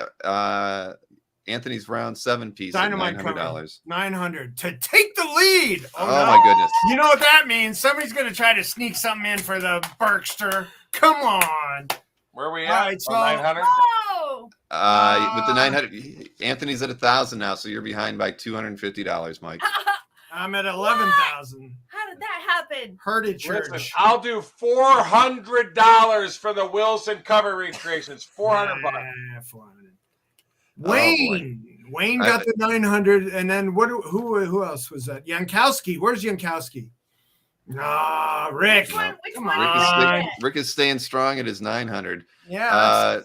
Anthony's round 7 piece Dynamite at cover. $900. 900 to take the lead. Oh, no. my goodness. You know what that means? Somebody's going to try to sneak something in for the Berkster. Come on. Where are we at? Right, so- 900? Oh, With the 900, Anthony's at 1,000 now, so you're behind by $250, Mike. I'm at 11,000. how did that happen? Heritage Listen, Church. I'll do $400 for the Wilson cover recreations. $400. Nah, 400. Wayne. Wayne got I- the 900. And then who else was that? Yankowski. Where's Yankowski? Nah, Rick. Which one? Come Which one? on. Rick is staying strong at his 900. Yeah.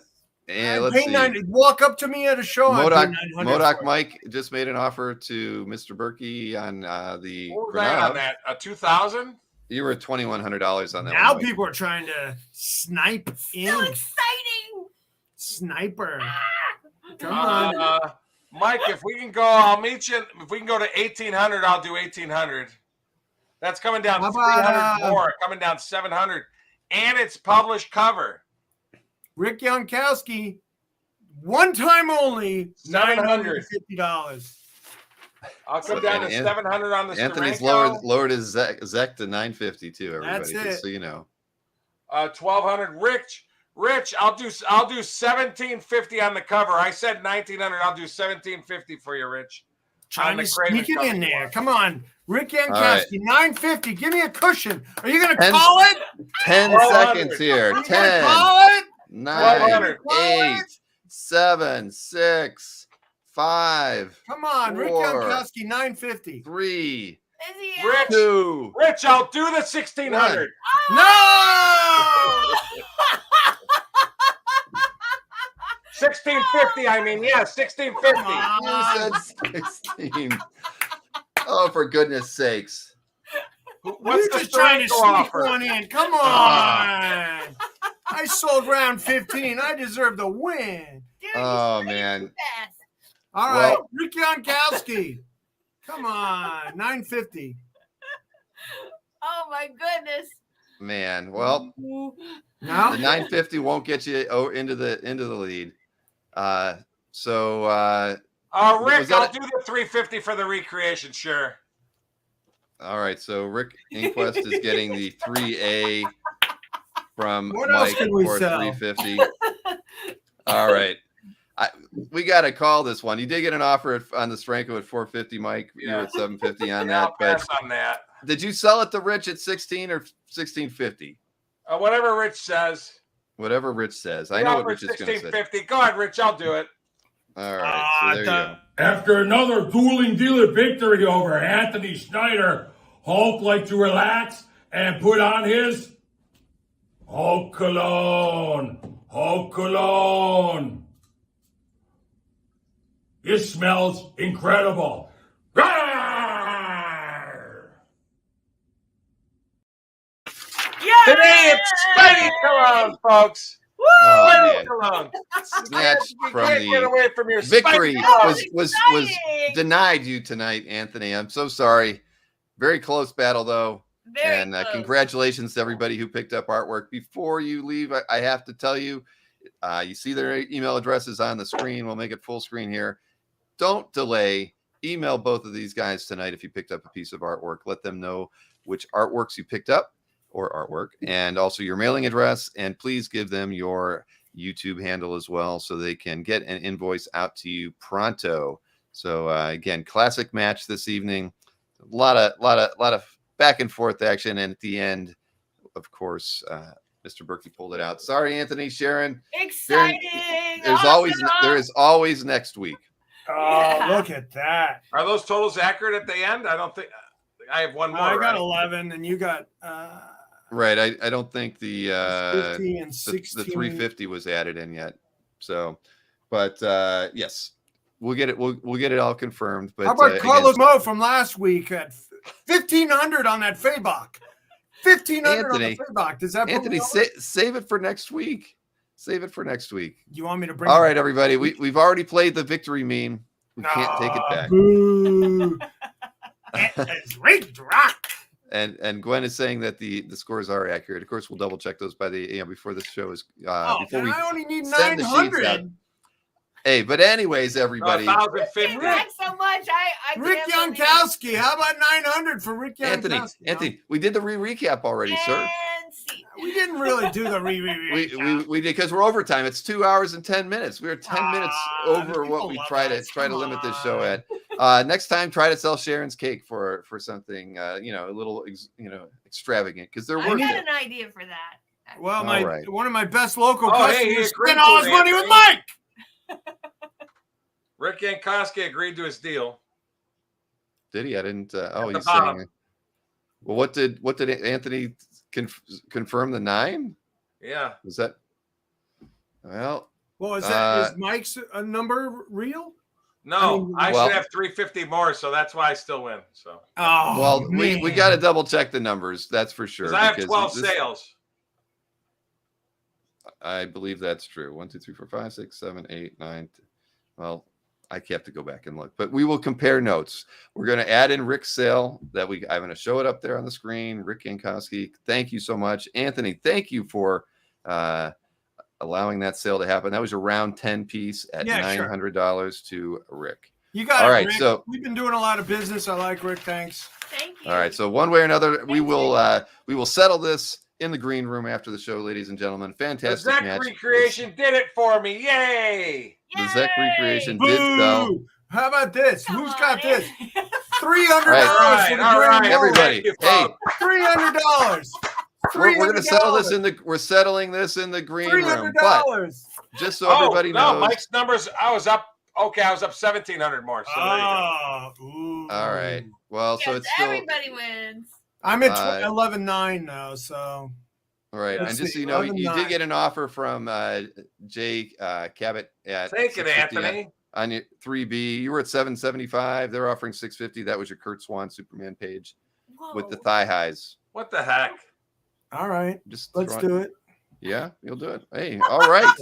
And let's pay see. 90. Walk up to me at a show. I'd pay Modoc 900 Modoc for it. Mike just made an offer to Mr. Berkey on the What was that on Grenade. that? 2,000? You were at $2,100 on that Now one, Mike. people are trying to snipe in. So exciting. Sniper. Come on. Mike, if we can go, I'll meet you. If we can go to 1,800, I'll do 1,800. That's coming down How about, 300 more, coming down 700, and it's published cover. Rick Yankowski, one time only, $700. $950. I'll come So, down to and 700 on the Anthony's Steranko. lowered his Zek to 950 too, everybody, That's just it. so you know. 1,200. Rich, I'll do 1,750 on the cover. I said 1,900. I'll do 1,750 for you, Rich. Trying On to the Craven sneak it in cover. there. Come on. Rick right. Yankowski, 950. Give me a cushion. Are you going to Ten- call it? 10 1,200. seconds here. You gonna 10, call it? 9, 1,200. 8, 7, 6, 5, Come on. Rick 4, Yankowski, 950. 3, Is he Rich, out? 2. Rich, I'll do the 1,600. No! 1,650, I mean, yeah, 1,650. You said 16. Oh, for goodness sakes. What's You're the just trying to Steranko sneak offer? one in. Come on. I sold round 15. I deserve the win. Dude, Oh, he's man. too fast. All right. Well- Rick Yankowski. Come on. 950. Oh my goodness. Man, well, No? the 950 won't get you into the lead. Rick, Was that I'll it? do the 350 for the recreation, sure. All right, so Rick Inquest is getting the 3A from What else Mike can we for sell? 350. All right. We got to call this one. You did get an offer on the Steranko at 450, Mike. You were Yeah. at 750 on Yeah, that. I'll But pass on that. did you sell it to Rich at 16 or 1650? Whatever Rich says. Whatever Rich says. I We know what offer Rich is going to say. 1650. Go ahead, Rich. I'll do it. All right, so there you go. After another dueling dealer victory over Anthony Schneider, Hulk liked to relax and put on his Hulk cologne. Hulk cologne. It smells incredible. Rawr! Today it's Spidey Cologne, folks. Oh, Spidey man. Cologne. Snatched You from can't get the away from your victory Spidey Cologne. was Exciting. denied you tonight, Anthony. I'm so sorry. Very close battle, though. Very And close. congratulations to everybody who picked up artwork. Before you leave, I have to tell you, you see their email addresses on the screen. We'll make it full screen here. Don't delay. Email both of these guys tonight if you picked up a piece of artwork. Let them know which artworks you picked up or artwork, and also your mailing address. And please give them your YouTube handle as well so they can get an invoice out to you pronto. So again, classic match this evening. A lot of back and forth action, and at the end, of course, Mr. Berkey pulled it out. Sorry, Anthony, Sharon. Exciting. There is always next week. Oh, Yeah. look at that. Are those totals accurate at the end? I don't think. I have one more. I got right? 11, and you got Right. I don't think the 50 and the 16. 350 was added in yet. So, but yes, we'll get it. We'll get it all confirmed. But How about again, Carlos Mo from last week at 1,500 on that Fabok? 1,500 on the Anthony, Fabok. Does that put Anthony, me over? save it for next week. Save it for next week. You want me to bring? All right, everybody. We've already played the victory meme. We can't take it back. Boo. It's rigged rock. And Gwen is saying that the scores are accurate. Of course, we'll double check those by the before the show is Oh, before we I only need send the sheets out. 900. Hey, but anyways, everybody. 1,050. Thanks so much. I Rick can't believe it. Youngkowski. How about 900 for Rick Youngkowski? Anthony, we did the recap already, sir. And see. We didn't really do the We did because we're overtime. It's 2 hours and 10 minutes. We were 10 minutes over what we try to limit this show at. Next time, try to sell Sharon's cake for something a little extravagant because they're I worth got it. an idea for that. Well, right. one of my best local Oh, hey, he customers agreed spent all to his it, money with Anthony. Mike. Rick Yankowski agreed to his deal. Did he? I didn't. the He's bottom. saying. Well, what did Anthony confirm? The 9? Yeah. Was that? Well, Well, is Mike's number real? No, I well- should have 350 more, so that's why I still win. So Oh, well, we man. got to double check the numbers. That's for sure. because I have because 12 this- sales. I believe that's true. 1, 2, 3, 4, 5, 6, 7, 8, 9. Well, I have to go back and look, but we will compare notes. We're going to add in Rick's sale I'm going to show it up there on the screen. Rick Yankowski, thank you so much. Anthony, thank you for allowing that sale to happen. That was a round 10 piece at $900 to Rick. You got all it, right, Rick. so we've been doing a lot of business. I like Rick. Thanks. Thank you. all right, so one way or another, we will settle this in the green room after the show, ladies and gentlemen. The Fantastic Zach match. recreation did it for me. Yay! The Zach recreation Boo! did sell. How about this? Come Who's on, got this? Anthony. $300 All right, for the all grand right, ball. Everybody, Thank you, hey, folks. $300. we're going to settle this $300. we're settling this in the green room. But $300. just so everybody knows. Mike's numbers. I was up 1,700 more. So there you go. Ooh. All right. Well, so Yes, it's still everybody wins. I'm at Uh, 11.9 now, so all right. let's And just see, so you know, you 11.9. did get an offer from Jay Cabot at Thank you, 650 Anthony. on your 3B. You were at 775. They're offering 650. That was your Kurt Swan Superman page with the Whoa. thigh highs. What the heck? all right. Just Let's throwing- do it. Yeah, you'll do it. Hey, all right.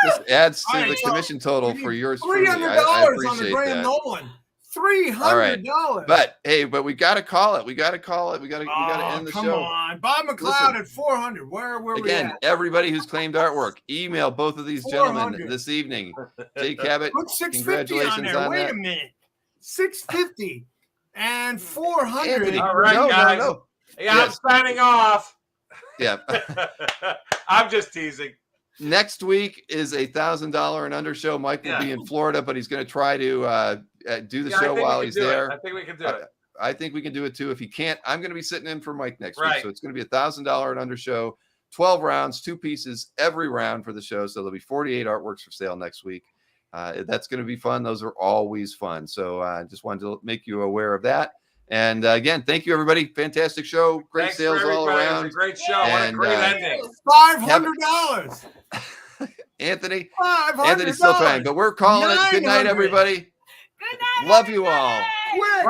This adds to All right, the so commission total we for need yours. truly. $300 I on the appreciate Graham that. Nolan. $300. But hey, we got to call it. We got to call it. We got to end the come show. on. Bob McLeod Listen. at 400. Where were we Again, at? everybody who's claimed artwork, email both of these gentlemen 400. this evening. Jay Cabot, Put 650 on congratulations there. on Wait that. a minute. 650 and 400. Anthony, All right, guys. no. Yeah, Yes. I'm signing off. Yeah. I'm just teasing. Next week is a $1,000 and under show. Mike will be in Florida, but he's going to try to do the Yeah, I show think while we can he's do it. there. I think we can do it. I think we can do it too. If he can't, I'm going to be sitting in for Mike next week. Right. So it's going to be $1,000 and under show, 12 rounds, 2 pieces every round for the show. So there'll be 48 artworks for sale next week. That's going to be fun. Those are always fun. So I just wanted to make you aware of that. And again, thank you, everybody. Fantastic show. Great Thanks sales for all everybody. It was around. a great show. What a And, great ending. $500. Anthony, $500. Anthony's still trying, but we're calling it. Good night, 900. everybody. Good night. Love you all. everybody. Quick.